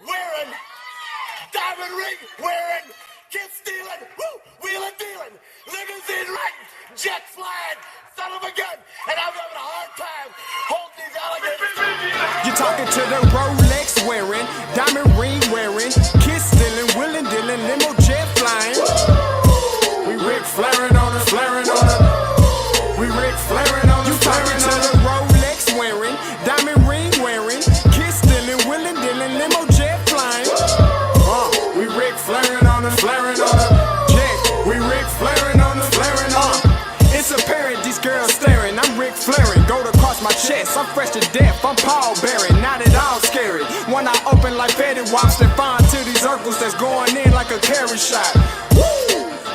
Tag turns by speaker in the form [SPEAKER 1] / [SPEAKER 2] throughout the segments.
[SPEAKER 1] wearing, diamond ring wearing, kiss stealing, wheeling dealing, limousine riding, jet flying, son of a gun, and I'm having a hard time holding these alligators.
[SPEAKER 2] You're talking to the Rolex wearing, diamond ring wearing, kiss stealing, wheeling dealing, limo jet flying. We Rick Flairin' on us, flaring on us. We Rick Flairin' on us. You talking to the Rolex wearing, diamond ring wearing, kiss stealing, wheeling dealing, limo jet flying. We Rick Flairin' on us, flaring on us. Jack, we Rick Flairin' on us, flaring on us. It's apparent these girls staring. I'm Rick Flairin', gold across my chest. I'm fresh to death. I'm Paul Bearing, not at all scary. When I open like Betty Wops, they find to these circles that's going in like a carry shot.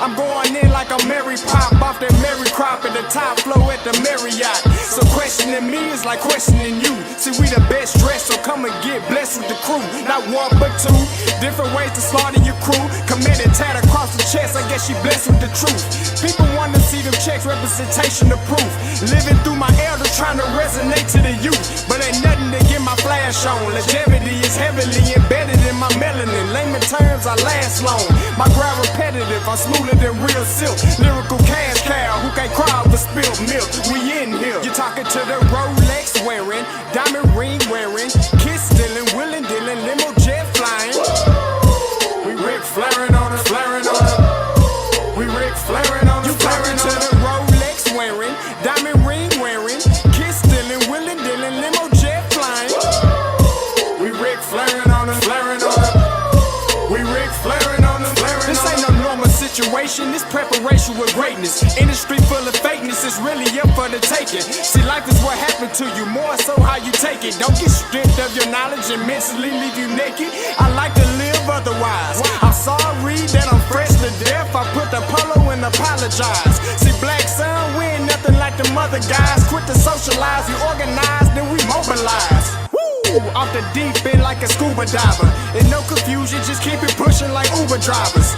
[SPEAKER 2] I'm going in like a Mary Pop off that Mary Crop at the top flow at the Marriott. So questioning me is like questioning you. See, we the best dressed, so come and get blessed with the crew. Not one but two, different ways to slaughter your crew. Committed tat across the chest, I guess she blessed with the truth. People want to see them checks, representation of proof. Living through my elders trying to resonate to the youth. But ain't nothing to get my flash on. Longevity is heavily embedded in my melanin. Layman terms, I last long. My grind repetitive, I'm smoother than real silk. Lyrical cash cow who can't cry over spilled milk. We in here. You're talking to the Rolex wearing, diamond ring wearing, kiss stealing, wheeling dealing, limo jet flying. We Rick Flairin' on us, flaring on us. We Rick Flairin' on us. You talking to the Rolex wearing, diamond ring wearing, kiss stealing, wheeling dealing, limo jet flying. We Rick Flairin' on us, flaring on us. We Rick Flairin' on us, flaring on us. This ain't no normal situation, this preparation with greatness. Industry full of fakeness, it's really up for the taking. See, life is what happened to you, more so how you take it. Don't get stripped of your knowledge and mentally leave you naked. I like to live otherwise. I'm sorry that I'm fresh to death. I put the polo and apologize. See, black son, we ain't nothing like them other guys. Quit to socialize, we organize, then we mobilize. Off the deep end like a scuba diver. And no confusion, just keep it pushing like Uber drivers.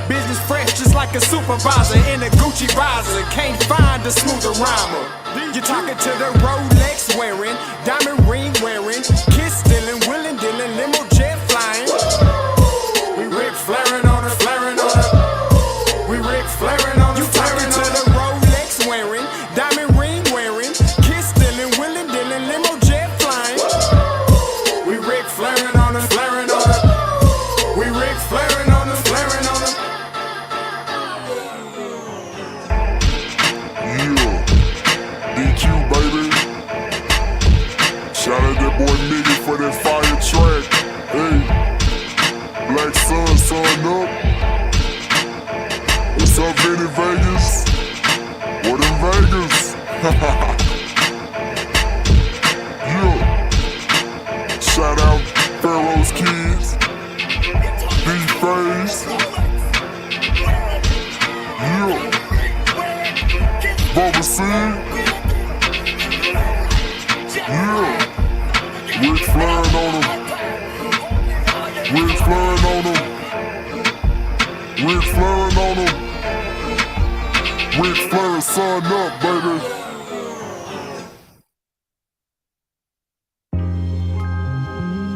[SPEAKER 2] Business fresh just like a supervisor in a Gucci visor. Can't find a smoother rhymer. You're talking to the Rolex wearing, diamond ring wearing, kiss stealing, wheeling dealing, limo jet flying. We Rick Flairin' on us, flaring on us. We Rick Flairin' on us. You talking to the Rolex wearing, diamond ring wearing, kiss stealing, wheeling dealing, limo jet flying. We Rick Flairin' on us, flaring on us. We Rick Flairin' on us, flaring on us.
[SPEAKER 3] DQ, baby. Shout out that boy Nigga for that fire track. Hey, Black Sun, sun up. What's up, Vinny Vegas? What in Vegas? Yeah. Shout out Pharaoh's Kids. D-Phase. Yeah. Bubba C. Yeah. Rick Flairin' on him. Rick Flairin' on him. Rick Flairin' on him. Rick Flairin' son up, baby.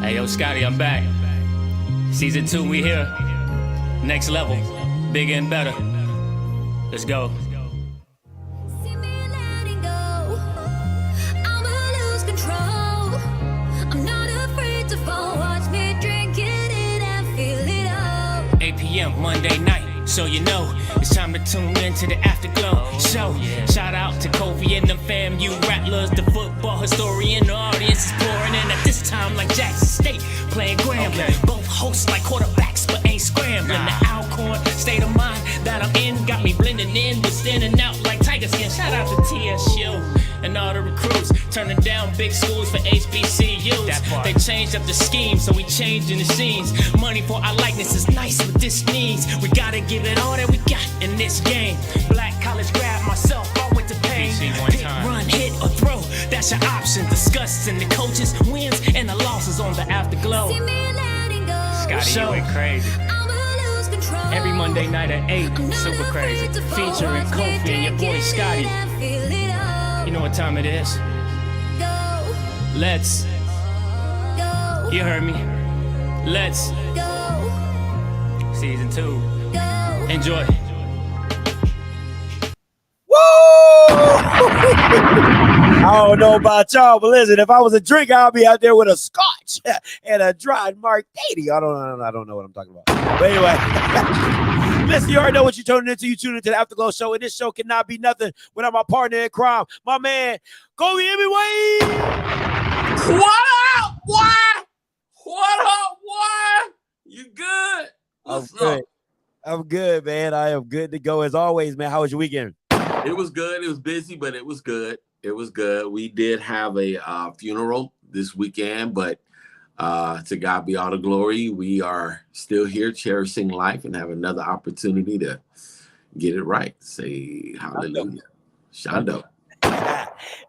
[SPEAKER 4] Hey, yo, Scotty, I'm back. Season 2, we here. Next level, bigger and better. Let's go.
[SPEAKER 5] See me letting go. I'ma lose control. I'm not afraid to fall. Watch me drink it in and feel it all.
[SPEAKER 4] 8 p.m. Monday night, so you know it's time to tune in to the Afterglow show. Shout out to Kofi and the fam, you rattlers, the football historian. The audience is pouring in at this time like Jackson State playing Grambling. Both hosts like quarterbacks, but ain't scrambling. The Alcorn state of mind that I'm in got me blending in, but standing out like tiger skin. Shout out to TSU and all the recruits turning down big schools for HBCUs. They changed up the scheme, so we changing the scenes. Money for our likeness is nice, but this means we gotta give it all that we got in this game. Black college grad myself, I went to pain. Pick, run, hit, or throw, that's your option. Discussing the coaches' wins and the losses on the Afterglow.
[SPEAKER 5] See me letting go.
[SPEAKER 4] Scotty, you went crazy.
[SPEAKER 5] I'ma lose control.
[SPEAKER 4] Every Monday night at 8,
[SPEAKER 5] I'm not
[SPEAKER 4] super crazy.
[SPEAKER 5] afraid to fall.
[SPEAKER 4] Featuring
[SPEAKER 5] Watch me
[SPEAKER 4] Kofi and your boy
[SPEAKER 5] drink it
[SPEAKER 4] Scotty.
[SPEAKER 5] in and feel it all.
[SPEAKER 4] You know what time it is?
[SPEAKER 5] Go,
[SPEAKER 4] Let's.
[SPEAKER 5] go.
[SPEAKER 4] You heard me. Let's
[SPEAKER 5] Go,
[SPEAKER 4] season 2.
[SPEAKER 5] go.
[SPEAKER 4] Enjoy.
[SPEAKER 6] Woo! I don't know about y'all, but listen, if I was a drinker, I'll be out there with a scotch and a dried martini. I don't know what I'm talking about. But anyway, listen, you already know what you're tuning into. You tune into the Afterglow show, and this show cannot be nothing without my partner in crime, my man, Kobe Hemingway.
[SPEAKER 7] What up, boy? What up, boy? You good? What's up?
[SPEAKER 6] I'm good, man. I am good to go as always, man. How was your weekend?
[SPEAKER 7] It was good. It was busy, but it was good. It was good. We did have a funeral this weekend, but to God be all the glory. We are still here cherishing life and have another opportunity to get it right. Say hallelujah. Shondo.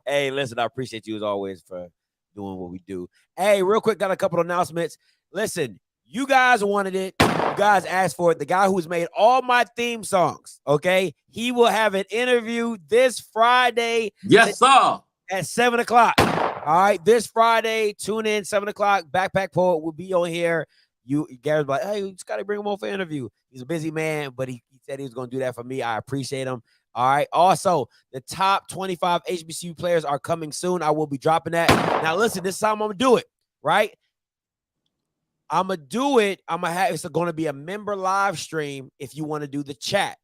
[SPEAKER 6] Hey, listen, I appreciate you as always for doing what we do. Hey, real quick, got a couple of announcements. Listen, you guys wanted it. You guys asked for it. The guy who's made all my theme songs, okay? He will have an interview this Friday.
[SPEAKER 7] Yes, sir.
[SPEAKER 6] At 7 o'clock. All right, this Friday, tune in, 7 o'clock. Backpack Poet will be on here. Gary's like, hey, you just got to bring him on for an interview. He's a busy man, but he said he was going to do that for me. I appreciate him. All right. Also, the top 25 HBCU players are coming soon. I will be dropping that. Now, listen, this is how I'm going to do it, right? I'm going to do it. It's going to be a member live stream if you want to do the chat.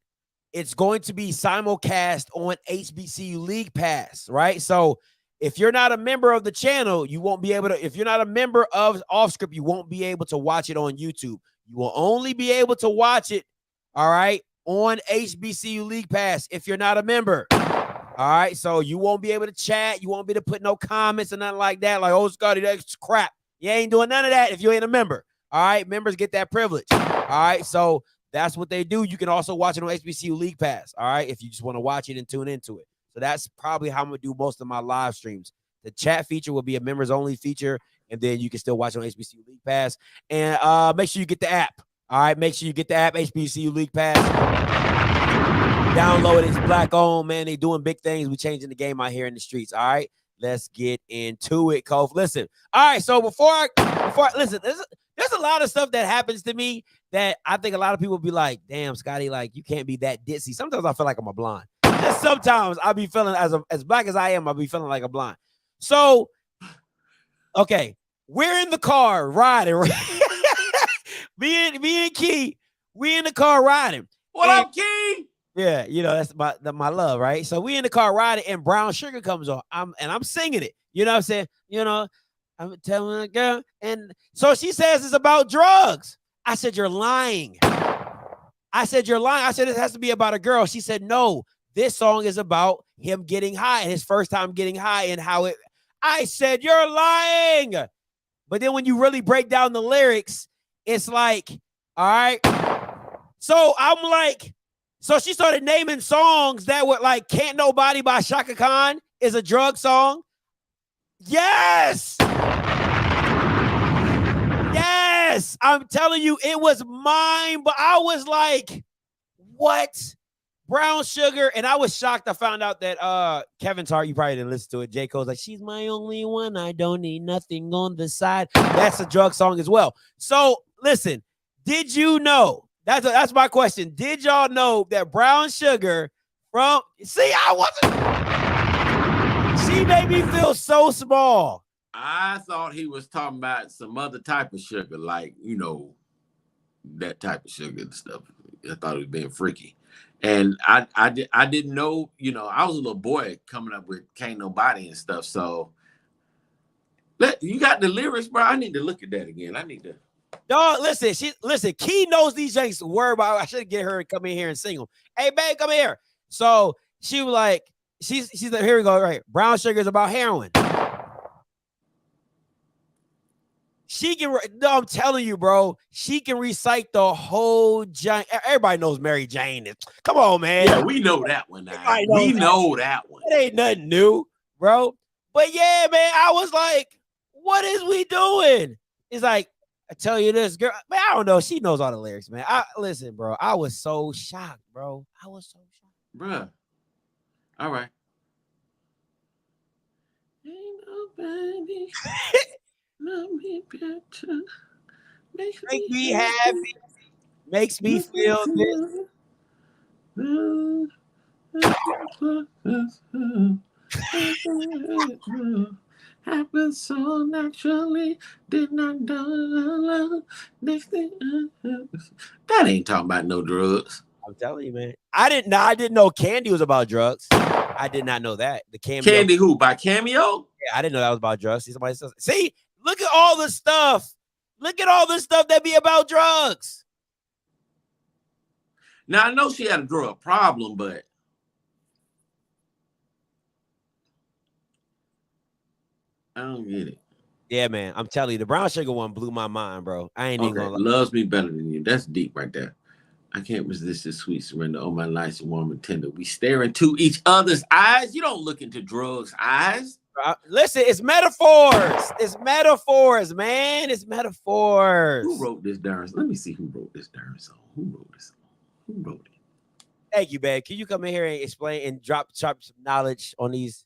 [SPEAKER 6] It's going to be simulcast on HBCU League Pass, right? So if you're not a member of the channel, you won't be able to, if you're not a member of OffScript, you won't be able to watch it on YouTube. You will only be able to watch it, all right, on HBCU League Pass if you're not a member. All right, so you won't be able to chat. You won't be able to put no comments or nothing like that. Like, oh, Scotty, that's crap. You ain't doing none of that if you ain't a member. All right, members get that privilege. All right, so that's what they do. You can also watch it on HBCU League Pass, all right, if you just want to watch it and tune into it. So that's probably how I'm going to do most of my live streams. The chat feature will be a members-only feature, and then you can still watch it on HBCU League Pass. And make sure you get the app. All right, make sure you get the app, HBCU League Pass. Download it. It's black-owned, man. They doing big things. We changing the game out here in the streets, all right? Let's get into it, Cove. Listen, all right, so before I listen, there's a lot of stuff that happens to me that I think a lot of people be like, damn, Scotty, like, you can't be that ditzy. Sometimes I feel like I'm a blonde. Just sometimes I'll be feeling, as black as I am, I'll be feeling like a blonde. So, okay, we're in the car riding. me and Key, we in the car riding.
[SPEAKER 7] What up, Key?
[SPEAKER 6] Yeah, you know, that's my love, right? So we in the car riding and Brown Sugar comes on. I'm singing it. You know what I'm saying? You know, I'm telling a girl. And so she says it's about drugs. I said, you're lying. I said, you're lying. I said, it has to be about a girl. She said, no, this song is about him getting high and his first time getting high and how it. I said, you're lying. But then when you really break down the lyrics, it's like, all right. So I'm like, so she started naming songs that were like Can't Nobody by Shaka Khan is a drug song. Yes. Yes. I'm telling you, it was mine, but I was like, what? Brown Sugar. And I was shocked. I found out that Kevin's Heart, you probably didn't listen to it. J. Cole's like, she's my only one. I don't need nothing on the side. That's a drug song as well. So listen, did you know? That's my question. Did y'all know that Brown Sugar from, see, I wasn't, she made me feel so small.
[SPEAKER 7] I thought he was talking about some other type of sugar, like, you know, that type of sugar and stuff. I thought it was being freaky. And I didn't know, you know, I was a little boy coming up with Can't Nobody and stuff. So you got the lyrics, bro. I need to look at that again. I need to.
[SPEAKER 6] Dog, listen, Key knows these things word by. I should get her to come in here and sing them. Hey, babe, come here. So she was like, she's like, here we go, right? Brown Sugar is about heroin. She can, no, I'm telling you, bro, she can recite the whole giant. Everybody knows Mary Jane. Come on, man.
[SPEAKER 7] Yeah, we know that one now. We know that one.
[SPEAKER 6] It ain't nothing new, bro. But yeah, man, I was like, what is we doing? It's like, I tell you this, girl, man, I don't know. She knows all the lyrics, man. Listen, bro, I was so shocked, bro. I was so shocked.
[SPEAKER 7] Bruh. All right. Ain't nobody love me better
[SPEAKER 6] Make me happy. Makes me feel this.
[SPEAKER 7] Happened so naturally, did not know. That ain't talking about no drugs.
[SPEAKER 6] I'm telling you, man. I didn't know Candy was about drugs. I did not know that. The Cameo.
[SPEAKER 7] Candy who? By Cameo?
[SPEAKER 6] Yeah, I didn't know that was about drugs. See, somebody says, see, look at all the stuff. Look at all the stuff that be about drugs.
[SPEAKER 7] Now, I know she had a drug problem, but I don't get it.
[SPEAKER 6] Yeah, man. I'm telling you, the brown sugar one blew my mind, bro. I ain't even
[SPEAKER 7] Okay,
[SPEAKER 6] gonna lie.
[SPEAKER 7] loves me better than you. That's deep right there. I can't resist this sweet surrender. Oh, my life's warm and tender. We stare into each other's eyes. You don't look into drugs' eyes.
[SPEAKER 6] Listen, it's metaphors. It's metaphors, man. It's metaphors.
[SPEAKER 7] Who wrote this darn? Let me see who wrote this darn song. Who wrote this song? Who wrote it?
[SPEAKER 6] Thank you, man. Can you come in here and explain and drop some knowledge on these?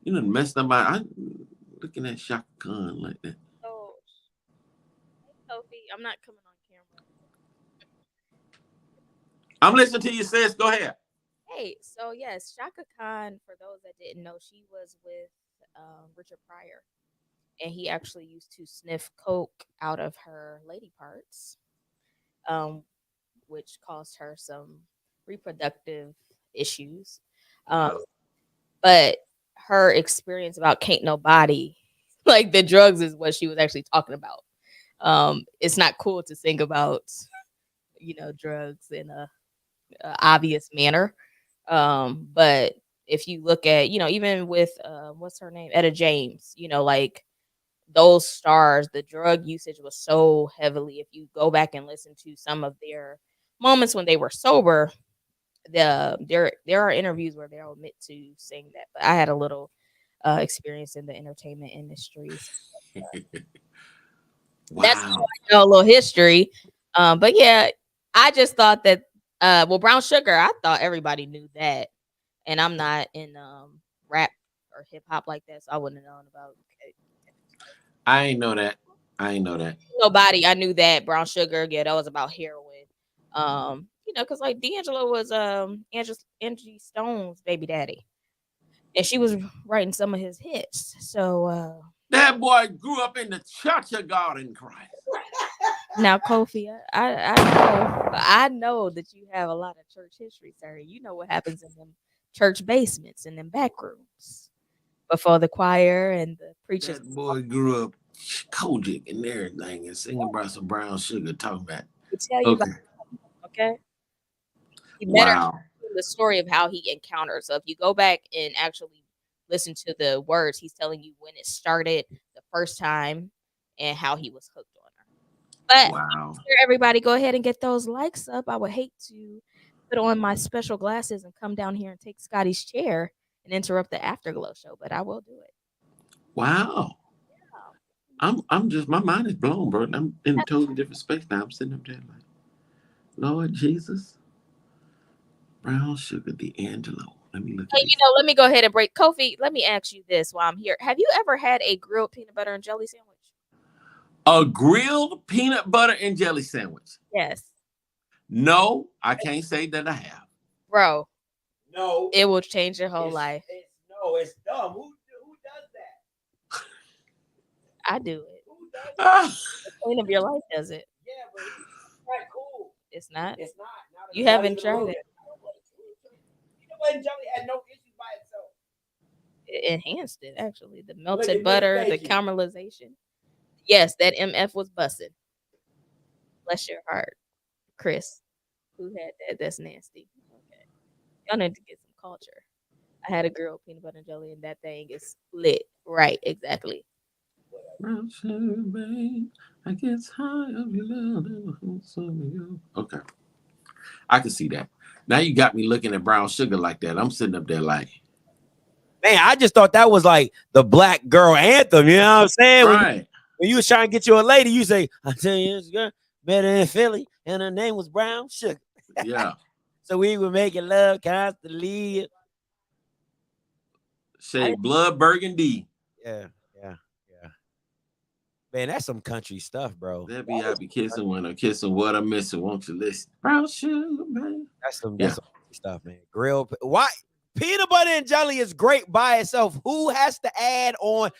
[SPEAKER 7] You done messed up my. I'm looking at Shaka Khan like that.
[SPEAKER 8] Oh, Sophie, I'm not coming on camera.
[SPEAKER 7] I'm listening to you, sis. Go ahead.
[SPEAKER 8] Hey, so yes, Shaka Khan, for those that didn't know, she was with Richard Pryor, and he actually used to sniff coke out of her lady parts, which caused her some reproductive issues. But her experience about Can't Nobody, like the drugs, is what she was actually talking about. It's not cool to think about, drugs in a obvious manner. But if you look at, even with what's her name, Etta James, like those stars, the drug usage was so heavily. If you go back and listen to some of their moments when they were sober, there are interviews where they'll admit to saying that. But I had a little experience in the entertainment industry.
[SPEAKER 7] Wow.
[SPEAKER 8] That's how I know a little history. But yeah, I just thought that brown sugar, I thought everybody knew that. And I'm not in rap or hip hop like that, so I wouldn't have known about it.
[SPEAKER 7] I ain't know that.
[SPEAKER 8] Nobody, I knew that brown sugar, yeah, that was about heroin. Because like D'Angelo was Angie Stone's baby daddy. And she was writing some of his hits. So
[SPEAKER 7] that boy grew up in the Church of God in Christ.
[SPEAKER 8] Now, Kofi, I know that you have a lot of church history, sir. You know what happens in them church basements and them back rooms before the choir and the preachers.
[SPEAKER 7] That boy grew up Kojic and everything and singing about some brown sugar, talking about.
[SPEAKER 8] Tell you about okay. He met her the story of how he encountered. So if you go back and actually listen to the words, he's telling you when it started the first time and how he was hooked on her. But everybody go ahead and get those likes up. I would hate to put on my special glasses and come down here and take Scotty's chair and interrupt the Afterglow show, but I will do it.
[SPEAKER 7] Wow. Yeah. I'm just, my mind is blown, bro. I'm in a totally different space now. I'm sitting up there like, Lord Jesus, brown sugar, D'Angelo. Let me look at
[SPEAKER 8] let me go ahead and break. Kofi, let me ask you this while I'm here. Have you ever had a grilled peanut butter and jelly sandwich?
[SPEAKER 7] A grilled peanut butter and jelly sandwich?
[SPEAKER 8] Yes.
[SPEAKER 7] No, I can't say that I have.
[SPEAKER 8] Bro.
[SPEAKER 6] No.
[SPEAKER 8] It will change your whole life.
[SPEAKER 6] It's dumb. Who does that?
[SPEAKER 8] I do it.
[SPEAKER 6] Who does that?
[SPEAKER 8] The point of your life does it.
[SPEAKER 6] Yeah, but it's quite cool.
[SPEAKER 8] It's not?
[SPEAKER 6] It's not.
[SPEAKER 8] You haven't tried it.
[SPEAKER 6] Peanut butter and jelly had no issues by itself.
[SPEAKER 8] It enhanced it, actually. The melted butter, the caramelization. Yes, that MF was busted. Bless your heart, Chris. Who had that? That's nasty. Okay. Y'all need to get some culture. I had a girl peanut butter and jelly, and that thing is lit. Right, exactly.
[SPEAKER 7] Brown sugar, babe, I get high of your love. Okay. I can see that. Now you got me looking at brown sugar like that. I'm sitting up there like,
[SPEAKER 6] man, I just thought that was like the black girl anthem. You know what I'm saying?
[SPEAKER 7] Right.
[SPEAKER 6] When you was trying to get you a lady, you say, I tell you this girl better than Philly, and her name was Brown Sugar.
[SPEAKER 7] Yeah.
[SPEAKER 6] So we were making love constantly.
[SPEAKER 7] Say blood burgundy.
[SPEAKER 6] Yeah. Man, that's some country stuff, bro.
[SPEAKER 7] That be I be kissing when I'm kissing what I'm missing. Won't you listen? Brown sugar, man.
[SPEAKER 6] That's some
[SPEAKER 7] Yeah.
[SPEAKER 6] country stuff, man. Grilled. Why? Peanut butter and jelly is great by itself. Who has to add on?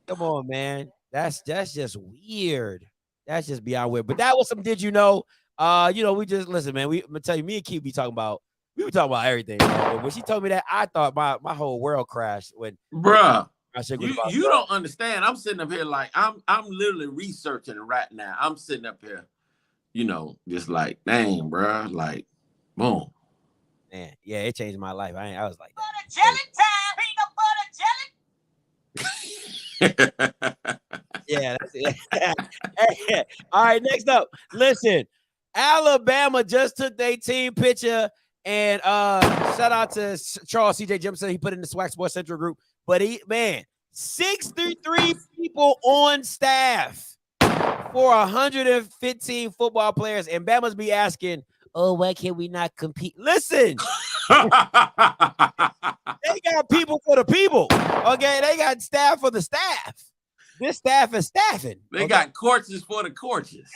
[SPEAKER 6] Come on, man. That's just weird. That's just beyond weird. But that was some did you know? We just listen, man. I'm gonna tell you, me and Keith we were talking about everything. Bro. When she told me that, I thought my whole world crashed when
[SPEAKER 7] Bruh.
[SPEAKER 6] I said
[SPEAKER 7] You don't understand. I'm sitting up here like I'm literally researching it right now. I'm sitting up here, just like, dang, bruh. Like, boom.
[SPEAKER 6] Man, yeah, it changed my life. I was like,
[SPEAKER 8] Jelly time,
[SPEAKER 6] yeah, that's it. All right, next up. Listen, Alabama just took their team picture, and shout out to Charles C.J. Jimson. He put it in the Swag Sports Central group. But 63 people on staff for 115 football players, and Bama's be asking, "Oh, why can't we not compete?" Listen, they got people for the people. Okay, they got staff for the staff. This staff is staffing.
[SPEAKER 7] They got coaches for the coaches.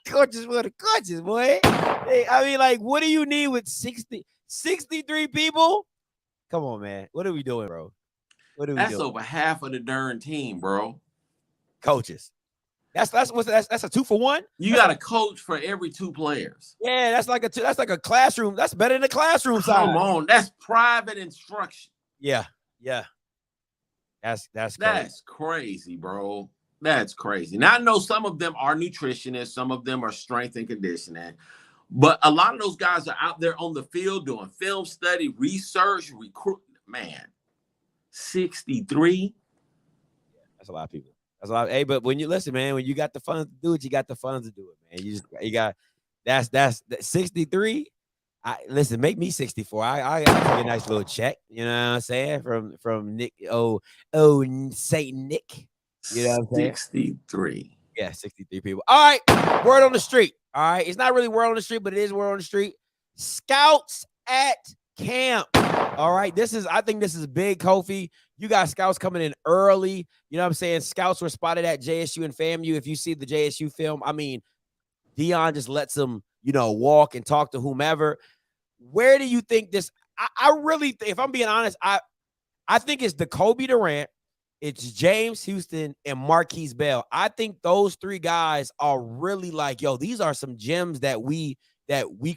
[SPEAKER 6] Coaches for the coaches, boy. What do you need with 63 people? Come on, man. What are we doing, bro?
[SPEAKER 7] That's over half of the darn team, bro.
[SPEAKER 6] Coaches. That's a 2-for-1.
[SPEAKER 7] You got a coach for every 2 players.
[SPEAKER 6] Yeah, that's like a classroom. That's better than the classroom side.
[SPEAKER 7] Come on, that's private instruction.
[SPEAKER 6] Yeah. That's crazy.
[SPEAKER 7] That's crazy, bro. That's crazy. Now I know some of them are nutritionists, some of them are strength and conditioning, but a lot of those guys are out there on the field doing film study, research, recruit. Man, 63.
[SPEAKER 6] That's a lot of people. That's a lot. Hey, but when you listen, man, when you got the funds to do it, you got the funds to do it, man. You got that's 63. Listen, make me 64. I take a nice little check. You know what I'm saying? From Nick. Saint Nick. You know what I'm saying?
[SPEAKER 7] 63.
[SPEAKER 6] Yeah, 63 people. All right, word on the street. All right, it's not really word on the street, but it is word on the street. Scouts at camp. All right, I think this is big, Kofi. You got scouts coming in early. You know what I'm saying? Scouts were spotted at JSU and FAMU. If you see the JSU film, I mean, Dion just lets them, walk and talk to whomever. Where do you think this? I really think, if I'm being honest, I think it's Jacoby Durant, it's James Houston, and Marquise Bell. I think those 3 guys are really like, yo, these are some gems that we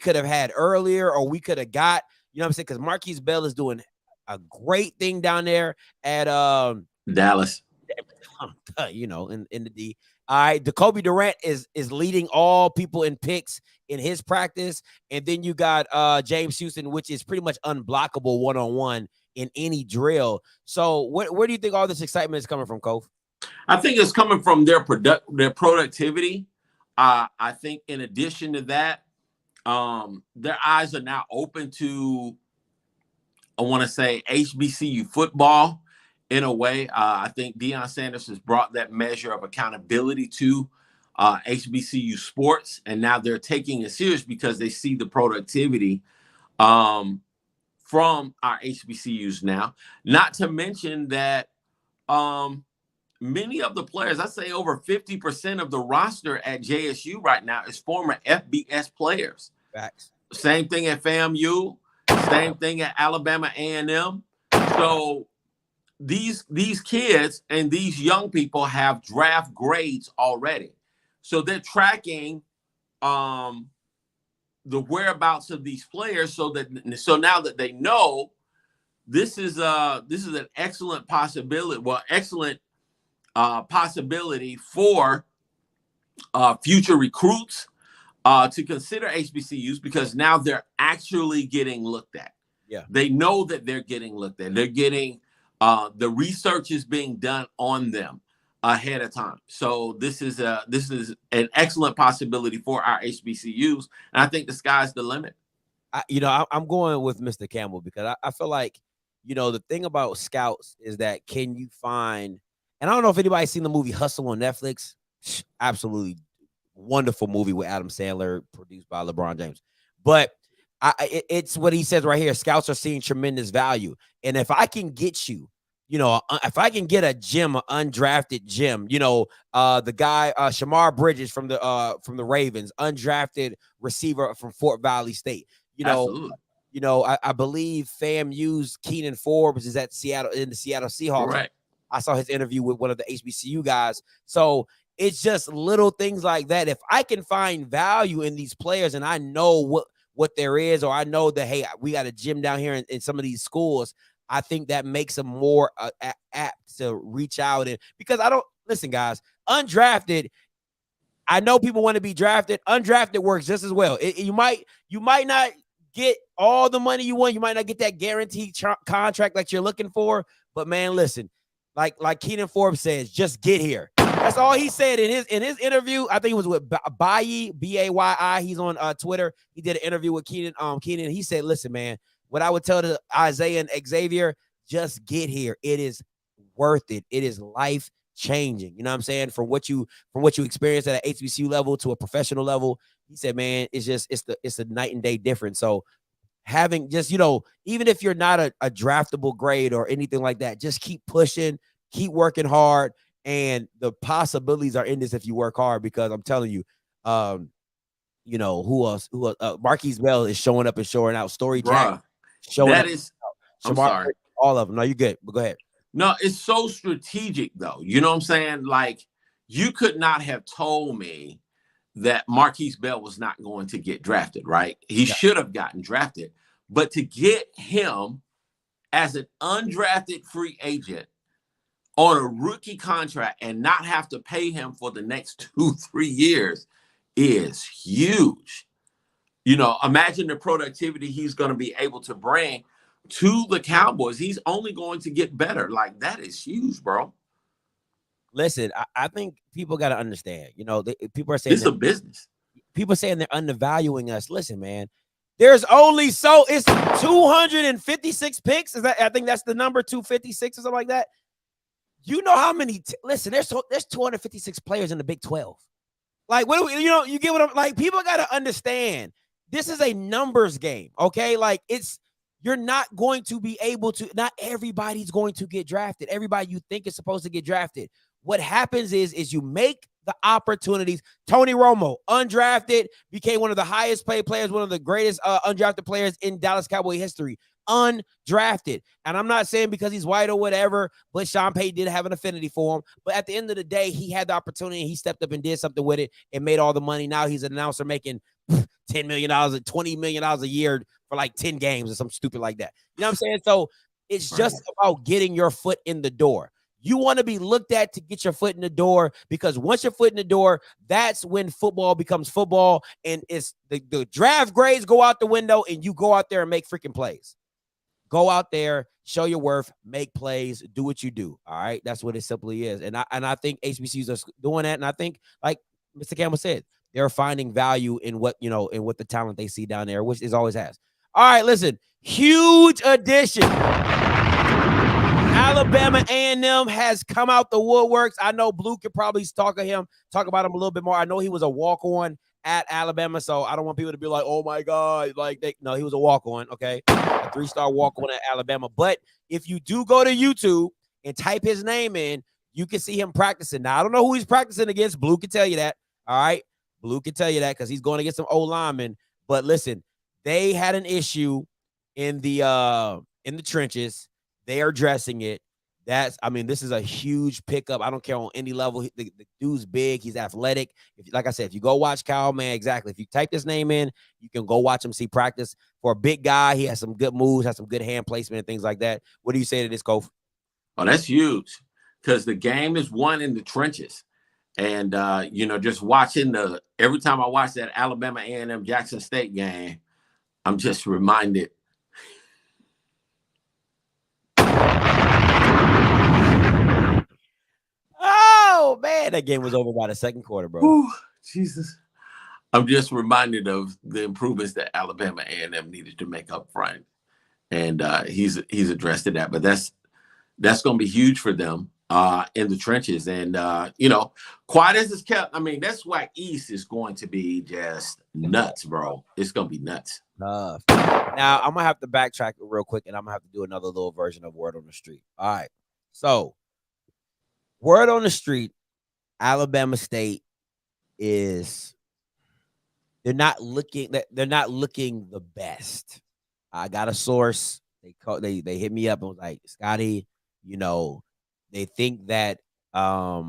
[SPEAKER 6] could have had earlier, or we could have got. You know what I'm saying? Because Marquise Bell is doing a great thing down there at
[SPEAKER 7] Dallas.
[SPEAKER 6] In the D. All right, Jacoby Durant is leading all people in picks in his practice, and then you got James Houston, which is pretty much unblockable one-on-one in any drill. So where do you think all this excitement is coming from, Kof?
[SPEAKER 7] I think it's coming from their productivity. I think in addition to that, their eyes are now open to, I want to say, HBCU football in a way. I think Deion Sanders has brought that measure of accountability to HBCU sports, and now they're taking it serious because they see the productivity from our HBCUs now. Not to mention that many of the players, I say over 50% of the roster at JSU right now is former FBS players.
[SPEAKER 6] Facts.
[SPEAKER 7] Same thing at FAMU, same thing at Alabama A&M. So these kids and these young people have draft grades already. So they're tracking the whereabouts of these players so now that they know this is an excellent possibility. Well, excellent possibility for future recruits to consider HBCUs, because now they're actually getting looked at.
[SPEAKER 6] Yeah, they
[SPEAKER 7] know that they're getting looked at. They're getting the research is being done on them ahead of time. So this is an excellent possibility for our HBCUs, and I think the sky's the limit.
[SPEAKER 6] I'm going with Mr. Campbell because I feel like, the thing about scouts is that can you find, and I don't know if anybody's seen the movie Hustle on Netflix. Absolutely wonderful movie with Adam Sandler, produced by LeBron James. But it's what he says right here. Scouts are seeing tremendous value. And if I can get you you know, if I can get a gem, an undrafted gem, you know, the guy Shamar Bridges from the Ravens, undrafted receiver from Fort Valley State.
[SPEAKER 7] Absolutely.
[SPEAKER 6] You know, I believe FAMU's Keenan Forbes is at Seattle in the Seattle Seahawks.
[SPEAKER 7] Correct.
[SPEAKER 6] I saw his interview with one of the HBCU guys. So it's just little things like that. If I can find value in these players and I know what there is, or I know that, hey, we got a gym down here in some of these schools, I think that makes them more apt to reach out. And because listen, guys, undrafted, I know people want to be drafted. Undrafted works just as well. You might not get all the money you want. You might not get that guaranteed contract that you're looking for. But man, listen, like Keenan Forbes says, just get here. That's all he said in his interview. I think it was with Bayi, B-A-Y-I. He's on Twitter. He did an interview with Keenan. He said, listen, man, what I would tell to Isaiah and Xavier, just get here. It is worth it. It is life changing. You know what I'm saying? From what you experience at an HBCU level to a professional level, he said, man, it's a night and day difference. So having just, you know, even if you're not a draftable grade or anything like that, just keep pushing, keep working hard. And the possibilities are in this if you work hard, because I'm telling you, you know, who else? Marquise Bell is showing up and showing out. Story Jack showing
[SPEAKER 7] that
[SPEAKER 6] up.
[SPEAKER 7] Is,
[SPEAKER 6] I'm
[SPEAKER 7] sorry.
[SPEAKER 6] All of them. No, you're good. But go ahead.
[SPEAKER 7] No, it's so strategic, though. You know what I'm saying? Like, you could not have told me that Marquise Bell was not going to get drafted, right? He should have gotten drafted. But to get him as an undrafted free agent on a rookie contract and not have to pay him for the next 2-3 years is huge. You know, imagine the productivity he's going to be able to bring to the Cowboys. He's only going to get better. Like, that is huge, bro.
[SPEAKER 6] Listen, I think people got to understand, you know, people are saying
[SPEAKER 7] it's a business.
[SPEAKER 6] People saying they're undervaluing us. Listen, man, it's 256 picks. I think that's the number, 256 or something like that. You know how many? Listen, there's 256 players in the Big 12. Like, what do we, you know? You get what I'm like? People got to understand. This is a numbers game, okay? Like, you're not going to be able to. Not everybody's going to get drafted. Everybody you think is supposed to get drafted. What happens is you make the opportunities. Tony Romo, undrafted, became one of the highest paid players, one of the greatest undrafted players in Dallas Cowboy history. Undrafted. And I'm not saying because he's white or whatever, but Sean Payton did have an affinity for him. But at the end of the day, he had the opportunity and he stepped up and did something with it and made all the money. Now he's an announcer making $10 million, $20 million a year for like 10 games or something stupid like that. You know what I'm saying? So it's just about getting your foot in the door. You want to be looked at to get your foot in the door, because once your foot in the door, that's when football becomes football, and it's the draft grades go out the window and you go out there and make freaking plays. Go out there, show your worth, make plays, do what you do. All right. That's what it simply is. And I think HBCUs are doing that. And I think, like Mr. Campbell said, they're finding value in what, you know, in what the talent they see down there, which is always has. All right, listen, huge addition. Alabama A&M has come out the woodworks. I know Blue could probably talk about him a little bit more. I know he was a walk-on at Alabama, so I don't want people to be like, oh my God, no, he was a walk-on, okay? A 3-star walk-on at Alabama. But if you do go to YouTube and type his name in, you can see him practicing. Now, I don't know who he's practicing against. Blue can tell you that, all right? Blue can tell you that because he's going to get some old linemen. But listen, they had an issue in the trenches. They are addressing it. This is a huge pickup. I don't care on any level. The dude's big. He's athletic. Like I said, if you go watch Kyle, man, exactly. If you type his name in, you can go watch him see practice. For a big guy, he has some good moves, has some good hand placement and things like that. What do you say to this, Kof?
[SPEAKER 7] Oh, that's huge, because the game is won in the trenches. And, just watching every time I watch that Alabama A&M Jackson State game, I'm just reminded.
[SPEAKER 6] Oh, man, that game was over by the second quarter, bro.
[SPEAKER 7] Ooh, Jesus. I'm just reminded of the improvements that Alabama A&M needed to make up front. And he's addressed that. But that's going to be huge for them in the trenches. And, quiet as it's kept, that's why East is going to be just nuts, bro. It's going to be nuts.
[SPEAKER 6] Now, I'm going to have to backtrack real quick, and I'm going to have to do another little version of Word on the Street. All right. So, word on the street, Alabama State is they're not looking the best. I got a source. They hit me up and was like, Scotty, they think that let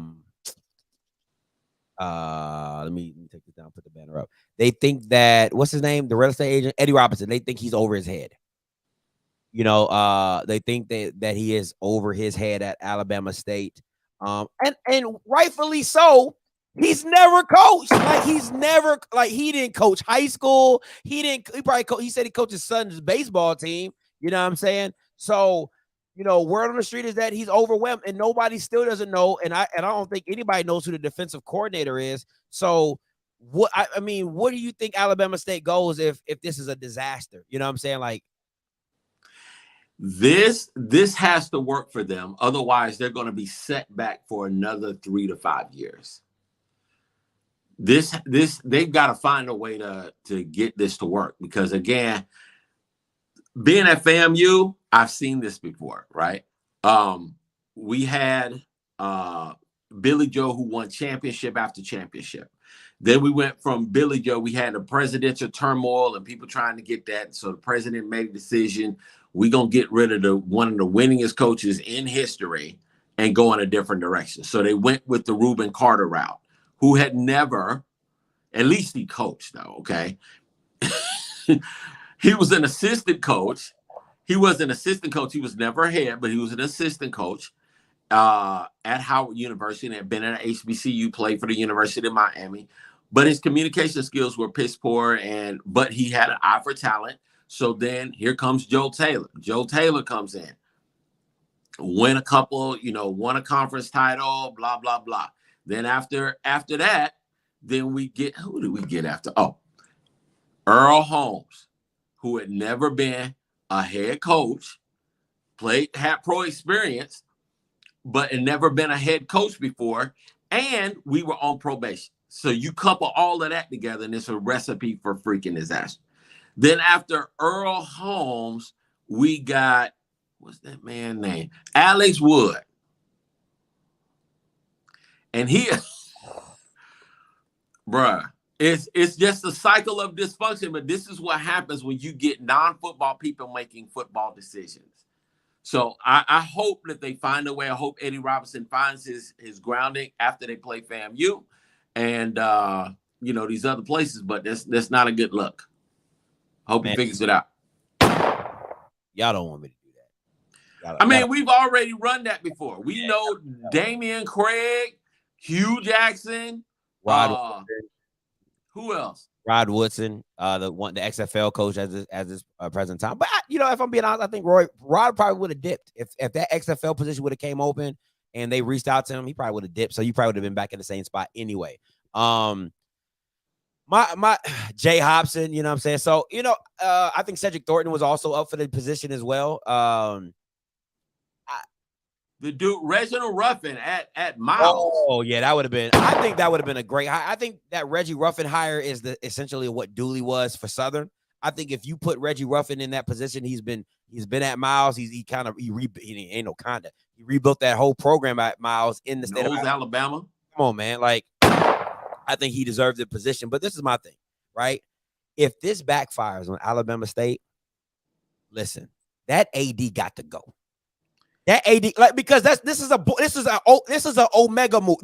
[SPEAKER 6] me take this down, put the banner up. They think that what's his name? The real estate agent, Eddie Robinson, they think he's over his head. They think that he is over his head at Alabama State. And rightfully so. He's never coached. He didn't coach high school. He said he coached his son's baseball team. You know what I'm saying? So, word on the street is that he's overwhelmed and nobody still doesn't know. And I don't think anybody knows who the defensive coordinator is. So what do you think Alabama State goes if this is a disaster? You know what I'm saying? Like,
[SPEAKER 7] this has to work for them. Otherwise, they're going to be set back for another 3 to 5 years. They've got to find a way to get this to work, because again, being at FAMU, I've seen this before, right? We had Billy Joe, who won championship after championship. Then we went from Billy Joe, we had a presidential turmoil and people trying to get that. So the president made a decision. We're going to get rid of one of the winningest coaches in history and go in a different direction. So they went with the Reuben Carter route, who had never, at least he coached though, okay? He was an assistant coach. He was an assistant coach. He was never a head, but he was an assistant coach at Howard University and had been at HBCU, played for the University of Miami. But his communication skills were piss poor, but he had an eye for talent. So then here comes Joe Taylor. Joe Taylor comes in, win a couple, won a conference title, blah, blah, blah. Then after that, then we get, who do we get after? Oh, Earl Holmes, who had never been a head coach, had pro experience, but had never been a head coach before, and we were on probation. So you couple all of that together, and it's a recipe for freaking disaster. Then after Earl Holmes, we got, what's that man's name? Alex Wood. And he, bruh, it's just a cycle of dysfunction, but this is what happens when you get non-football people making football decisions. So I hope that they find a way. I hope Eddie Robinson finds his grounding after they play FAMU and, these other places, but that's not a good look. I hope he figures it out.
[SPEAKER 6] Y'all don't want me to do that.
[SPEAKER 7] We've already run that before. We know Damian Craig, Hugh Jackson, who else?
[SPEAKER 6] Rod Woodson, the XFL coach at this present time. But if I'm being honest, I think Rod probably would have dipped if that XFL position would have came open and they reached out to him. He probably would have dipped, so you probably would have been back in the same spot anyway. My Jay Hobson, you know what I'm saying? So, I think Cedric Thornton was also up for the position as well.
[SPEAKER 7] The dude, Reginald Ruffin at Miles.
[SPEAKER 6] Oh, yeah, that would have been. I think that would have been a great hire. I think that Reggie Ruffin hire is essentially what Dooley was for Southern. I think if you put Reggie Ruffin in that position, he's been at Miles. He rebuilt that whole program at Miles in the state of
[SPEAKER 7] Alabama.
[SPEAKER 6] Come on, man. Like, I think he deserves the position. But this is my thing, right? If this backfires on Alabama State, listen, that AD got to go. That AD, because this is a Omega move.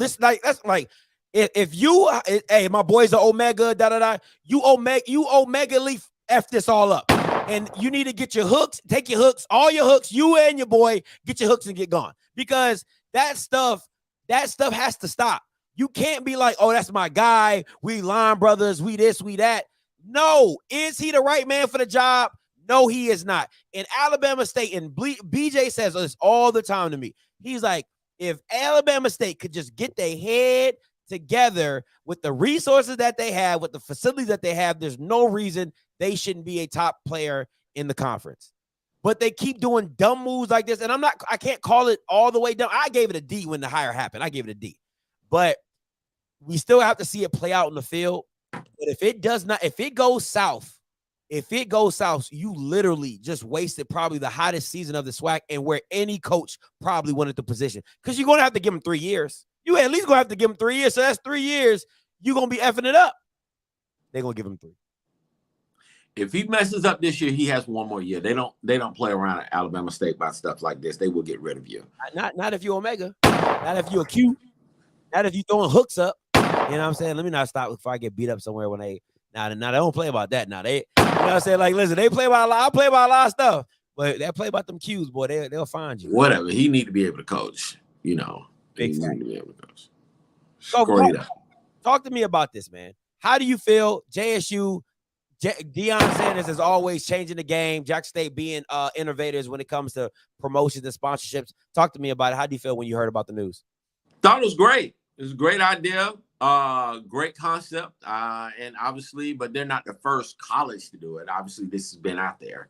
[SPEAKER 6] If you, hey, my boy's an Omega, you Omega leaf F this all up. And you need to get your hooks, take your hooks, all your hooks, you and your boy, get your hooks and get gone. Because that stuff has to stop. You can't be like, oh, that's my guy. We line brothers, we this, we that. No, is he the right man for the job? No, he is not. In Alabama State, and BJ says this all the time to me. He's like, if Alabama State could just get their head together with the resources that they have, with the facilities that they have, there's no reason they shouldn't be a top player in the conference. But they keep doing dumb moves like this, and I can't call it all the way down. I gave it a D when the hire happened. I gave it a D. But we still have to see it play out in the field. But if it does not, if it goes south, if it goes south, you literally just wasted probably the hottest season of the SWAC and where any coach probably wanted the position. Because you're going to have to give him 3 years. You at least going to have to give him 3 years. So that's 3 years. You're going to be effing it up. They're going to give him 3.
[SPEAKER 7] If he messes up this year, he has 1 more year. They don't play around at Alabama State about stuff like this. They will get rid of you.
[SPEAKER 6] Not if you're Omega. Not if you're a Q. Not if you're throwing hooks up. You know what I'm saying? Let me not stop if I get beat up somewhere when they now they don't play about that. Now they, you know what I'm saying? Like, listen, they play about a lot. I play about a lot of stuff, but they play about them cues, boy. They'll find you.
[SPEAKER 7] Whatever. He need to be able to coach. You know, he need to be able to coach. Straight up.
[SPEAKER 6] Talk to me about this, man. How do you feel? JSU, Deion Sanders is always changing the game. Jackson State being innovators when it comes to promotions and sponsorships. Talk to me about it. How do you feel when you heard about the news?
[SPEAKER 7] Thought it was great. It was a great idea. Great concept. And obviously, but they're not the first college to do it. Obviously, this has been out there.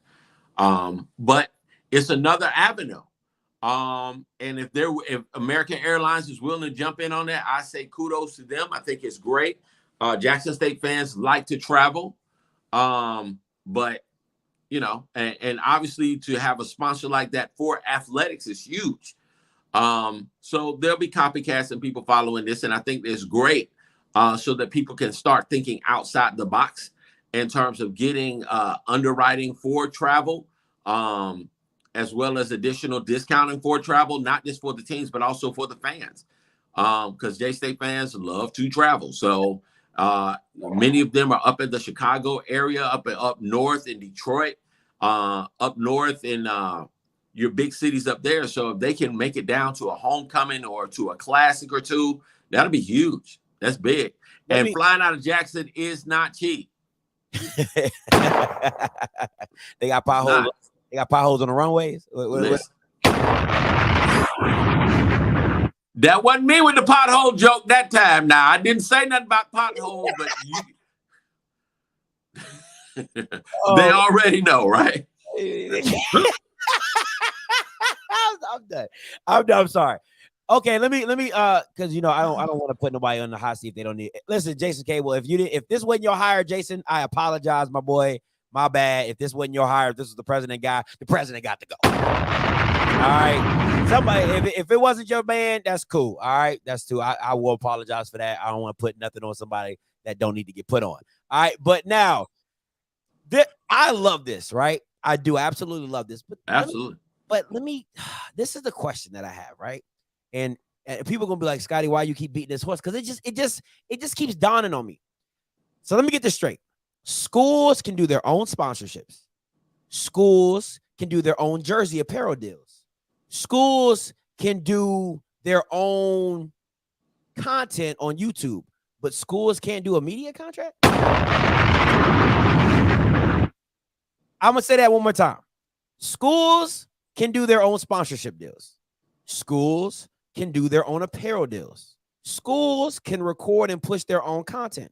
[SPEAKER 7] But it's another avenue. And if American Airlines is willing to jump in on that, I say kudos to them. I think it's great. Jackson State fans like to travel. But you know, and obviously to have a sponsor like that for athletics is huge. So there'll be copycats and people following this, and I think it's great so that people can start thinking outside the box in terms of getting underwriting for travel, as well as additional discounting for travel, not just for the teams, but also for the fans, because J-State fans love to travel. So many of them are up in the Chicago area, up north in Detroit, up north in your big cities up there. So if they can make it down to a homecoming or to a classic or two, that'll be huge. That's big. Flying out of Jackson is not cheap.
[SPEAKER 6] They got potholes. They got potholes on the runways.
[SPEAKER 7] That wasn't me with the pothole joke that time. Now, I didn't say nothing about potholes, but they already know, right?
[SPEAKER 6] I'm done. I'm sorry. Okay, let me because you know I don't want to put nobody on the hot seat if they don't need it. Listen, Jason Cable, if this wasn't your hire, Jason, I apologize, my boy. My bad. If this wasn't your hire, if this was the president guy, the president got to go. All right. Somebody, if it wasn't your man, that's cool. All right. That's too. I will apologize for that. I don't want to put nothing on somebody that don't need to get put on. All right. But now, I love this, right? I do absolutely love this. But
[SPEAKER 7] absolutely.
[SPEAKER 6] This is the question that I have, right? And people are gonna be like, Scotty, why you keep beating this horse? Because it just keeps dawning on me. So let me get this straight. Schools can do their own sponsorships. Schools can do their own jersey apparel deals. Schools can do their own content on YouTube, but schools can't do a media contract. I'm gonna say that one more time. Schools can do their own sponsorship deals. Schools can do their own apparel deals. Schools can record and push their own content,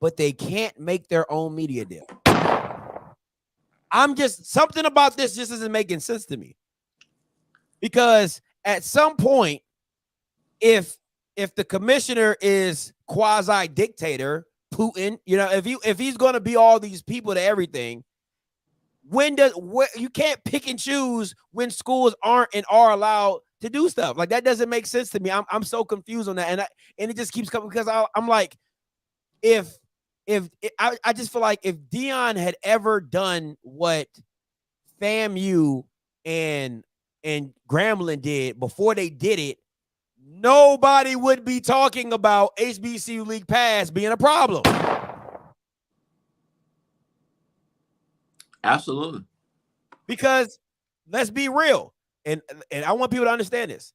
[SPEAKER 6] but they can't make their own media deal. Something about this just isn't making sense to me. Because at some point, if the commissioner is quasi-dictator, Putin, you know, if he's going to be all these people to everything, you can't pick and choose when schools aren't and are allowed to do stuff. Like, that doesn't make sense to me. I'm so confused on that. And it just keeps coming because I'm like, I just feel like if Deion had ever done what FAMU and Grambling did before they did it, nobody would be talking about HBCU League Pass being a problem.
[SPEAKER 7] Absolutely.
[SPEAKER 6] Because let's be real, and I want people to understand this.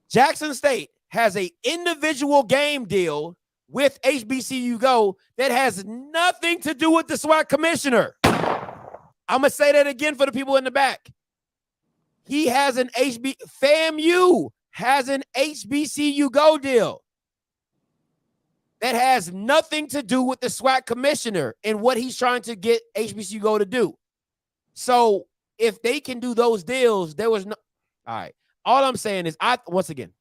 [SPEAKER 6] Jackson State has an individual game deal with HBCU Go that has nothing to do with the SWAC commissioner. I'm going to say that again for the people in the back. FAMU has an HBCU Go deal that has nothing to do with the SWAC commissioner and what he's trying to get HBCU Go to do. So if they can do those deals, there was no. All right. All I'm saying is, once again,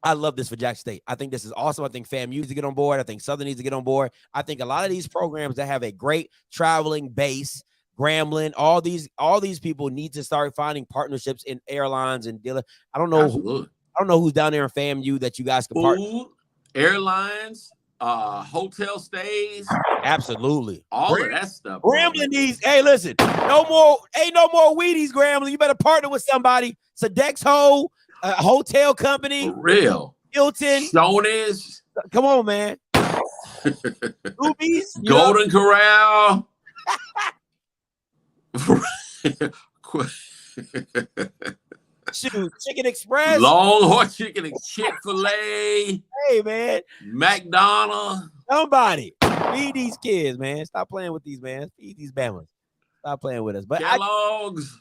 [SPEAKER 6] I love this for Jackson State. I think this is awesome. I think FAMU needs to get on board. I think Southern needs to get on board. I think a lot of these programs that have a great traveling base, Grambling, all these people need to start finding partnerships in airlines and dealer. I don't know. I don't know who's down there in FAMU that you guys can partner.
[SPEAKER 7] Airlines, hotel stays.
[SPEAKER 6] Absolutely.
[SPEAKER 7] All of that stuff.
[SPEAKER 6] Grambling needs, hey, listen, ain't no more Wheaties, Grambling. You better partner with somebody. Sodexo, a hotel company.
[SPEAKER 7] For real.
[SPEAKER 6] Hilton.
[SPEAKER 7] Shoney's.
[SPEAKER 6] Come on, man. Rubies.
[SPEAKER 7] Golden Corral.
[SPEAKER 6] Shoot, Chicken Express.
[SPEAKER 7] Longhorn Chicken and Chick-fil-A.
[SPEAKER 6] Hey, man.
[SPEAKER 7] McDonald's.
[SPEAKER 6] Somebody. Feed these kids, man. Stop playing with these, man. Feed these Bamas. Stop playing with us. But
[SPEAKER 7] Kellogg's.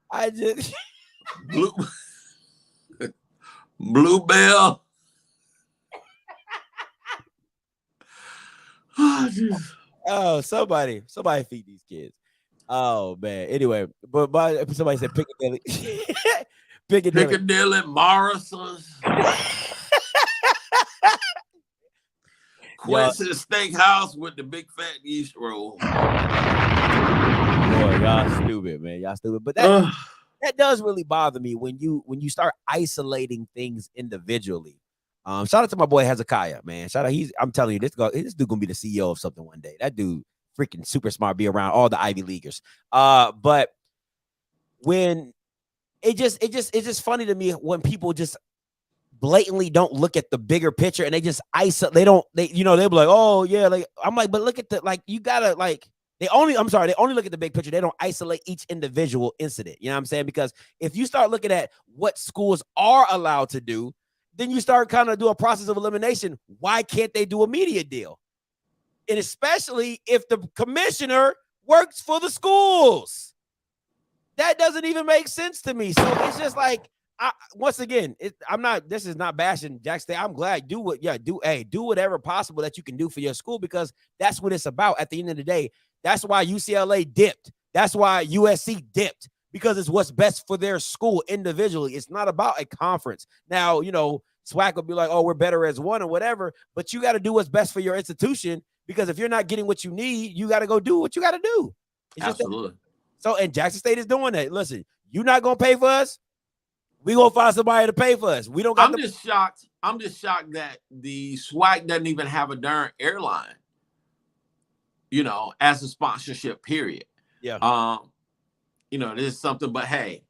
[SPEAKER 6] I just
[SPEAKER 7] Bluebell.
[SPEAKER 6] Oh, somebody feed these kids. Oh man. Anyway, but somebody said Piccadilly.
[SPEAKER 7] Piccadilly, Morrison's. Quincy's Steakhouse with the big fat yeast roll.
[SPEAKER 6] Boy, y'all stupid, man. Y'all stupid. But that does really bother me when you start isolating things individually. Shout out to my boy Hezekiah, man. Shout out. I'm telling you, this dude gonna be the CEO of something one day. That dude freaking super smart, be around all the Ivy Leaguers. But when it's just funny to me when people just blatantly don't look at the bigger picture and they just isolate. They'll be like, oh yeah, like I'm like, but look at you gotta like. They only look at the big picture. They don't isolate each individual incident. You know what I'm saying? Because if you start looking at what schools are allowed to do, then you start kind of do a process of elimination. Why can't they do a media deal? And especially if the commissioner works for the schools. That doesn't even make sense to me. So it's just like, once again, this is not bashing Jackson State. I'm glad do whatever possible that you can do for your school, because that's what it's about at the end of the day. That's why UCLA dipped. That's why USC dipped, because it's what's best for their school individually. It's not about a conference. Now, SWAC will be like, oh, we're better as one or whatever, but you got to do what's best for your institution, because if you're not getting what you need, you got to go do what you got to do.
[SPEAKER 7] Absolutely.
[SPEAKER 6] And Jackson State is doing that. Listen, you're not going to pay for us. We going to find somebody to pay for us. We don't got
[SPEAKER 7] I'm just shocked that the SWAC doesn't even have a darn airline, as a sponsorship, period.
[SPEAKER 6] Yeah.
[SPEAKER 7] This is something, but hey,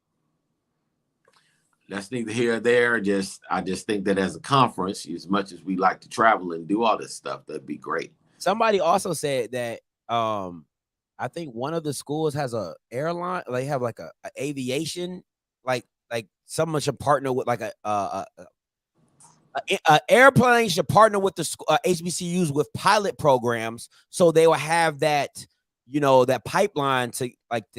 [SPEAKER 7] that's neither here or there. I just think that as a conference, as much as we like to travel and do all this stuff, that'd be great.
[SPEAKER 6] Somebody also said that I think one of the schools has a airline. They have like a aviation, like someone should partner with like a airplane should partner with the HBCUs with pilot programs, so they will have that, that pipeline to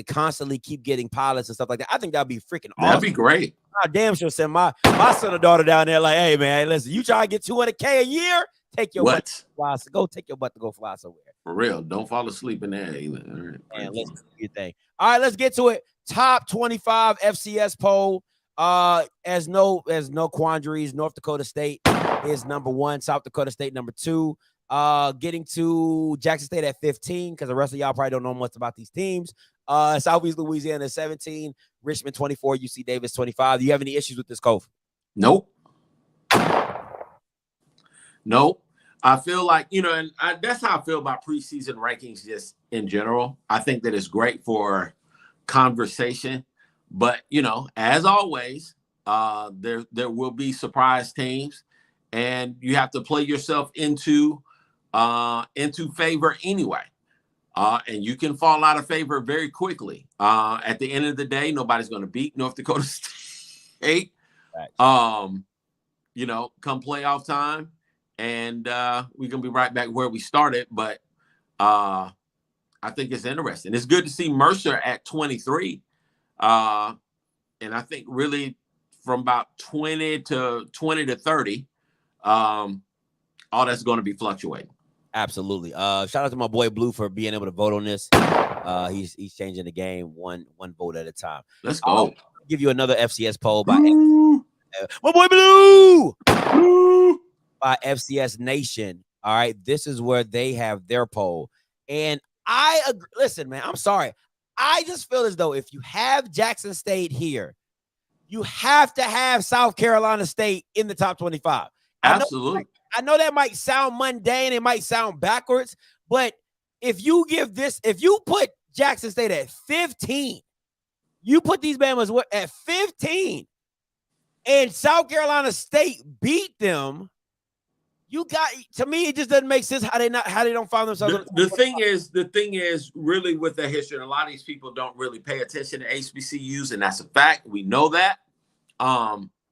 [SPEAKER 6] constantly keep getting pilots and stuff like that. I think that'd be freaking awesome.
[SPEAKER 7] That'd be great.
[SPEAKER 6] I damn sure send my son or daughter down there like, hey man, listen, you try to get $200K a year, take your butt to fly. Go take your butt to go fly somewhere.
[SPEAKER 7] For real, don't fall asleep in there either. All right.
[SPEAKER 6] Man, let's do your thing. All right, let's get to it. Top 25 FCS poll. As no quandaries, North Dakota State is number 1, South Dakota State number 2. Getting to Jackson State at 15, because the rest of y'all probably don't know much about these teams. Southeast Louisiana 17, Richmond 24, UC Davis 25. Do you have any issues with this, Kof?
[SPEAKER 7] Nope. I feel like, that's how I feel about preseason rankings just in general. I think that it's great for conversation, but, as always, there will be surprise teams, and you have to play yourself into favor anyway. And you can fall out of favor very quickly. At the end of the day, nobody's going to beat North Dakota State. Right. Come playoff time, and we're going to be right back where we started. But I think it's interesting. It's good to see Mercer at 23. And I think really from about 20 to 30, all that's going to be fluctuating.
[SPEAKER 6] Absolutely. Shout out to my boy Blue for being able to vote on this. He's changing the game one vote at a time.
[SPEAKER 7] Let's go.
[SPEAKER 6] I'll give you another FCS poll by
[SPEAKER 7] Blue.
[SPEAKER 6] my boy Blue
[SPEAKER 7] Blue.
[SPEAKER 6] by FCS Nation. All right, this is where they have their poll, and I agree. Listen, man, I'm sorry. I just feel as though if you have Jackson State here, you have to have South Carolina State in the top 25.
[SPEAKER 7] Absolutely.
[SPEAKER 6] I know that might sound mundane, it might sound backwards, but if you put Jackson State at 15, you put these Bamas at 15, and South Carolina State beat them. To me, it just doesn't make sense how they don't find themselves.
[SPEAKER 7] The thing is really with the history, and a lot of these people don't really pay attention to HBCUs, and that's a fact. We know that.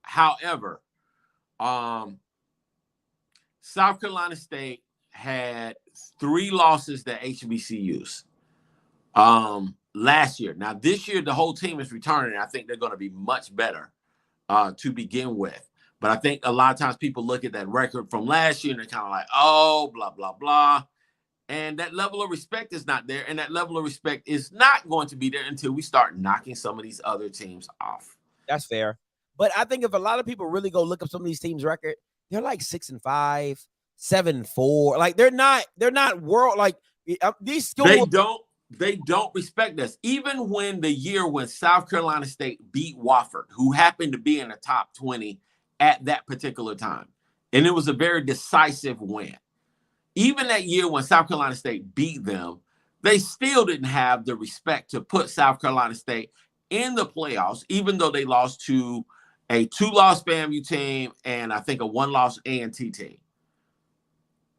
[SPEAKER 7] However, South Carolina State had 3 losses to HBCUs last year. Now, this year, the whole team is returning. And I think they're going to be much better to begin with. But I think a lot of times people look at that record from last year and they're kind of like, oh, blah, blah, blah. And that level of respect is not there. And that level of respect is not going to be there until we start knocking some of these other teams off.
[SPEAKER 6] That's fair. But I think if a lot of people really go look up some of these teams' record, they're like 6-5, 7-4. Like they're not world like these schools.
[SPEAKER 7] They don't respect us. Even when the year when South Carolina State beat Wofford, who happened to be in the top 20 at that particular time. And it was a very decisive win. Even that year when South Carolina State beat them, they still didn't have the respect to put South Carolina State in the playoffs, even though they lost to a 2-loss FAMU team and I think a 1-loss A&T team.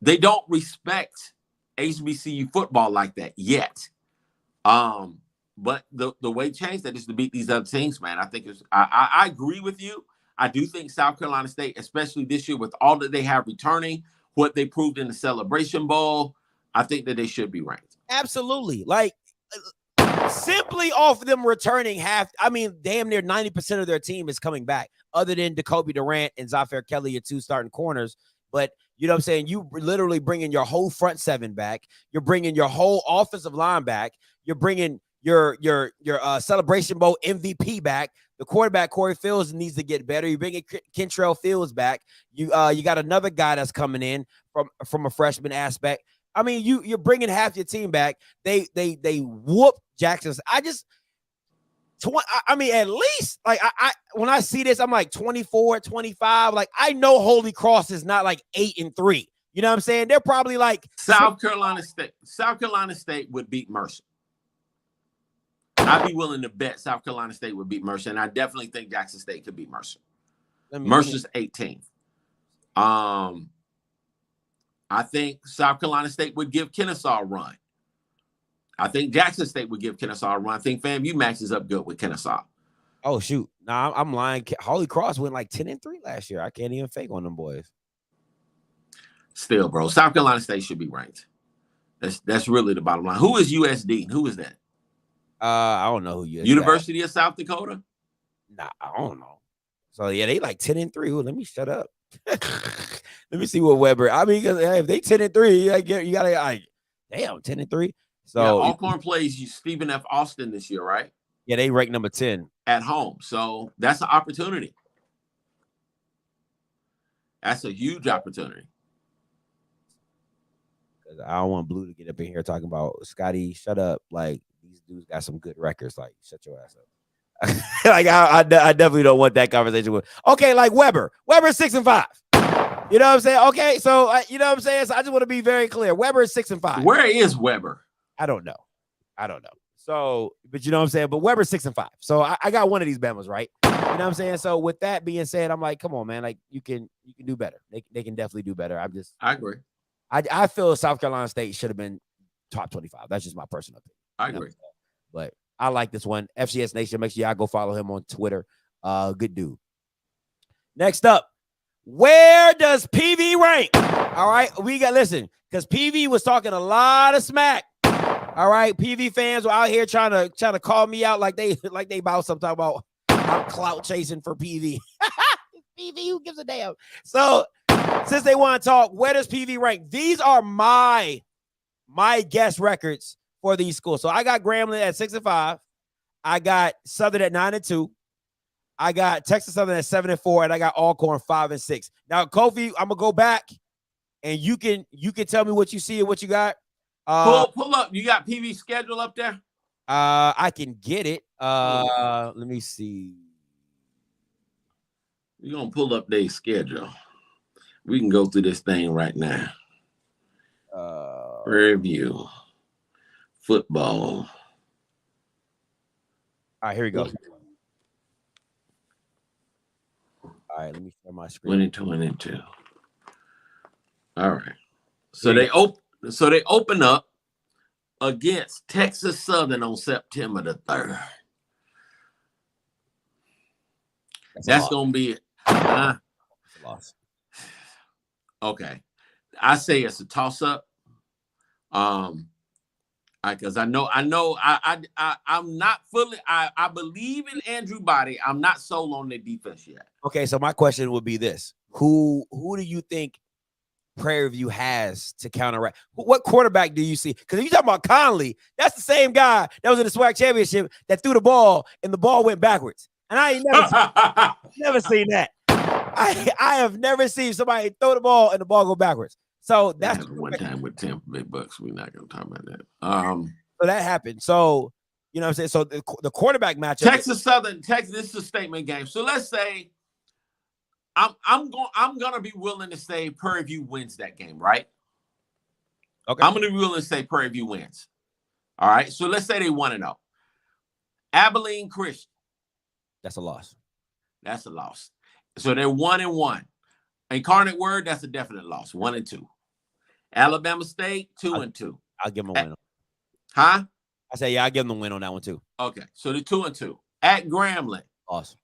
[SPEAKER 7] They don't respect HBCU football like that yet. But the way to change that is to beat these other teams, man. I think I agree with you. I do think South Carolina State, especially this year with all that they have returning, what they proved in the Celebration Bowl, I think that they should be ranked.
[SPEAKER 6] Absolutely. Like simply off them returning damn near 90% of their team is coming back, other than Jacoby Durant and Zafir Kelly, your 2 starting corners. But you know what I'm saying? You literally bringing your whole front 7 back. You're bringing your whole offensive line back. You're bringing your Celebration Bowl MVP back. The quarterback, Corey Fields, needs to get better. You're bringing Kentrell Fields back. You got another guy that's coming in from a freshman aspect. I mean, you're bringing half your team back. They whoop Jackson. At least like I when I see this, I'm like 24-25. Like I know Holy Cross is not like 8-3. You know what I'm saying? They're probably like
[SPEAKER 7] South Carolina State. South Carolina State would beat Mercer. I'd be willing to bet South Carolina State would beat Mercer, and I definitely think Jackson State could beat Mercer. Mercer's 18th. I think South Carolina State would give Kennesaw a run. I think Jackson State would give Kennesaw a run. I think FAMU matches up good with Kennesaw.
[SPEAKER 6] Oh, shoot. Nah, I'm lying. Holy Cross went like 10-3 last year. I can't even fake on them boys.
[SPEAKER 7] Still, bro, South Carolina State should be ranked. That's really the bottom line. Who is USD? Who is that?
[SPEAKER 6] I don't know who you.
[SPEAKER 7] University of South Dakota?
[SPEAKER 6] Nah, I don't know. So yeah, they like 10-3. Ooh, let me shut up. Let me see what Weber. I mean, because if they 10-3, you gotta like, damn, 10-3. So
[SPEAKER 7] yeah, Alcorn plays Stephen F. Austin this year, right?
[SPEAKER 6] Yeah, they rank number 10
[SPEAKER 7] at home. So that's an opportunity. That's a huge opportunity.
[SPEAKER 6] Because I don't want Blue to get up in here talking about Scotty. Shut up, like. These dudes got some good records. Like, shut your ass up. Like, I definitely don't want that conversation with. Okay, like Weber's 6-5. You know what I'm saying? Okay, so you know what I'm saying. So I just want to be very clear. Weber is 6-5.
[SPEAKER 7] Where is Weber?
[SPEAKER 6] I don't know. So, but you know what I'm saying. But Weber's 6-5. So I got one of these Bamas right. You know what I'm saying. So with that being said, I'm like, come on, man. Like you can do better. They can definitely do better.
[SPEAKER 7] I agree.
[SPEAKER 6] I feel South Carolina State should have been top 25. That's just my personal opinion.
[SPEAKER 7] I agree.
[SPEAKER 6] But I like this one. FCS Nation, make sure y'all go follow him on Twitter. Good dude. Next up, where does PV rank? All right, we got listen, because PV was talking a lot of smack. All right, PV fans were out here trying to call me out like they about something about I'm clout chasing for PV. PV, who gives a damn? So since they want to talk, where does PV rank? These are my guest records for these schools. So I got Grambling at 6-5. I got Southern at 9-2. I got Texas Southern at 7-4, and I got Alcorn 5-6. Now, Kofi, I'm gonna go back, and you can tell me what you see and what you got.
[SPEAKER 7] Pull up. You got PV schedule up there?
[SPEAKER 6] I can get it. Let me see.
[SPEAKER 7] You're gonna pull up their schedule. We can go through this thing right now. Review football.
[SPEAKER 6] All right, here we go. All right, let me share my screen.
[SPEAKER 7] 2022. All right. So they open up against Texas Southern on September the 3rd. That's gonna be
[SPEAKER 6] a loss.
[SPEAKER 7] Okay. I say it's a toss-up. Because I'm not fully. I believe in Andrew Body. I'm not sold on the defense yet.
[SPEAKER 6] Okay, so my question would be this: Who do you think Prairie View has to counteract? What quarterback do you see? Because if you talking about Conley, that's the same guy that was in the SWAC championship that threw the ball and the ball went backwards. And I ain't never seen that. I have never seen somebody throw the ball and the ball go backwards. So that's
[SPEAKER 7] one time with Tampa Bay Bucks. We're not gonna talk about that.
[SPEAKER 6] So that happened. So you know what I'm saying. So the quarterback matchup.
[SPEAKER 7] Texas Southern. This is a statement game. So let's say I'm gonna be willing to say Prairie View wins that game, right?
[SPEAKER 6] Okay.
[SPEAKER 7] I'm gonna be willing to say Prairie View wins. All right. So let's say they 1-0. Abilene Christian.
[SPEAKER 6] That's a loss.
[SPEAKER 7] That's a loss. So they're 1-1. Incarnate Word, that's a definite loss. 1-2. Alabama State, 2-2.
[SPEAKER 6] I'll give them a win.
[SPEAKER 7] Huh?
[SPEAKER 6] I say, yeah, I'll give them a win on that one too.
[SPEAKER 7] Okay. So they're 2-2. At Grambling,
[SPEAKER 6] Loss.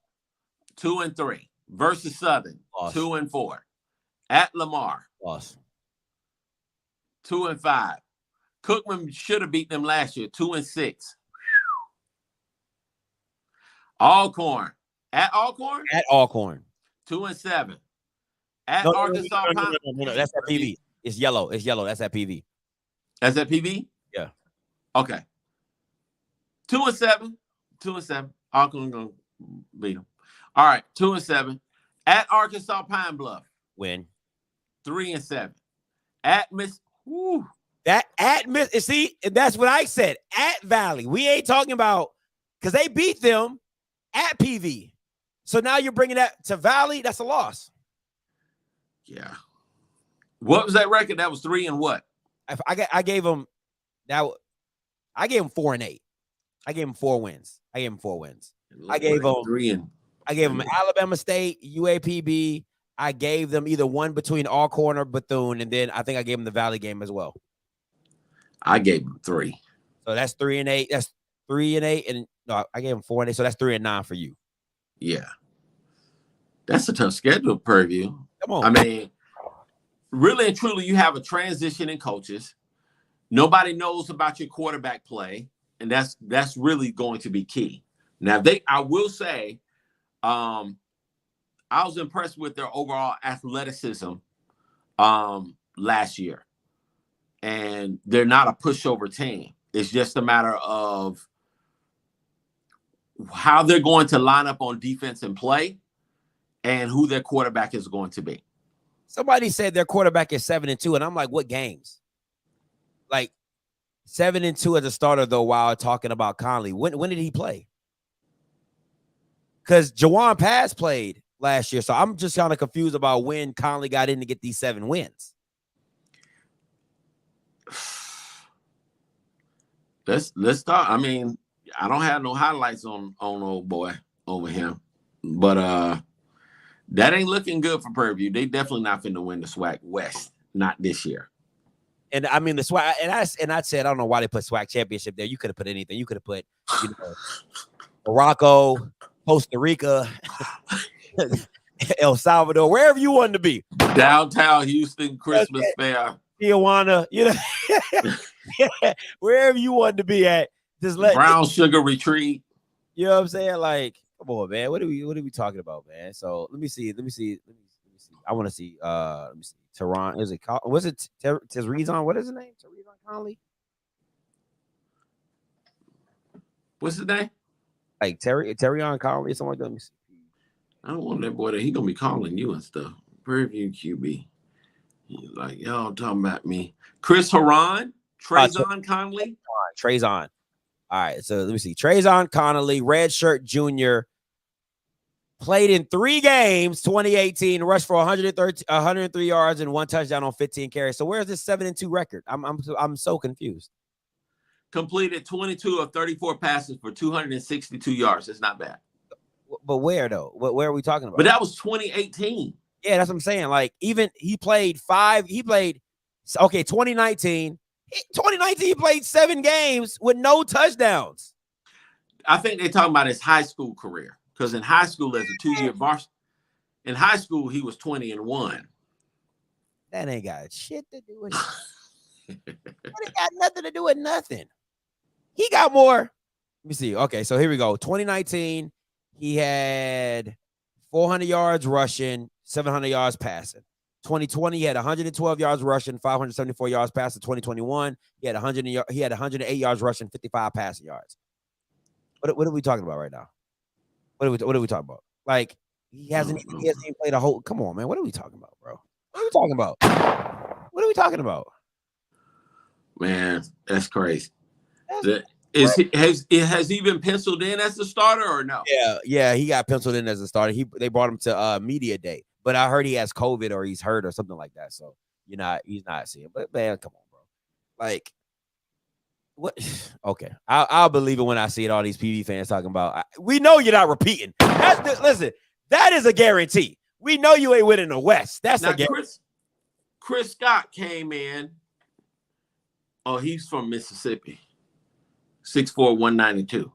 [SPEAKER 7] 2-3. Versus Southern,
[SPEAKER 6] Loss.
[SPEAKER 7] 2-4. At Lamar,
[SPEAKER 6] Loss.
[SPEAKER 7] 2-5. Cookman should have beat them last year, 2-6. Alcorn. At Alcorn?
[SPEAKER 6] At Alcorn.
[SPEAKER 7] 2-7. At
[SPEAKER 6] No,
[SPEAKER 7] Arkansas.
[SPEAKER 6] No, that's at PV. It's yellow. That's at PV.
[SPEAKER 7] That's at PV?
[SPEAKER 6] Yeah.
[SPEAKER 7] Okay. 2-7. 2-7. Alcorn gonna beat them. All right. 2-7. At Arkansas Pine Bluff.
[SPEAKER 6] Win.
[SPEAKER 7] 3-7. At Miss. Woo.
[SPEAKER 6] That at Miss. See, that's what I said. At Valley. We ain't talking about because they beat them at PV. So now you're bringing that to Valley. That's a loss.
[SPEAKER 7] Yeah. What was that record? That was 3 and what?
[SPEAKER 6] I gave them that. I gave them 4-8. I gave them 4 wins. I gave them
[SPEAKER 7] 3 and.
[SPEAKER 6] I gave them Alabama State, UAPB. I gave them either one between Alcorn or Bethune, and then I think I gave them the Valley game as well.
[SPEAKER 7] I gave them 3.
[SPEAKER 6] So that's 3-8. That's 3-8, and no, I gave them 4-8. So that's 3-9 for you.
[SPEAKER 7] Yeah. That's a tough schedule, Prairie View.
[SPEAKER 6] Come on.
[SPEAKER 7] I mean, really and truly, you have a transition in coaches. Nobody knows about your quarterback play, and that's really going to be key. Now, I will say, I was impressed with their overall athleticism last year, and they're not a pushover team. It's just a matter of how they're going to line up on defense and play, and who their quarterback is going to be.
[SPEAKER 6] Somebody said their quarterback is 7-2, and I'm like, what games? Like 7-2 as a starter, though, while talking about Conley. When did he play? Because Jawan Pass played last year, so I'm just kind of confused about when Conley got in to get these 7 wins.
[SPEAKER 7] Let's start. I mean, I don't have no highlights on old boy over him, but that ain't looking good for Prairie View. They definitely not finna win the SWAC West, not this year.
[SPEAKER 6] And I mean the SWAC, and I said I don't know why they put SWAC championship there. You could have put anything. You could have put Morocco, Costa Rica, El Salvador, wherever you wanted to be.
[SPEAKER 7] Downtown Houston Christmas Fair,
[SPEAKER 6] Tijuana, wherever you wanted to be at. Just let
[SPEAKER 7] Brown Sugar Retreat.
[SPEAKER 6] You know what I'm saying? Like, come on, man. What are we talking about, man? So let me see. I want to see. Let me see. Tehran. Was it Tezrizon? What is his name? Tezrizon Conley?
[SPEAKER 7] What's his name?
[SPEAKER 6] Like Terrion Conley or something like that. Let me see.
[SPEAKER 7] I don't want that boy that he gonna be calling you and stuff. Prairie View QB. He's like, y'all talking about me. Chris Haran, Trayvon Conley.
[SPEAKER 6] Trayvon. All right, so let me see. Trayvon Connolly, redshirt junior, played in 3 games, 2018, rushed for 103 yards and 1 touchdown on 15 carries. So where's this 7-2 record? I'm so confused.
[SPEAKER 7] Completed 22 of 34 passes for 262 yards. It's not bad.
[SPEAKER 6] But where though? Where are we talking about?
[SPEAKER 7] But that was 2018.
[SPEAKER 6] Yeah, that's what I'm saying. Like, even he played 2019. 2019, he played 7 games with no touchdowns.
[SPEAKER 7] I think they're talking about his high school career. Because in high school, as a 2-year varsity, in high school, he was 20-1.
[SPEAKER 6] That ain't got shit to do with it. That ain't got nothing to do with nothing. He got more. Let me see. Okay, so here we go. 2019, he had 400 yards rushing, 700 yards passing. 2020, he had 112 yards rushing, 574 yards passing. 2021, he had 108 yards rushing, 55 passing yards. What are we talking about right now? What are we talking about? Like, he hasn't even played a whole. Come on, man. What are we talking about, bro? What are we talking about? What are we talking about?
[SPEAKER 7] Man, that's crazy. Has he been penciled in as the starter or no?
[SPEAKER 6] Yeah, he got penciled in as a starter. They brought him to media day, but I heard he has COVID or he's hurt or something like that. So he's not seeing. But man, come on, bro. Like, what? Okay, I'll believe it when I see it. All these PV fans talking about. We know you're not repeating. Listen, that is a guarantee. We know you ain't winning the West. That's a guarantee.
[SPEAKER 7] Chris Scott came in. Oh, he's from Mississippi. 6'4", 192.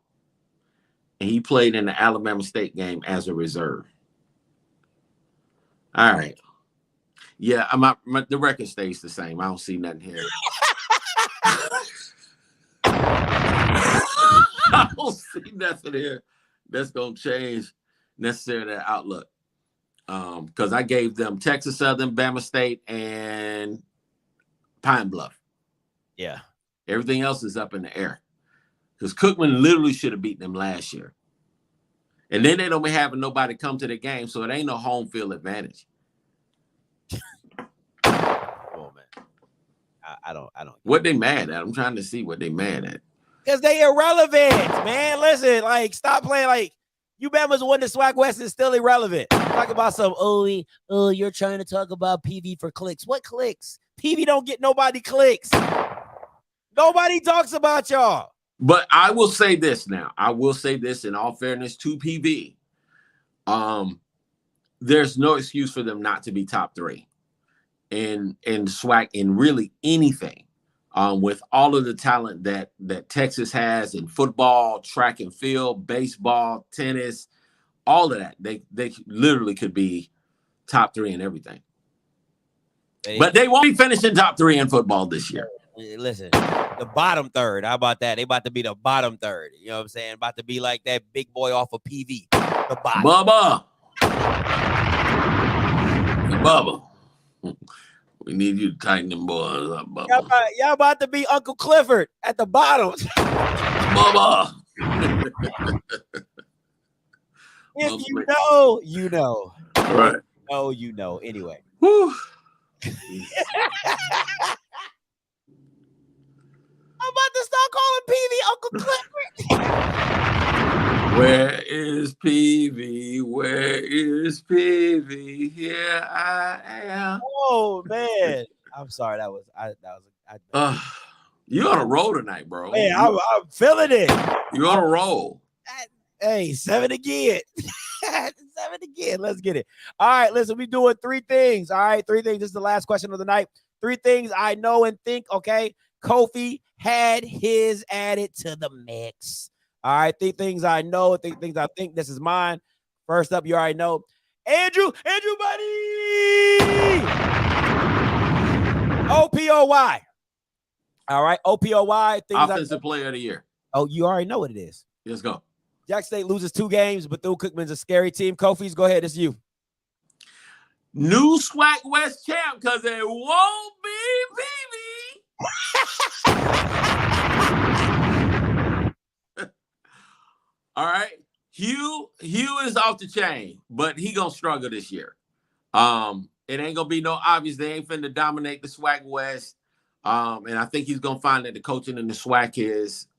[SPEAKER 7] And he played in the Alabama State game as a reserve. All right. Yeah, the record stays the same. I don't see nothing here. I don't see nothing here that's going to change necessarily that outlook. Because I gave them Texas Southern, Bama State, and Pine Bluff.
[SPEAKER 6] Yeah.
[SPEAKER 7] Everything else is up in the air. Because Cookman literally should have beaten them last year. And then they don't be having nobody come to the game, so it ain't no home field advantage.
[SPEAKER 6] Oh, man. I don't.
[SPEAKER 7] What they mad at? I'm trying to see what they mad at.
[SPEAKER 6] Because they irrelevant, man. Listen, like, stop playing like you Bama's won the SWAC West is still irrelevant. Talk about some, you're trying to talk about PV for clicks. What clicks? PV don't get nobody clicks. Nobody talks about y'all.
[SPEAKER 7] But I will say this now. I will say this in all fairness to PV. There's no excuse for them not to be top 3 in SWAC in really anything. With all of the talent that Texas has in football, track and field, baseball, tennis, all of that, they literally could be top 3 in everything. But they won't be finishing top 3 in football this year.
[SPEAKER 6] Listen, the bottom third. How about that? They about to be the bottom third. You know what I'm saying? About to be like that big boy off of PV. The bottom.
[SPEAKER 7] Bubba. We need you to tighten them boys up, Bubba.
[SPEAKER 6] Y'all about to be Uncle Clifford at the bottom.
[SPEAKER 7] Bubba.
[SPEAKER 6] If you know, you know.
[SPEAKER 7] Right.
[SPEAKER 6] Oh, you know. Anyway.
[SPEAKER 7] Whew.
[SPEAKER 6] I'm about to start calling PV Uncle Clifford.
[SPEAKER 7] Where is PV? Where is PV? Here I am.
[SPEAKER 6] Oh man, I'm sorry.
[SPEAKER 7] You're on a roll tonight, bro.
[SPEAKER 6] Man, I'm feeling it.
[SPEAKER 7] You're on a roll.
[SPEAKER 6] Hey, 7 again. 7 again. Let's get it. All right, listen, we doing 3 things. All right, 3 things. This is the last question of the night. 3 things I know and think. Okay, Kofi had his added to the mix. All right, 3 things I know, 3 things I think. This is mine. First up, you already know. Andrew buddy. OPOY. All right, OPOY.
[SPEAKER 7] Offensive player of the year.
[SPEAKER 6] Oh, you already know what it is.
[SPEAKER 7] Let's go.
[SPEAKER 6] Jack State loses 2 games, but Bethune-Cookman's a scary team. Kofi's, go ahead. It's you.
[SPEAKER 7] New SWAC West champ, because it won't be PV. All right. Hugh is off the chain, but he gonna struggle this year. It ain't gonna be no obvious. They ain't finna dominate the SWAC West. And I think he's gonna find that the coaching in the SWAC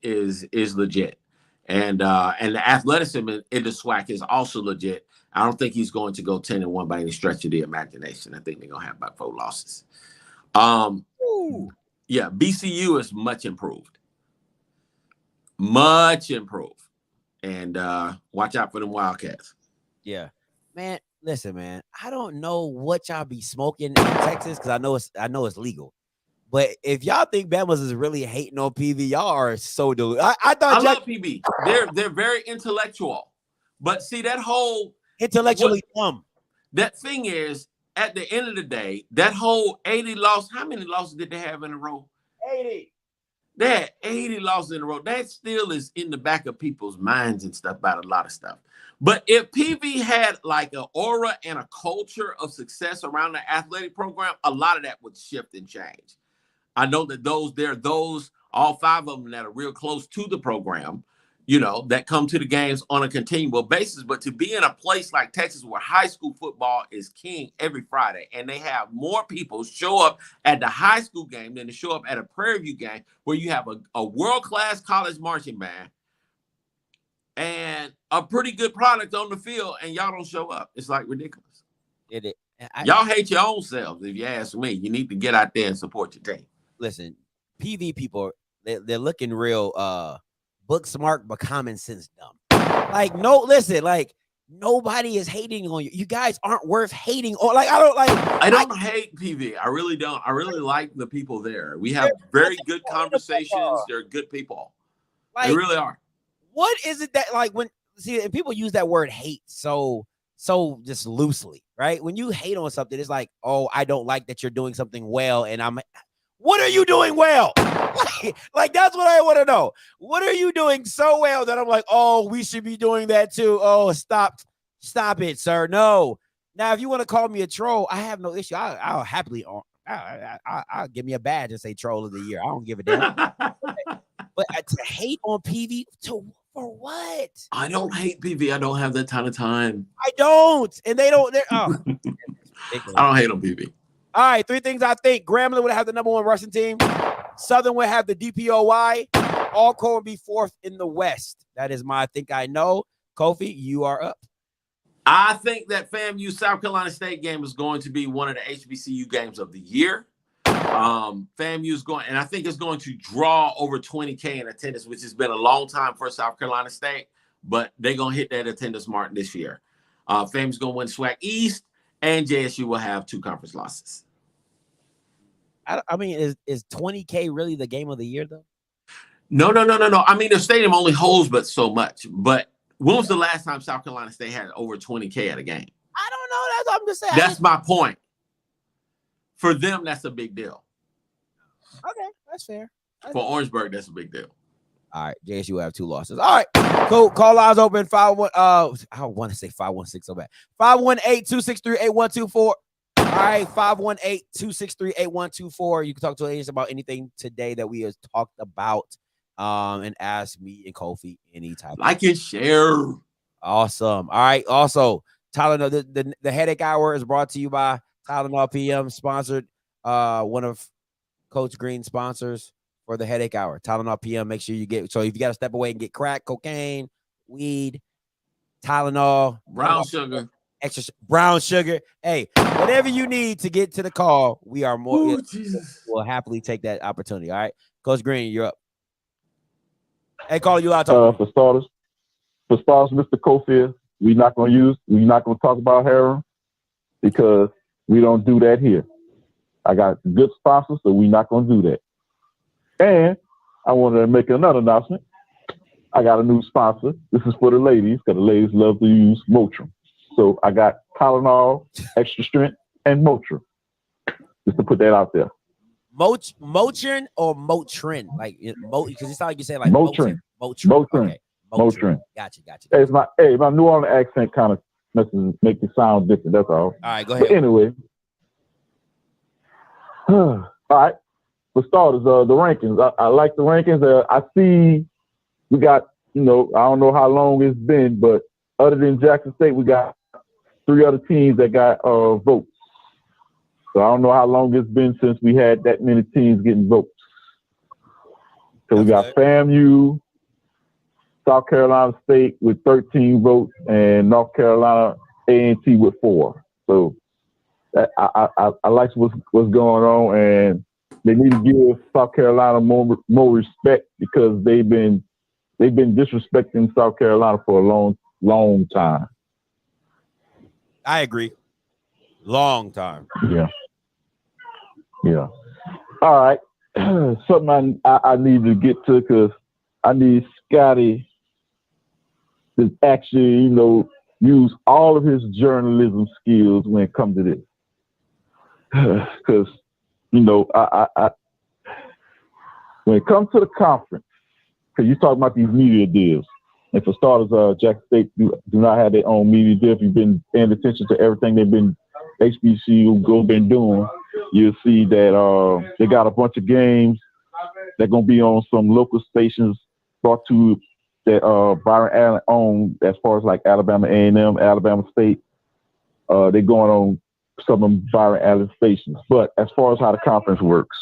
[SPEAKER 7] is legit. And the athleticism in the SWAC is also legit. I don't think he's going to go 10-1 by any stretch of the imagination. I think they're gonna have about 4 losses. Yeah, BCU is much improved. Much improved. And watch out for them Wildcats.
[SPEAKER 6] Yeah, man. Listen, man. I don't know what y'all be smoking in Texas because I know it's legal. But if y'all think Bama's is really hating on PV, y'all are so deluded. I
[SPEAKER 7] love PV. They're very intellectual, but see that whole
[SPEAKER 6] intellectually dumb.
[SPEAKER 7] That thing is, at the end of the day, that whole 80 loss. How many losses did they have in a row?
[SPEAKER 6] 80.
[SPEAKER 7] They had 80 losses in a row. That still is in the back of people's minds and stuff about a lot of stuff. But if PV had like an aura and a culture of success around the athletic program, a lot of that would shift and change. I know that those all 5 of them that are real close to the program, you know, that come to the games on a continual basis. But to be in a place like Texas where high school football is king every Friday, and they have more people show up at the high school game than to show up at a Prairie View game, where you have a world-class college marching band and a pretty good product on the field, and y'all don't show up. It's like ridiculous. Y'all hate your own selves, if you ask me. You need to get out there and support your team.
[SPEAKER 6] Listen, PV people, they're looking real book smart but common sense dumb. Like, no, listen, like nobody is hating on you. You guys aren't worth hating on. Like, I don't
[SPEAKER 7] hate PV. I really don't. I really like the people there. We have very good conversations. They're good people. Like, they really are.
[SPEAKER 6] What is it that, like, when and people use that word hate so just loosely, right? When you hate on something, it's like, oh, I don't like that you're doing something well, and what are you doing well? Like that's what I want to know. What are you doing so well that I'm like, oh, we should be doing that too? Oh, stop it, sir. No. Now, if you want to call me a troll, I have no issue. I'll happily, I'll give me a badge and say troll of the year. I don't give a damn. But to hate on PV for what?
[SPEAKER 7] I don't hate PV. I don't have that kind of time.
[SPEAKER 6] I don't, and they don't. I
[SPEAKER 7] don't hate on PV.
[SPEAKER 6] All right, 3 things I think. Grambling would have the #1 rushing team. Southern would have the DPOY. Alcorn would be 4th in the West. That is my think I know. Kofi, you are up.
[SPEAKER 7] I think that FAMU South Carolina State game is going to be one of the HBCU games of the year. FAMU is going, and I think it's going to draw over 20K in attendance, which has been a long time for South Carolina State, but they're going to hit that attendance mark this year. FAMU's going to win SWAC East, and JSU will have 2 conference losses.
[SPEAKER 6] I mean, is 20K really the game of the year, though?
[SPEAKER 7] No. I mean, the stadium only holds but so much. But when was the last time South Carolina State had over 20K at a game?
[SPEAKER 6] I don't know. That's what I'm just saying.
[SPEAKER 7] That's my point. For them, that's a big deal.
[SPEAKER 6] Okay, that's fair.
[SPEAKER 7] For Orangeburg, that's a big deal.
[SPEAKER 6] All right, JSU will have 2 losses. All right, cool. Call lines open. 51. I want to say 516 so bad. 518-263-8124. All right, 518-263-8124. You can talk to us about anything today that we have talked about, and ask me and Kofi any type.
[SPEAKER 7] Like and share.
[SPEAKER 6] Awesome. All right. Also, Tylenol. The Headache Hour is brought to you by Tylenol PM, sponsored. One of Coach Green's sponsors for the Headache Hour. Tylenol PM. Make sure you get. So if you got to step away and get crack, cocaine, weed, Tylenol,
[SPEAKER 7] brown sugar.
[SPEAKER 6] Extra brown sugar. Hey, whatever you need to get to the call, we are more. We'll happily take that opportunity. All right, Coach Green, you're up. Hey, call you out.
[SPEAKER 9] For starters, Mr. Cofield, we're not gonna talk about heroin because we don't do that here. I got good sponsors, so we're not gonna do that. And I wanted to make another announcement. I got a new sponsor. This is for the ladies, because the ladies love to use Motrin. So I got Tylenol, Extra Strength, and Motrin. Just to put that out there.
[SPEAKER 6] Motrin or Motrin? Like, because it sounds like you say like
[SPEAKER 9] Motrin.
[SPEAKER 6] Motrin. Okay.
[SPEAKER 9] Motrin.
[SPEAKER 6] Gotcha.
[SPEAKER 9] Hey, my New Orleans accent kind of make it sound different. That's all.
[SPEAKER 6] All right, go ahead.
[SPEAKER 9] But anyway. All right. For starters, the rankings. I like the rankings. I see we got I don't know how long it's been, but other than Jackson State, we got 3 other teams that got votes. So I don't know how long it's been since we had that many teams getting votes. So we got FAMU, South Carolina State with 13 votes, and North Carolina A&T with 4. So I like what's going on, and they need to give South Carolina more respect because they've been disrespecting South Carolina for a long time.
[SPEAKER 6] I agree. Long time.
[SPEAKER 9] Yeah. All right. Something I need to get to because I need Scotty to actually, use all of his journalism skills when it comes to this. Because, I when it comes to the conference, because you talk about these media deals, and for starters, Jackson State do not have their own media deal. If you've been paying attention to everything HBCU been doing, you'll see that they got a bunch of games that gonna be on some local stations brought to that Byron Allen owned, as far as like Alabama A&M, Alabama State. They're going on some of Byron Allen stations. But as far as how the conference works,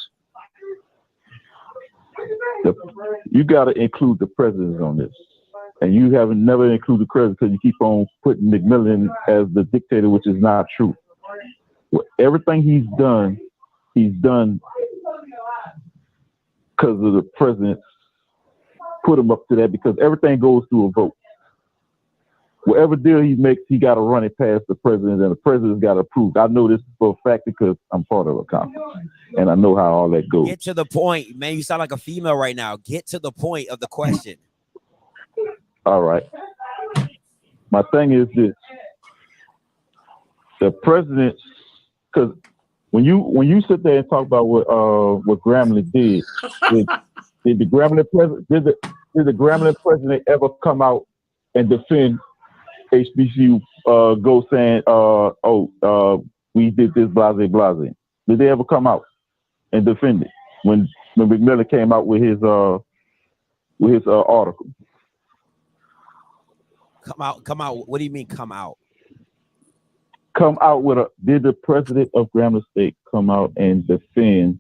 [SPEAKER 9] you got to include the presidents on this. And you haven't never included the president because you keep on putting McMillan as the dictator, which is not true. Everything he's done because of the president put him up to that, because everything goes through a vote. Whatever deal he makes, he got to run it past the president, and the president's got to approve. I know this for a fact because I'm part of a conference, and I know how all that goes.
[SPEAKER 6] Get to the point, man. You sound like a female right now. Get to the point of the question.
[SPEAKER 9] All right. My thing is this: the president, because when you sit there and talk about what Grambling did the Grambling president did the Grambling president ever come out and defend HBCU? Go saying, we did this, blase. Did they ever come out and defend it when McMillan came out with his article?
[SPEAKER 6] Come out. What do you mean come out?
[SPEAKER 9] Come out with did the president of Grambling State come out and defend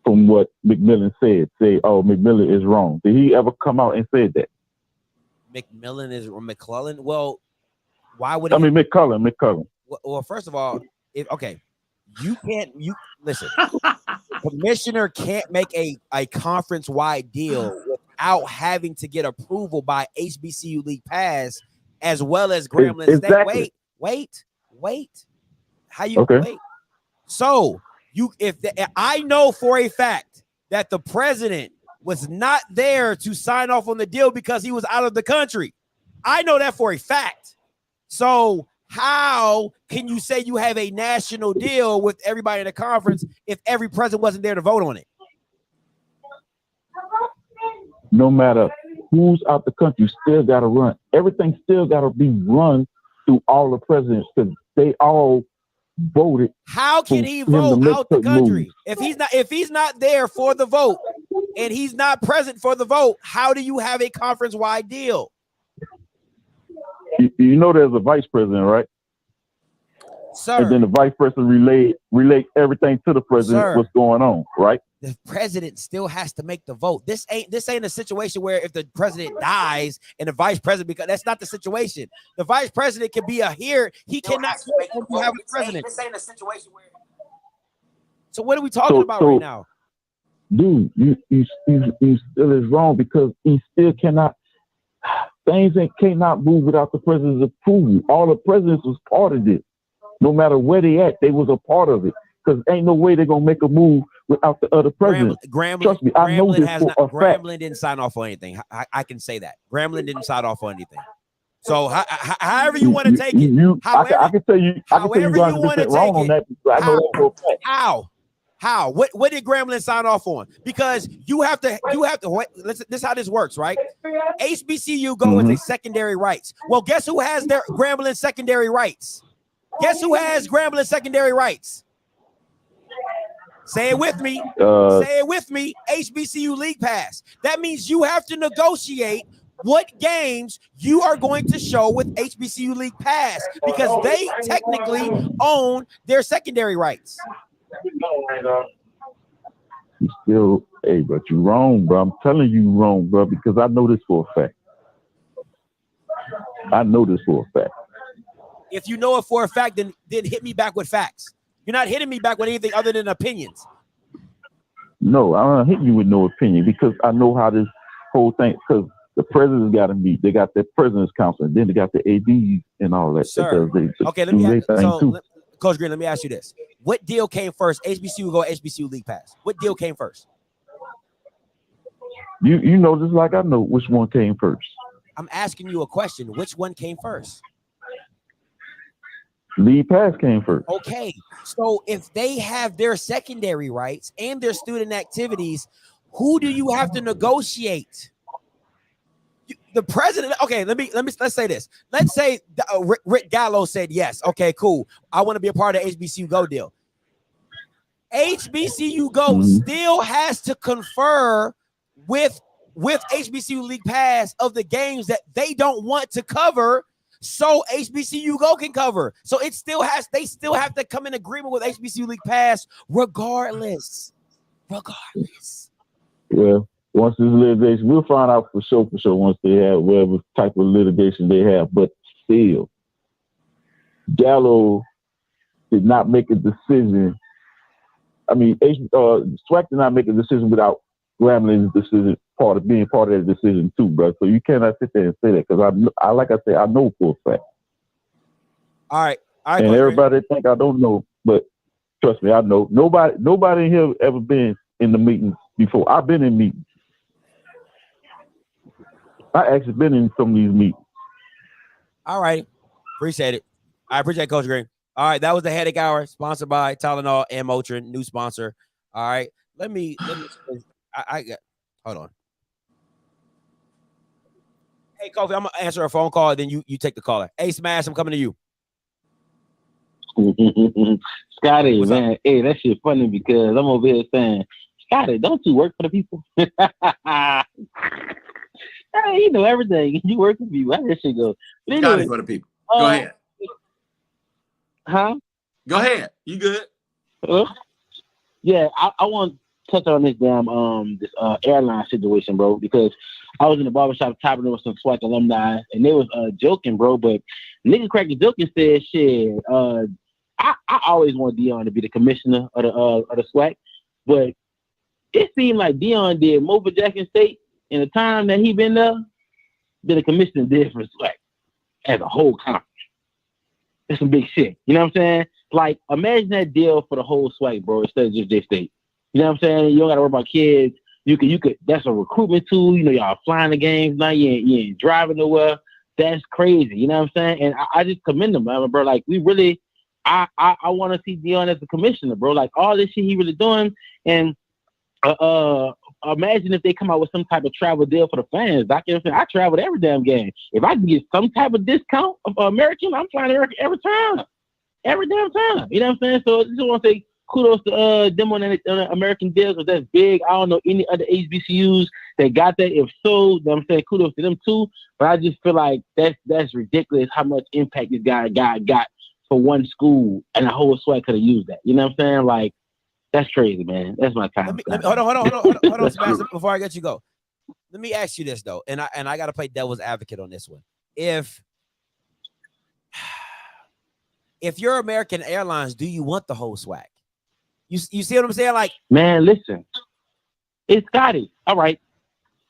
[SPEAKER 9] from what McMillan said? Say, McMillan is wrong. Did he ever come out and say that?
[SPEAKER 6] McMillan is McClellan. Well, why would
[SPEAKER 9] McCullen.
[SPEAKER 6] Well, first of all, you listen. Commissioner can't make a conference-wide deal without having to get approval by HBCU League Pass as well as Grambling
[SPEAKER 9] exactly.
[SPEAKER 6] State. Wait. How you wait? So I know for a fact that the president was not there to sign off on the deal because he was out of the country. I know that for a fact. So how can you say you have a national deal with everybody in the conference if every president wasn't there to vote on it?
[SPEAKER 9] No matter who's out the country, you still got to run. Everything still got to be run through all the presidents because they all voted.
[SPEAKER 6] How can he vote out the country if he's not there for the vote and he's not present for the vote? How do you have a conference-wide deal?
[SPEAKER 9] You know there's a vice president, right?
[SPEAKER 6] Sir.
[SPEAKER 9] And then the vice president relate everything to the president, what's going on, right?
[SPEAKER 6] The president still has to make the vote. This ain't a situation where if the president dies and the vice president, because that's not the situation. The vice president can be he cannot have a president. This ain't a situation where. So what are we talking about right now?
[SPEAKER 9] Dude, you still is wrong because he still cannot. Things cannot move without the president's approval. All the presidents was part of this. No matter where they at, they was a part of it. Because ain't no way they're gonna make a move without the other president. Trust me, I know this for a fact.
[SPEAKER 6] Grambling didn't sign off on anything. I can say that. Grambling didn't sign off on anything. So however you want to take it,
[SPEAKER 9] I can tell you guys are wrong on that. I know that for a fact.
[SPEAKER 6] How? What did Grambling sign off on? Because you have to this is how this works, right? HBCU go as a secondary rights. Well, guess who has their Grambling secondary rights? Guess who has Grambling secondary rights? Say it with me. Say it with me. HBCU League Pass. That means you have to negotiate what games you are going to show with HBCU League Pass because they technically own their secondary rights.
[SPEAKER 9] Still, hey, but you wrong, bro. I'm telling you wrong, bro, because I know this for a fact. I know this for a fact.
[SPEAKER 6] If you know it for a fact, then hit me back with facts. You're not hitting me back with anything other than opinions.
[SPEAKER 9] No, I'm not hitting you with no opinion because I know how this whole thing, because the presidents got to meet. They got their president's council, and then they got the ADs and all that.
[SPEAKER 6] Sir. Okay, let me ask, Coach Green, let me ask you this. What deal came first? HBCU Go, HBCU League Pass. What deal came first?
[SPEAKER 9] You know just like I know which one came first.
[SPEAKER 6] I'm asking you a question. Which one came first?
[SPEAKER 9] League Pass came first.
[SPEAKER 6] Okay, so if they have their secondary rights and their student activities, who do you have to negotiate? The president. Okay, let's say this. Let's say Rick Gallo said yes. Okay, cool. I want to be a part of the HBCU Go deal. HBCU Go still has to confer with HBCU League Pass of the games that they don't want to cover, so HBCU Go can cover. So they still have to come in agreement with HBCU League Pass regardless.
[SPEAKER 9] Well, once this litigation, we'll find out for sure once they have whatever type of litigation they have. But still, Gallo did not make a decision. I mean, SWAC did not make a decision without Gramblin's decision, being part of that decision too, bro. So you cannot sit there and say that because I like I said, I know for a fact.
[SPEAKER 6] All right.
[SPEAKER 9] And everybody think I don't know, but trust me, I know. Nobody in here ever been in the meetings before. I've been in meetings. I actually been in some of these meetings.
[SPEAKER 6] All right. Appreciate it. I appreciate Coach Green. All right. That was the Headache Hour, sponsored by Tylenol and Motrin, new sponsor. All right. Let me hold on. Hey, Kofi, I'm gonna answer a phone call, then you take the caller. Hey, Smash, I'm coming to you.
[SPEAKER 10] Scotty,
[SPEAKER 6] What's
[SPEAKER 10] man,
[SPEAKER 6] up?
[SPEAKER 10] hey, that shit funny because I'm over here saying, Scotty, don't you work for the people? Hey, you know everything. You work for people. How that shit go? But
[SPEAKER 7] Got
[SPEAKER 10] anyway,
[SPEAKER 7] it for the people. Go ahead.
[SPEAKER 10] Huh?
[SPEAKER 7] Go ahead. You good?
[SPEAKER 10] Yeah, I want to touch on this damn this airline situation, bro, because I was in the barbershop topping with some SWAC alumni, and they was joking, bro. But nigga cracked the joke and said, "Shit, I always want Dion to be the commissioner of the SWAC, but it seemed like Dion did more for Jackson State in the time that he been there than the commissioner did for SWAC as a whole conference. That's some big shit. You know what I'm saying? Like, imagine that deal for the whole SWAC, bro, instead of just J State. You know what I'm saying? You don't got to worry about kids. You could. That's a recruitment tool. You know, y'all flying the games now. You ain't driving nowhere. That's crazy. You know what I'm saying? And I just commend them, man, bro. Like, we really, I want to see Dion as a commissioner, bro. Like, all this shit he really doing. And imagine if they come out with some type of travel deal for the fans. I traveled every damn game. If I can get some type of discount of American, I'm flying American every time. Every damn time. You know what I'm saying? So I just want to say kudos to them on an American deal because that's big. I don't know any other HBCUs that got that. If so, I'm saying kudos to them too. But I just feel like that's ridiculous how much impact this guy got for one school, and the whole SWAC could have used that. You know what I'm saying? Like, that's crazy, man. That's my time.
[SPEAKER 6] Hold on, Sebastian, before I get you go. Let me ask you this though, and I got to play devil's advocate on this one. If you're American Airlines, do you want the whole SWAC? You see what I'm saying? Like, man,
[SPEAKER 10] listen, it's Scotty. All right,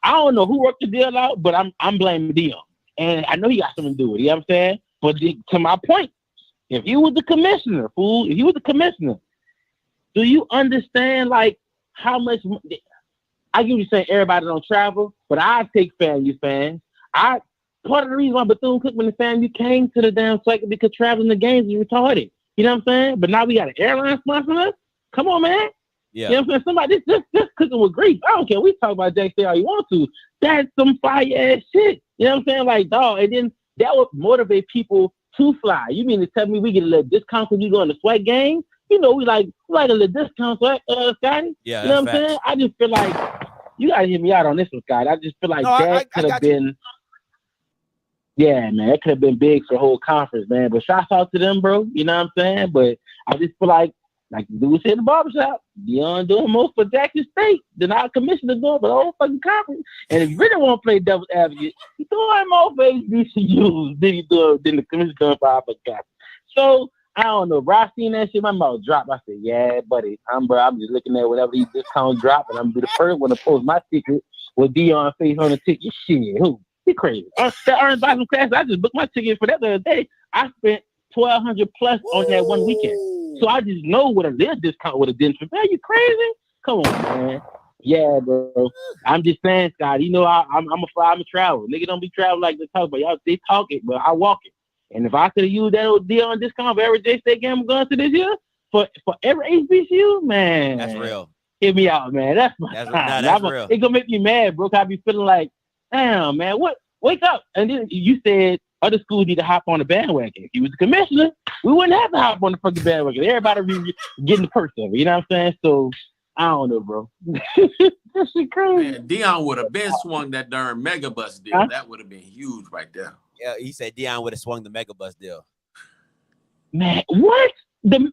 [SPEAKER 10] I don't know who worked the deal out, but I'm blaming Dion, and I know he got something to do with it. You know what I'm saying? But to my point, if you was the commissioner, fool, do you understand like how much? I get you saying everybody don't travel, but I take FAMU fans. Part of the reason why Bethune-Cookman and FAMU came to the damn SWAC because traveling the games is retarded. You know what I'm saying? But now we got an airline sponsoring us. Come on, man.
[SPEAKER 6] Yeah.
[SPEAKER 10] You know what I'm saying? Somebody this cooking with grease. I don't care. We talk about Jack State all you want to. That's some fire ass shit. You know what I'm saying? Like, dog, and then that would motivate people to fly. You mean to tell me we get a little discount when you go in the SWAC game? we like a little discount, right, Scotty?
[SPEAKER 6] Yeah,
[SPEAKER 10] You know what
[SPEAKER 6] that's
[SPEAKER 10] I'm saying?
[SPEAKER 6] facts.
[SPEAKER 10] I just feel like you gotta hear me out on this one, Scotty. I just feel like
[SPEAKER 6] No, I
[SPEAKER 10] that could have
[SPEAKER 6] got you.
[SPEAKER 10] been. Yeah, man, that could have been big for the whole conference, man. But shout out to them, bro. You know what I'm saying? But I just feel like the dude said in the barbershop, Deion doing more for Jackson State than our commissioner doing for the whole fucking conference. And if you really want to play devil's advocate, he's doing more for HBCUs than the commissioner doing for our fucking conference. So I don't know, bro. I seen that shit, my mouth dropped. I said, yeah, buddy, I'm just looking at whatever these discounts drop, and I'm gonna be the first one to post my ticket with Deion face on the ticket. Shit, who? He crazy. That Ernest Boston class, I just booked my ticket for that the other day. I spent $1,200 plus on that one weekend. So I just know what a little discount would have done for me. Are you crazy? Come on, man. Yeah, bro. I'm just saying, Scott. You know, I'm a traveler. Nigga don't be traveling like they talk, but y'all they talk it, but I walk it. And if I could have used that old deal on discount for every J State game I'm going to this year for every HBCU, man.
[SPEAKER 6] That's real.
[SPEAKER 10] Hit me out, man. That's my time.
[SPEAKER 6] That's real.
[SPEAKER 10] It's gonna make me mad, bro. I be feeling like, damn, man, what? Wake up. And then you said other schools need to hop on the bandwagon. If you was the commissioner, we wouldn't have to hop on the fucking bandwagon. Everybody be getting the perks of it. You know what I'm saying? So I don't know, bro. That shit crazy.
[SPEAKER 7] Man, Deion would have been swung that darn megabus deal.
[SPEAKER 10] Huh?
[SPEAKER 7] That would have been huge right there.
[SPEAKER 6] Yeah, he said Deion would have swung the megabus deal.
[SPEAKER 10] Man, what? The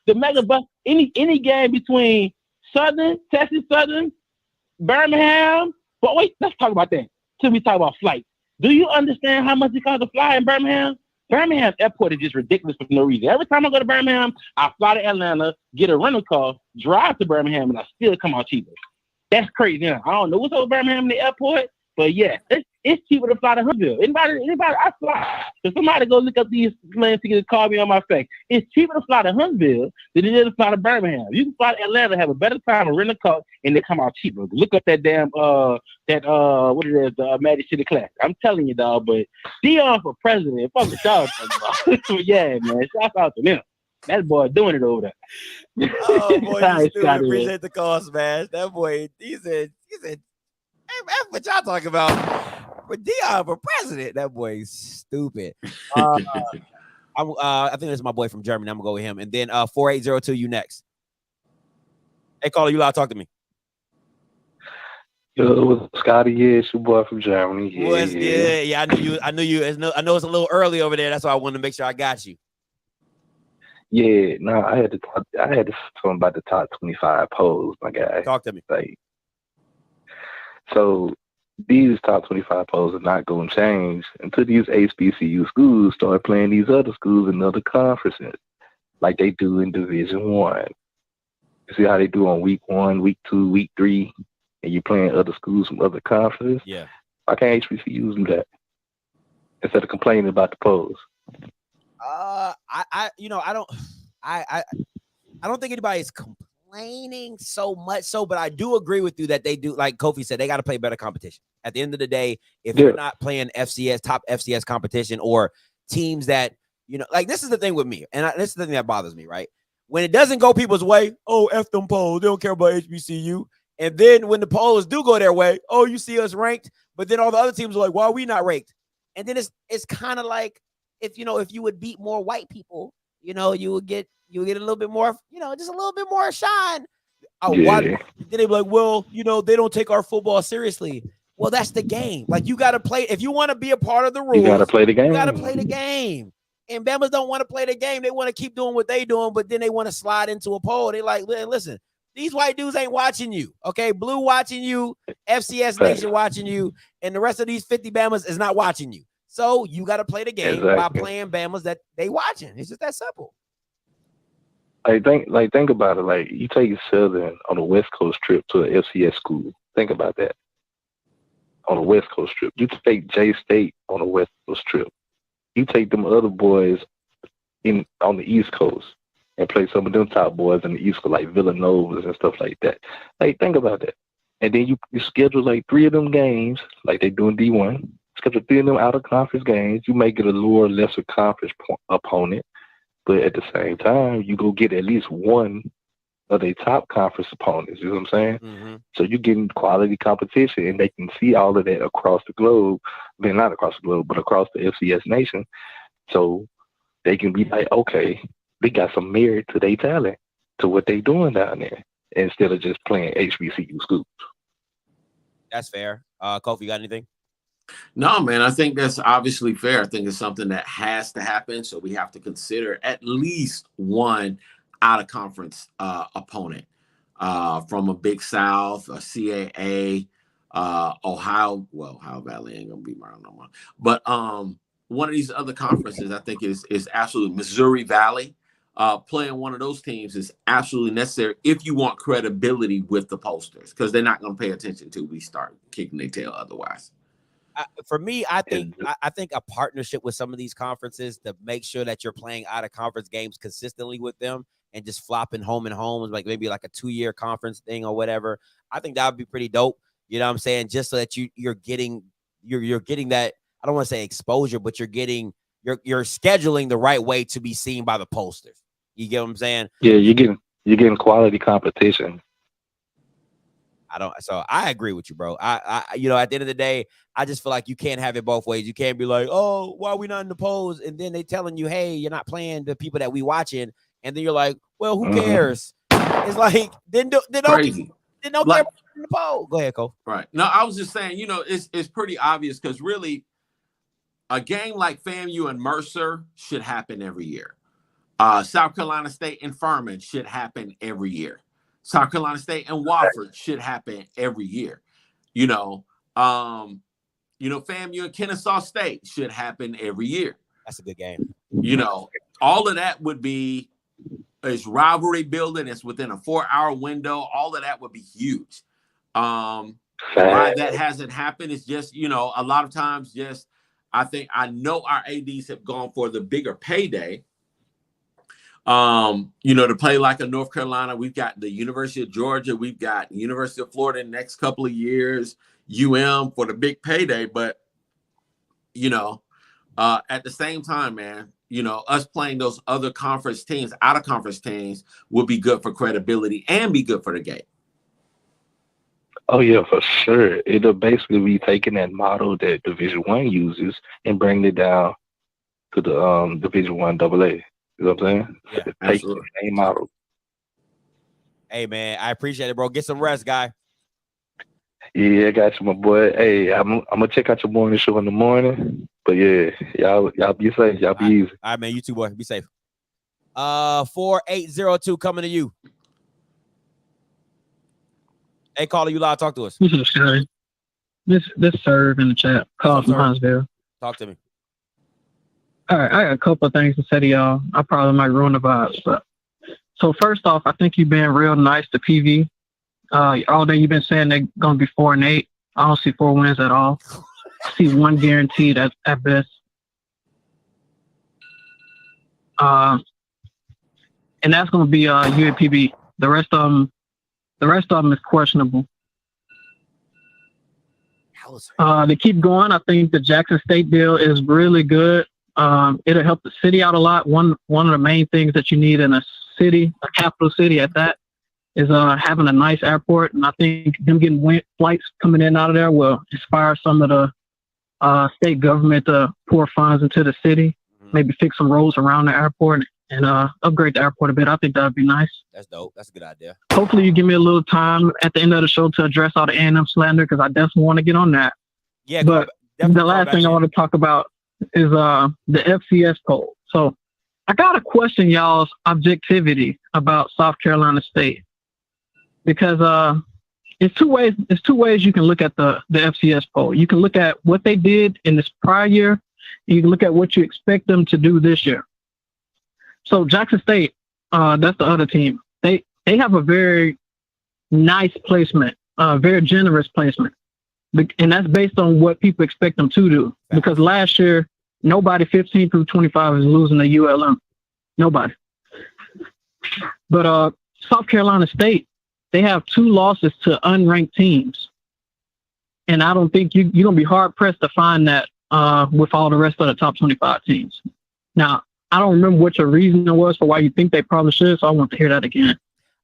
[SPEAKER 10] megabus, any game between Texas Southern, Birmingham. But wait, let's talk about that. Till we talk about flights. Do you understand how much it costs to fly in Birmingham? Birmingham airport is just ridiculous for no reason. Every time I go to Birmingham, I fly to Atlanta, get a rental car, drive to Birmingham, and I still come out cheaper. That's crazy. Huh? I don't know what's over Birmingham in the airport, but yeah, it's cheaper to fly to Huntsville. Anybody, I fly. If somebody go look up these plane tickets, call me on my face. It's cheaper to fly to Huntsville than it is to fly to Birmingham. You can fly to Atlanta, have a better time, and rent a car, and they come out cheaper. Look up that damn what it is, the Magic City Class. I'm telling you, dog. But Deion for president, fuck what y'all talking about. Yeah, man. Shout out to them. That boy doing it over there.
[SPEAKER 6] Oh boy, you stupid.
[SPEAKER 10] Scotty,
[SPEAKER 6] Appreciate the call, Smash. That boy, he said, hey, that's what y'all talking about. But Deion for president, that boy's stupid. I think this is my boy from Germany. I'm gonna go with him. And then 4802, you next. Hey, caller, you loud, talk to me.
[SPEAKER 11] Yo, Scotty, yeah, it's your boy from Germany. Yeah,
[SPEAKER 6] What's good? Yeah, I knew you. I know it's a little early over there. That's why I wanted to make sure I got you.
[SPEAKER 11] Yeah, no, I had to talk about the top 25 polls, my guy.
[SPEAKER 6] Talk to me.
[SPEAKER 11] Like, so these top 25 polls are not going to change until these HBCU schools start playing these other schools in other conferences, like they do in Division I. You see how they do on week 1, week 2, week 3, and you're playing other schools from other conferences?
[SPEAKER 6] Yeah.
[SPEAKER 11] Why can't HBCUs do that instead of complaining about the polls?
[SPEAKER 6] I don't think anybody's complaining so much so, but I do agree with you that they do, like Kofi said, they got to play better competition. At the end of the day, if you're not playing FCS, top FCS competition, or teams that, like, this is the thing with me, and this is the thing that bothers me, right? When it doesn't go people's way, oh, F them polls, they don't care about HBCU. And then when the polls do go their way, oh, you see us ranked, but then all the other teams are like, why are we not ranked? And then it's kind of like, if you would beat more white people, you would get a little bit more, just a little bit more shine. Then they'd be like, well, they don't take our football seriously. Well, that's the game. Like, you got to play. If you want to be a part of the rules,
[SPEAKER 11] you got to play the game.
[SPEAKER 6] You got to play the game. And Bama's don't want to play the game. They want to keep doing what they doing, but then they want to slide into a poll. They like, listen, these white dudes ain't watching you. Okay, Blue watching you, FCS Nation watching you, and the rest of these 50 Bamas is not watching you. So you got to play the game by playing Bamas that they watching. It's just that simple.
[SPEAKER 11] Think about it. Like, you take Southern on a West Coast trip to an FCS school. Think about that. On a West Coast trip. You take J State on a West Coast trip. You take them other boys on the East Coast and play some of them top boys in the East Coast, like Villanovas and stuff like that. Like, think about that. And then you schedule like 3 of them games, like they do in D1. Schedule 3 of them out of conference games. You may get a lower, lesser conference opponent, but at the same time, you go get at least one of their top conference opponents. You know what I'm saying?
[SPEAKER 6] Mm-hmm.
[SPEAKER 11] So you're getting quality competition, and they can see all of that across the globe. I mean, not across the globe, but across the FCS nation. So they can be like, okay, They got some merit to their talent, to what they doing down there, instead of just playing HBCU schools.
[SPEAKER 6] That's fair. Kofi, you got anything?
[SPEAKER 7] No, man, I think that's obviously fair. I think it's something that has to happen. So we have to consider at least one out of conference opponent from a Big South, a CAA, Ohio. Well, Ohio Valley ain't gonna be around no more. But one of these other conferences, I think is absolutely Missouri Valley. Playing one of those teams is absolutely necessary if you want credibility with the posters, because they're not going to pay attention till we start kicking their tail otherwise.
[SPEAKER 6] For me, I think a partnership with some of these conferences to make sure that you're playing out of conference games consistently with them and just flopping home and homes, like maybe like a 2-year conference thing or whatever. I think that would be pretty dope. You know what I'm saying? Just so that you're getting that, I don't want to say exposure, but you're scheduling the right way to be seen by the posters. You get what I'm saying?
[SPEAKER 11] Yeah, you're getting quality competition.
[SPEAKER 6] So I agree with you, bro. I at the end of the day, I just feel like you can't have it both ways. You can't be like, oh, why are we not in the polls? And then they telling you, hey, you're not playing the people that we watching. And then you're like, well, who cares? It's like, then don't
[SPEAKER 7] Crazy.
[SPEAKER 6] Then don't care about in the poll. Go ahead, Cole.
[SPEAKER 7] Right. No, I was just saying, it's pretty obvious, because really a game like FAMU and Mercer should happen every year. South Carolina State and Furman should happen every year. South Carolina State and Wofford should happen every year. FAMU and Kennesaw State should happen every year.
[SPEAKER 6] That's a good game.
[SPEAKER 7] All of that would be is rivalry building. It's within a 4-hour window. All of that would be huge. Why that hasn't happened is just, a lot of times just, I know our ADs have gone for the bigger payday. To play like a North Carolina. We've got the University of Georgia. We've got University of Florida in the next couple of years, for the big payday. But, at the same time, man, us playing those other conference teams, out of conference teams, will be good for credibility and be good for the game.
[SPEAKER 11] Oh yeah, for sure. It'll basically be taking that model that Division I uses and bringing it down to the Division I AA. You know what I'm saying?
[SPEAKER 6] Yeah,
[SPEAKER 11] take the same model.
[SPEAKER 6] Hey man, I appreciate it, bro. Get some rest, guy.
[SPEAKER 11] Yeah, I got you, my boy. Hey, I'm gonna check out your morning show in the morning. But yeah, y'all be safe. Y'all be easy.
[SPEAKER 6] All right, man. You too, boy. Be safe. 4802 coming to you. Hey, caller, you live. Talk to us.
[SPEAKER 12] What's up, Scotty? This serve in the chat. Call from Huntsville.
[SPEAKER 6] Talk to me.
[SPEAKER 12] All right, I got a couple of things to say to y'all. I probably might ruin the vibes, but so first off, I think you've been real nice to PV. All day you've been saying they're gonna be 4-8. I don't see 4 wins at all. I see 1 guaranteed at best. And that's gonna be UAPB. The rest of them is questionable. They keep going. I think the Jackson State deal is really good. It'll help the city out a lot. One of the main things that you need in a city, a capital city at that, is having a nice airport. And I think them getting flights coming in and out of there will inspire some of the state government to pour funds into the city, maybe fix some roads around the airport and upgrade the airport a bit. I think that would be nice.
[SPEAKER 6] That's dope. That's a good idea.
[SPEAKER 12] Hopefully you give me a little time at the end of the show to address all the A&M slander, because I definitely want to get on that.
[SPEAKER 6] Yeah,
[SPEAKER 12] but the last thing I want to talk about is the FCS poll. So I got to question y'all's objectivity about South Carolina State, because it's two ways you can look at the FCS poll. You can look at what they did in this prior year, and you can look at what you expect them to do this year. So Jackson State, that's the other team. They have a very nice placement, very generous placement. And that's based on what people expect them to do. Because last year, nobody 15 through 25 is losing to ULM. Nobody. But South Carolina State, they have 2 losses to unranked teams. And I don't think you're going to be hard-pressed to find that with all the rest of the top 25 teams. Now, I don't remember what your reason was for why you think they probably should, so I want to hear that again.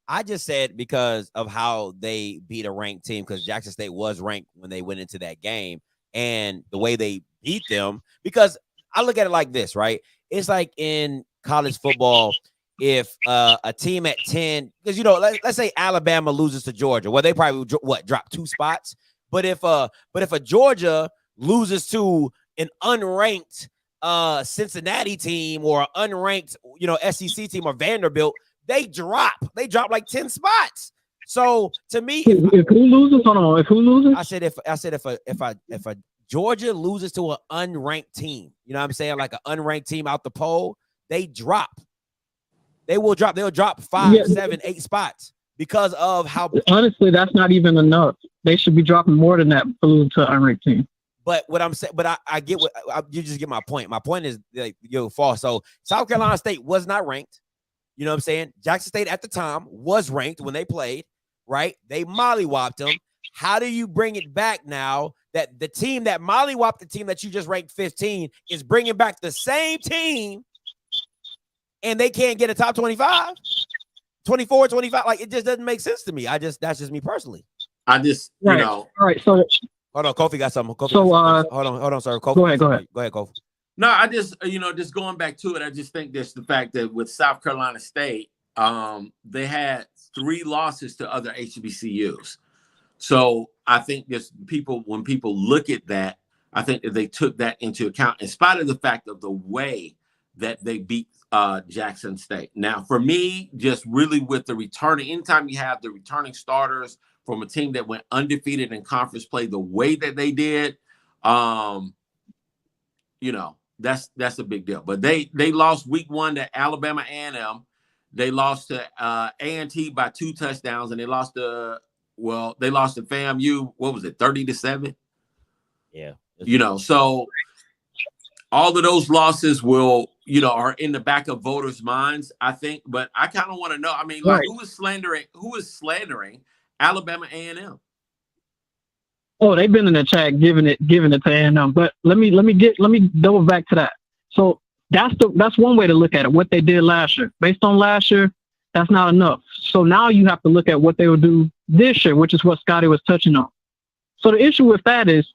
[SPEAKER 6] I just said because of how they beat a ranked team, because Jackson State was ranked when they went into that game, and the way they beat them, because I look at it like this, right? It's like in college football, if a team at 10, because let's say Alabama loses to Georgia, well, they probably drop 2 spots. But if a Georgia loses to an unranked Cincinnati team or an unranked SEC team or Vanderbilt, they drop like 10 spots. So to me,
[SPEAKER 12] if who loses, hold on. If who loses,
[SPEAKER 6] I said if a Georgia loses to an unranked team, you know what I'm saying, like an unranked team out the poll, they drop. They will drop. They'll drop 5, 7, 8 spots because of how.
[SPEAKER 12] Honestly, that's not even enough. They should be dropping more than that for losing to an unranked team.
[SPEAKER 6] But what I'm saying, but I get what you just get my point. My point is like false. So South Carolina State was not ranked. You know what I'm saying? Jackson State at the time was ranked when they played. Right? They mollywopped them. How do you bring it back now that the team that mollywopped the team that you just ranked 15 is bringing back the same team and they can't get a top 25, 24, 25? Like, it just doesn't make sense to me. That's just me personally.
[SPEAKER 12] All right. So
[SPEAKER 6] hold on, Kofi got something. Kofi hold on, sir. Kofi,
[SPEAKER 12] go ahead,
[SPEAKER 6] Kofi.
[SPEAKER 7] No, I just just going back to it, I just think there's the fact that with South Carolina State, they had 3 losses to other HBCUs. So I think when people look at that, I think that they took that into account in spite of the fact of the way that they beat Jackson State. Now, for me, just really with the returning, anytime you have the returning starters from a team that went undefeated in conference play the way that they did, that's a big deal. But they lost week 1 to Alabama A&M. They lost to A&T by 2 touchdowns, and they lost to FAMU. What was it, 30-7?
[SPEAKER 6] Yeah.
[SPEAKER 7] So all of those losses are in the back of voters' minds, I think. But I kind of want to know. I mean, like, who is slandering Alabama A&M?
[SPEAKER 12] Oh, they've been in the chat giving it to A&M. But let me double back to that. So that's one way to look at it. What they did last year, based on last year, that's not enough. So now you have to look at what they will do this year, which is what Scotty was touching on. So the issue with that is,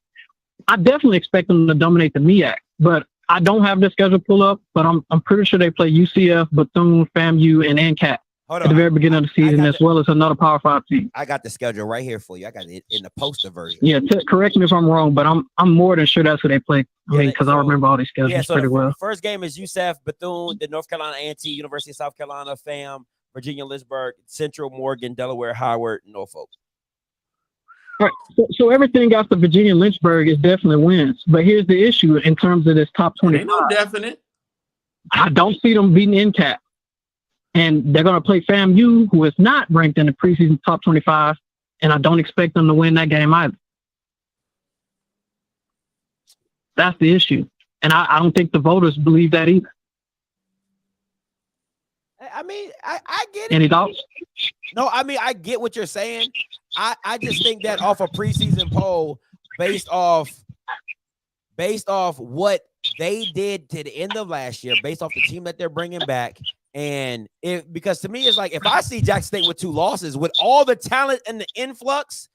[SPEAKER 12] I definitely expect them to dominate the MEAC, but I don't have the schedule pull up. But I'm pretty sure they play UCF, Bethune, FAMU, and NCAT at the very beginning of the season, as well as another Power 5 team.
[SPEAKER 6] I got the schedule right here for you. I got it in the poster version.
[SPEAKER 12] Yeah, correct me if I'm wrong, but I'm more than sure that's who they play. Because I remember all these schedules pretty well.
[SPEAKER 6] First game is UCF, Bethune, the North Carolina A&T, University of South Carolina, FAM, Virginia Lynchburg, Central, Morgan, Delaware, Howard, Norfolk.
[SPEAKER 12] All right, so everything after Virginia Lynchburg is definitely wins. But here's the issue in terms of this top 25.
[SPEAKER 7] Ain't no definite.
[SPEAKER 12] I don't see them beating NCAT. And they're going to play FAMU, who is not ranked in the preseason top 25, and I don't expect them to win that game either. That's the issue. And I don't think the voters believe that either.
[SPEAKER 6] I mean, I get it.
[SPEAKER 12] Any thoughts?
[SPEAKER 6] No, I mean, I get what you're saying. I just think that off a preseason poll, based off what they did to the end of last year, based off the team that they're bringing back, and because to me, it's like, if I see Jackson State with 2 losses, with all the talent and the influx,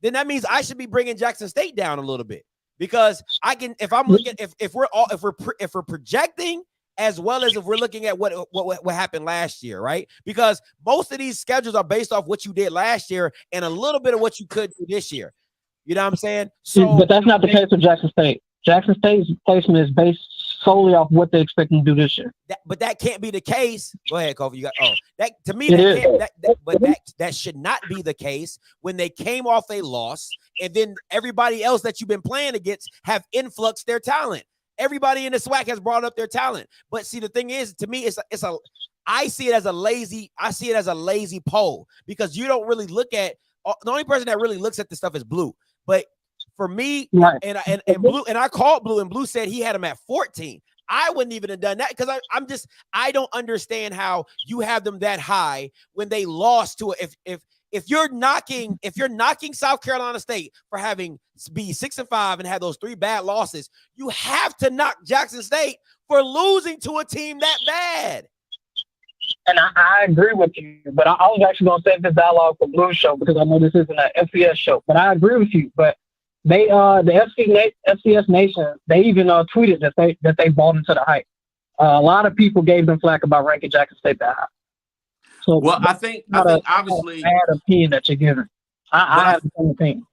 [SPEAKER 6] then that means I should be bringing Jackson State down a little bit, because I can, if I'm looking, if we're projecting, as well as if we're looking at what happened last year, right? Because most of these schedules are based off what you did last year and a little bit of what you could do this year. You know what I'm saying? So,
[SPEAKER 12] but that's not the case with Jackson State. Jackson State's placement is based solely off what they expect them to do this year.
[SPEAKER 6] But that can't be the case. Go ahead, Kofi. That to me, that should not be the case when they came off a loss, and then everybody else that you've been playing against have influxed their talent. Everybody in the SWAC has brought up their talent. But see, the thing is, to me, I see it as a lazy poll, because you don't really look at, the only person that really looks at this stuff is Blue. But for me,
[SPEAKER 12] right.
[SPEAKER 6] and Blue, and I called Blue, and Blue said he had him at 14. I wouldn't even have done that, because I don't understand how you have them that high when they lost to if you're knocking South Carolina State for having be 6-5 and have those 3 bad losses, you have to knock Jackson State for losing to a team that bad.
[SPEAKER 12] And I agree with you, but I was actually going to save this dialogue for Blue's show, because I know this isn't an FCS show. But I agree with you. But they, the FCS Nation, they even tweeted that they bought into the hype. A lot of people gave them flack about ranking Jackson State that high. So,
[SPEAKER 7] well, I think obviously,
[SPEAKER 12] bad opinion that you're giving. I have the same opinion.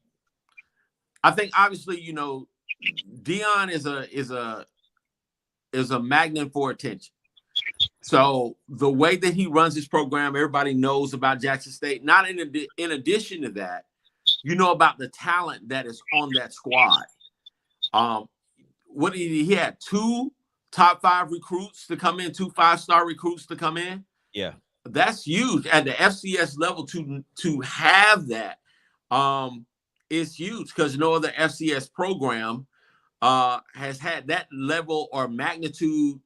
[SPEAKER 7] I think obviously, you know, Dion is a magnet for attention. So the way that he runs his program, everybody knows about Jackson State. Not in addition to that, you know about the talent that is on that squad. What he had 2 top 5 recruits to come in, 2 5-star recruits to come in.
[SPEAKER 6] Yeah,
[SPEAKER 7] that's huge at the FCS level to have that. Is huge because no other FCS program has had that level or magnitude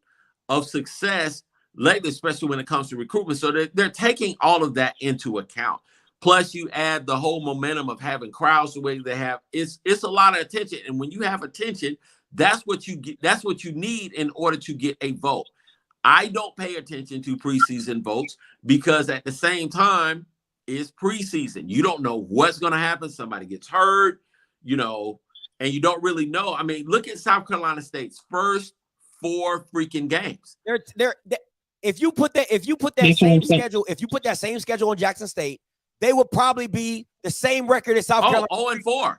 [SPEAKER 7] of success lately, especially when it comes to recruitment. So they're taking all of that into account. Plus, you add the whole momentum of having crowds the way they have. It's a lot of attention, and when you have attention, that's what you get. That's what you need in order to get a vote. I don't pay attention to preseason votes because at the same time, it's preseason. You don't know what's going to happen. Somebody gets hurt, you know, and you don't really know. I mean, look at South Carolina State's first 4 freaking games.
[SPEAKER 6] If you put that same schedule on Jackson State, they would probably be the same record as South Carolina.
[SPEAKER 7] 0-4.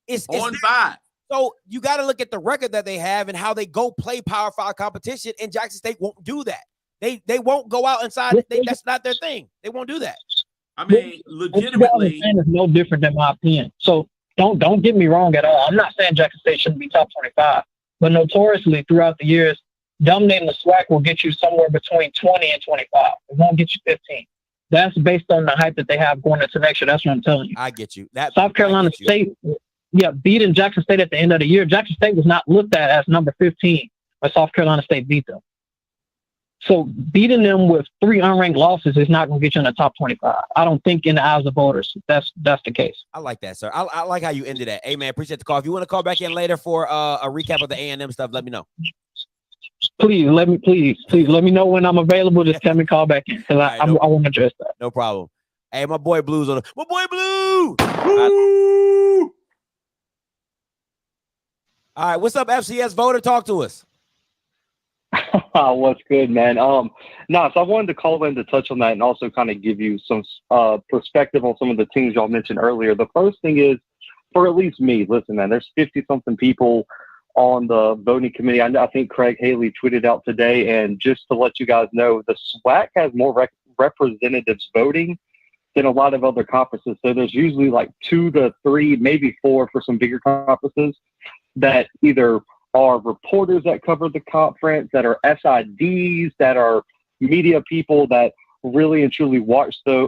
[SPEAKER 6] It's
[SPEAKER 7] 0-5.
[SPEAKER 6] So you got to look at the record that they have and how they go play Power 5 competition, and Jackson State won't do that. They won't go out inside. That's not their thing. They won't do that.
[SPEAKER 7] I mean, legitimately,
[SPEAKER 12] is no different than my opinion. So don't get me wrong at all. I'm not saying Jackson State shouldn't be top 25, but notoriously throughout the years, dominating the SWAC will get you somewhere between 20 and 25. It won't get you 15. That's based on the hype that they have going into next year. That's what I'm telling you.
[SPEAKER 6] I get you.
[SPEAKER 12] South Carolina State, beating Jackson State at the end of the year. Jackson State was not looked at as number 15 when South Carolina State beat them. So beating them with 3 unranked losses is not going to get you in the top 25. I don't think in the eyes of voters that's the case.
[SPEAKER 6] I like that, sir. I like how you ended that. Hey, man, appreciate the call. If you want to call back in later for a recap of the A&M stuff, let me know.
[SPEAKER 12] Please let me know when I'm available. Just tell me call back in because I want to address that.
[SPEAKER 6] No problem. Hey, my boy Blue's on my boy Blue. All right, what's up, FCS voter? Talk to us.
[SPEAKER 13] What's good, man? So I wanted to call in to touch on that and also kind of give you some perspective on some of the teams y'all mentioned earlier. The first thing is, for at least me, listen, man, there's 50-something people on the voting committee. I think Craig Haley tweeted out today, and just to let you guys know, the SWAC has more representatives voting than a lot of other conferences. So there's usually like 2 to 3, maybe 4 for some bigger conferences that either are reporters that cover the conference, that are SIDs, that are media people that really and truly watch the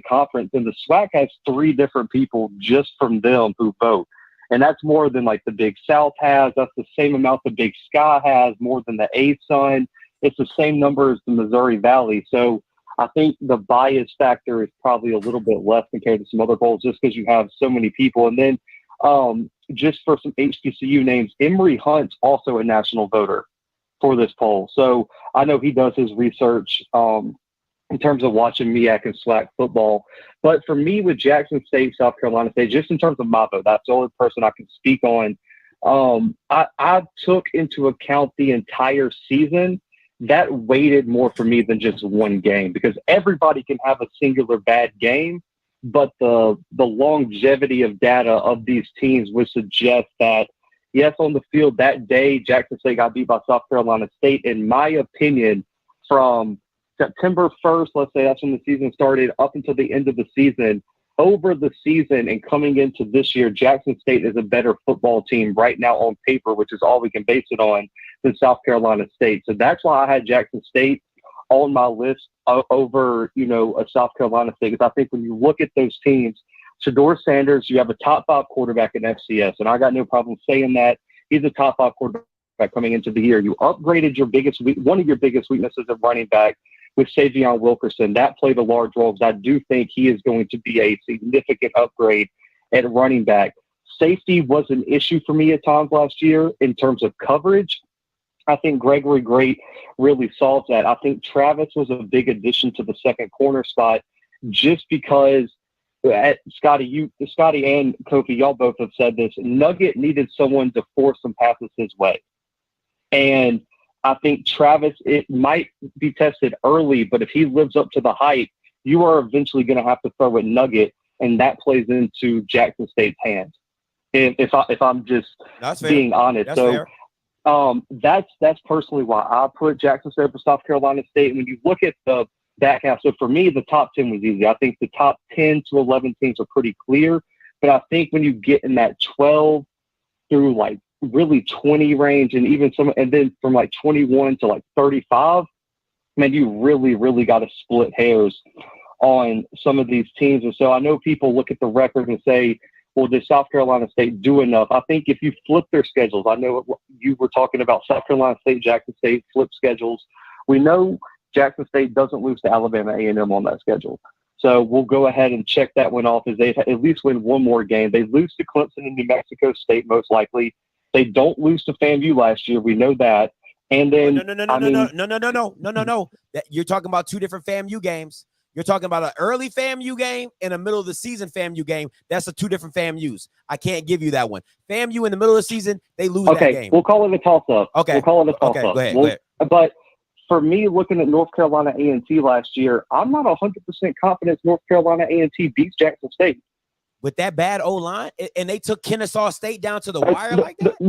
[SPEAKER 13] conference. And the SWAC has 3 different people just from them who vote. And that's more than like the Big South has. That's the same amount the Big Sky has, more than the A-Sun. It's the same number as the Missouri Valley. So I think the bias factor is probably a little bit less compared to some other polls just because you have so many people. And then just for some HBCU names, Emory Hunt's also a national voter for this poll. So I know he does his research in terms of watching MEAC and SWAC football. But for me, with Jackson State, South Carolina State, just in terms of my vote, that's the only person I can speak on. I took into account the entire season. That weighted more for me than just one game because everybody can have a singular bad game. But the longevity of data of these teams would suggest that, yes, on the field that day, Jackson State got beat by South Carolina State. In my opinion, from September 1st, let's say that's when the season started, up until the end of the season, over the season and coming into this year, Jackson State is a better football team right now on paper, which is all we can base it on, than South Carolina State. So that's why I had Jackson State on my list over, a South Carolina State. Because I think when you look at those teams, Shedeur Sanders, you have a top 5 quarterback in FCS, and I got no problem saying that. He's a top 5 quarterback coming into the year. You upgraded one of your biggest weaknesses at running back with Savion Wilkerson. That played a large role because I do think he is going to be a significant upgrade at running back. Safety was an issue for me at times last year in terms of coverage. I think Gregory Great really solved that. I think Travis was a big addition to the second corner spot just because Scotty and Kofi, y'all both have said this, Nugget needed someone to force some passes his way. And I think Travis, it might be tested early, but if he lives up to the hype, you are eventually going to have to throw a nugget, and that plays into Jackson State's hands. If I'm just being honest.
[SPEAKER 6] That's fair.
[SPEAKER 13] That's personally why I put Jackson State for South Carolina State. And when you look at the back half, so for me, the top 10 was easy. I think the top 10 to 11 teams are pretty clear. But I think when you get in that 12 through like really 20 range, and even and then from like 21 to like 35, man, you really, really got to split hairs on some of these teams. And so I know people look at the record and say, well, did South Carolina State do enough? I think if you flip their schedules, I know you were talking about South Carolina State, Jackson State, flip schedules. We know Jackson State doesn't lose to Alabama A&M on that schedule. So we'll go ahead and check that one off as they at least win one more game. They lose to Clemson and New Mexico State, most likely. They don't lose to FAMU last year. We know that. And then
[SPEAKER 6] No. You're talking about two different FAMU games. You're talking about an early FAMU game and a middle of the season FAMU game. That's two different FAMUs. I can't give you that one. FAMU in the middle of the season, they lose that game.
[SPEAKER 13] We'll call it a toss-up.
[SPEAKER 6] Okay.
[SPEAKER 13] We'll call it a toss-up.
[SPEAKER 6] Go ahead.
[SPEAKER 13] But for me, looking at North Carolina A&T last year, I'm not 100% confident North Carolina A&T beats Jackson State.
[SPEAKER 6] With that bad O-line, and they took Kennesaw State down to the wire like that?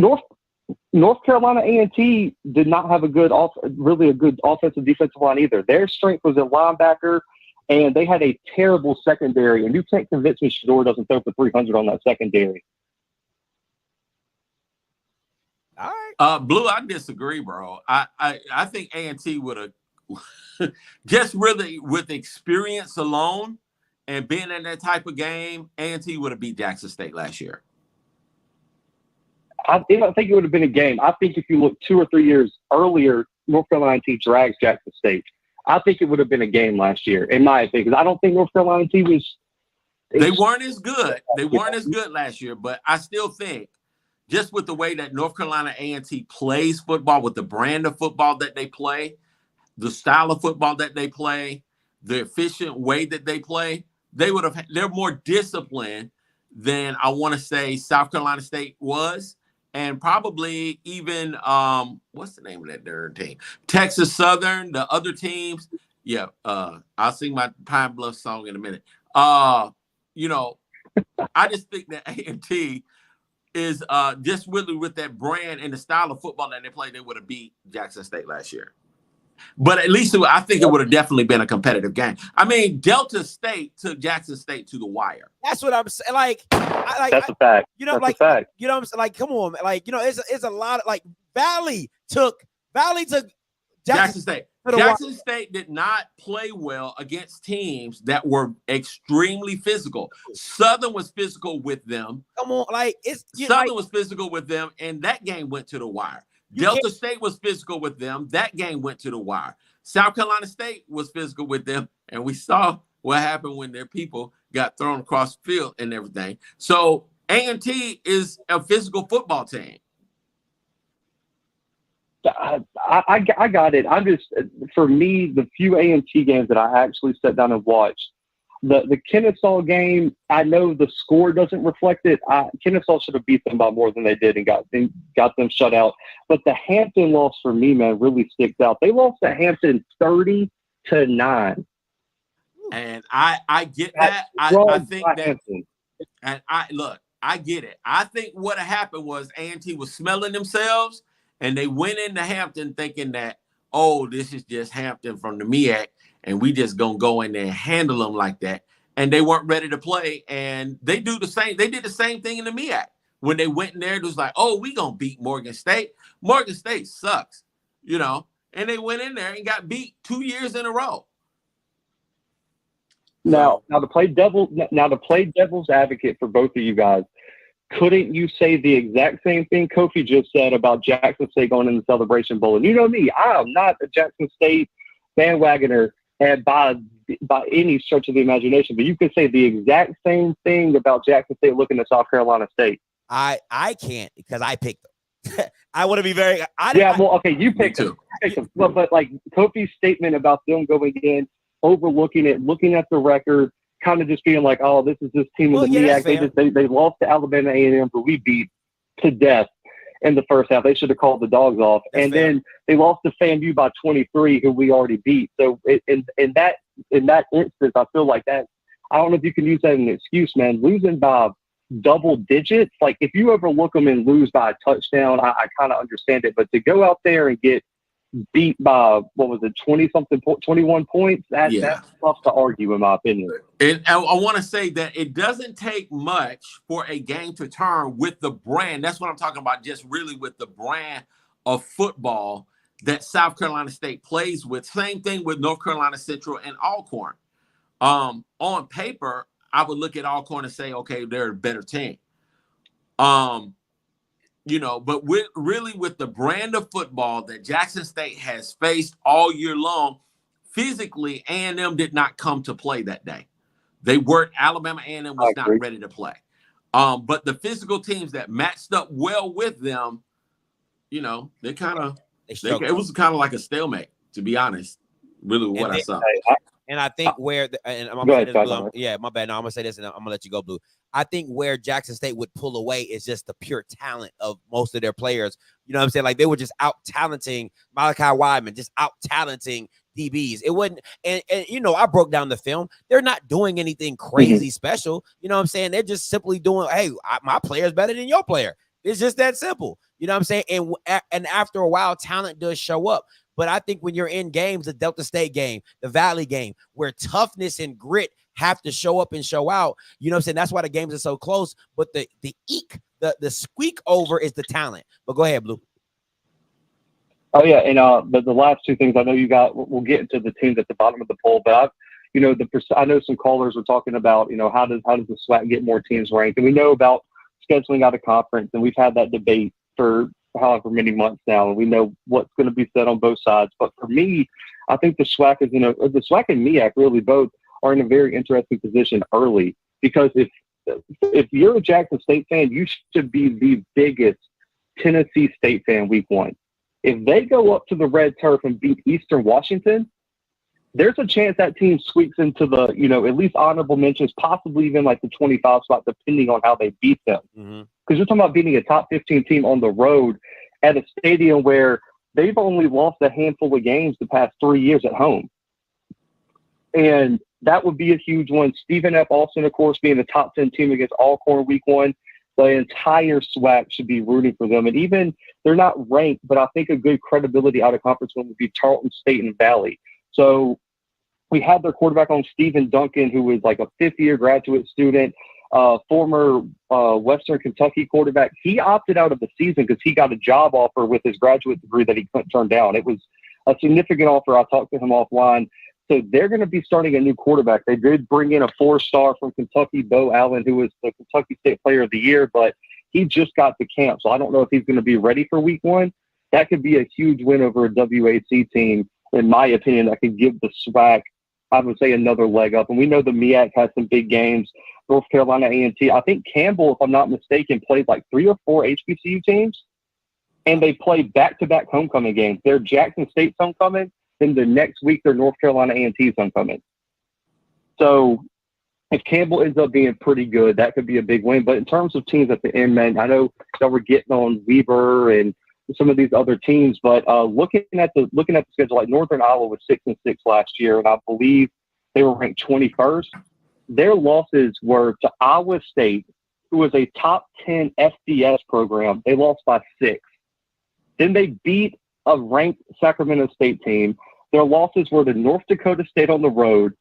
[SPEAKER 13] North Carolina A&T did not have a good offensive defensive line either. Their strength was in linebacker, and they had a terrible secondary. And you can't convince me Shedeur doesn't throw for 300 on that secondary.
[SPEAKER 6] All right.
[SPEAKER 7] Blue, I disagree, bro. I think A&T would have just really with experience alone and being in that type of game, A&T would have beat Jackson State last year.
[SPEAKER 13] I don't think it would have been a game. I think if you look 2 or 3 years earlier, North Carolina A&T drags Jackson State. I think it would have been a game last year, in my opinion, because I don't think North Carolina A&T was.
[SPEAKER 7] They weren't as good. They weren't as good last year, but I still think just with the way that North Carolina A&T plays football, with the brand of football that they play, the style of football that they play, the efficient way that they play, they're more disciplined than I want to say South Carolina State was. And probably even what's the name of that darn team? Texas Southern, the other teams. Yeah, I'll sing my Pine Bluff song in a minute. I just think that A&T is just really with that brand and the style of football that they play, they would have beat Jackson State last year. But at least I think it would have definitely been a competitive game. I mean, Delta State took Jackson State to the wire.
[SPEAKER 6] That's what I'm saying.
[SPEAKER 13] That's a fact.
[SPEAKER 6] That's a fact. You know what I'm saying? Like, come on, it's a lot of Valley took Jackson
[SPEAKER 7] State. Jackson State did not play well against teams that were extremely physical. Southern was physical with them.
[SPEAKER 6] Come on,
[SPEAKER 7] Southern was physical with them, and that game went to the wire. Delta State was physical with them. That game went to the wire. South Carolina State was physical with them, and we saw what happened when their people got thrown across the field and everything. So A&T is a physical football team.
[SPEAKER 13] I got it. I'm just, for me, the few A&T games that I actually sat down and watched, the Kennesaw game, I know the score doesn't reflect it. Kennesaw should have beat them by more than they did and got them shut out. But the Hampton loss for me, man, really sticks out. They lost to Hampton 30-9.
[SPEAKER 7] And I get that. I think that. Hampton. And I get it. I think what happened was A&T was smelling themselves, and they went into Hampton thinking that, oh, this is just Hampton from the MEAC, and we just gonna go in there and handle them like that. And they weren't ready to play, and they did the same thing in the MEAC. When they went in there, it was like, oh, we gonna beat Morgan State. Morgan State sucks, and they went in there and got beat 2 years in a row.
[SPEAKER 13] Now to play devil's advocate for both of you guys, couldn't you say the exact same thing Kofi just said about Jackson State going in the Celebration Bowl? And you know me, I am not a Jackson State bandwagoner and by any stretch of the imagination, but you could say the exact same thing about Jackson State looking at South Carolina State.
[SPEAKER 6] I can't because I picked them. I want to be very.
[SPEAKER 13] You picked them. But like Kofi's statement about them going in, overlooking it, looking at the record, kind of just being like, oh, this is this team in the MEAC. They lost to Alabama A&M, but we beat to death. in the first half. They should have called the dogs off.
[SPEAKER 6] That's
[SPEAKER 13] and
[SPEAKER 6] fair.
[SPEAKER 13] then they lost to FAMU by 23, who we already beat. So in that instance, I feel like that. I don't know if you can use that as an excuse, man. Losing by double digits, like if you overlook them and lose by a touchdown, I kind of understand it. But to go out there and get beat by, what was it, 21 points, that's tough to argue, in my opinion.
[SPEAKER 7] And I want to say that it doesn't take much for a game to turn with the brand. That's what I'm talking about, just really with the brand of football that South Carolina State plays with. Same thing with North Carolina Central and Alcorn. On paper, I would look at Alcorn and say, okay, they're a better team. You know, but with the brand of football that Jackson State has faced all year long, physically, A&M did not come to play that day. They weren't. Alabama A&M was not ready to play. But the physical teams that matched up well with them, you know, it was kind of like a stalemate, to be honest, really what I saw.
[SPEAKER 6] And I think where, and I'm gonna say this, Blue, yeah, my bad. No, I'm gonna say this, and I'm gonna let you go, Blue. I think where Jackson State would pull away is just the pure talent of most of their players. You know what I'm saying? Like they were just out talenting Malachi Wideman, just out talenting DBs. It wasn't, and you know, I broke down the film. They're not doing anything crazy special. You know what I'm saying? They're just simply doing, hey, my player is better than your player. It's just that simple. You know what I'm saying? And after a while, talent does show up. But I think when you're in games, the Delta State game, the Valley game, where toughness and grit have to show up and show out, you know what I'm saying? That's why the games are so close. But the squeak over is the talent. But go ahead, Blue.
[SPEAKER 13] Oh, yeah. And the last two things I know you got, we'll get into the teams at the bottom of the poll. But I know some callers were talking about, you know, how does the SWAC get more teams ranked? And we know about scheduling out a conference, and we've had that debate for however many months now, and we know what's going to be said on both sides. But for me, I think the SWAC is the SWAC and MEAC really both are in a very interesting position early, because if you're a Jackson State fan, you should be the biggest Tennessee State fan week one. If they go up to the red turf and beat Eastern Washington, there's a chance that team squeaks into the, you know, at least honorable mentions, possibly even like the 25 spot, depending on how they beat them. Because you're talking about beating a top 15 team on the road at a stadium where they've only lost a handful of games the past 3 years at home. And that would be a huge one. Stephen F. Austin, of course, being the top 10 team against Alcorn week one. The entire SWAC should be rooting for them. And even they're not ranked, but I think a good credibility out of conference win would be Tarleton State and Valley. So we had their quarterback on, Stephen Duncan, who was like a fifth-year graduate student, former Western Kentucky quarterback. He opted out of the season because he got a job offer with his graduate degree that he couldn't turn down. It was a significant offer. I talked to him offline. So they're going to be starting a new quarterback. They did bring in a 4-star from Kentucky, Bo Allen, who was the Kentucky State Player of the Year, but he just got to camp. So I don't know if he's going to be ready for week one. That could be a huge win over a WAC team, in my opinion, that could give the SWAC, I would say, another leg up. And we know the MEAC has some big games. North Carolina A&T. I think Campbell, if I'm not mistaken, played like 3 or 4 HBCU teams, and they play back-to-back homecoming games. They're Jackson State's homecoming, then the next week they're North Carolina A&T's homecoming. So if Campbell ends up being pretty good, that could be a big win. But in terms of teams at the end, man, I know that we're getting on Weber and some of these other teams, but looking at the schedule, like Northern Iowa was 6-6 last year, and I believe they were ranked 21st. Their losses were to Iowa State, who was a top 10 FCS program. They lost by 6. Then they beat a ranked Sacramento State team. Their losses were to North Dakota State on the road,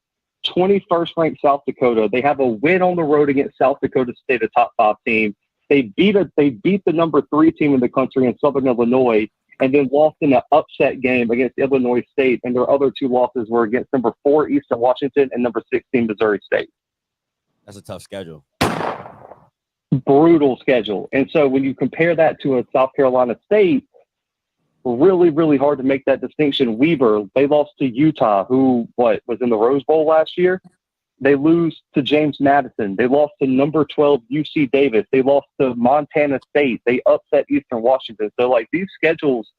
[SPEAKER 13] 21st ranked South Dakota. They have a win on the road against South Dakota State, a top 5 team. They beat the number 3 team in the country in Southern Illinois, and then lost in an upset game against Illinois State. And their other 2 losses were against number 4 Eastern Washington and number 16 Missouri State.
[SPEAKER 6] That's a tough schedule.
[SPEAKER 13] Brutal schedule. And so when you compare that to a South Carolina State, really, really hard to make that distinction. Weber, they lost to Utah, who was in the Rose Bowl last year. They lose to James Madison. They lost to number 12 UC Davis. They lost to Montana State. They upset Eastern Washington. So, like, these schedules,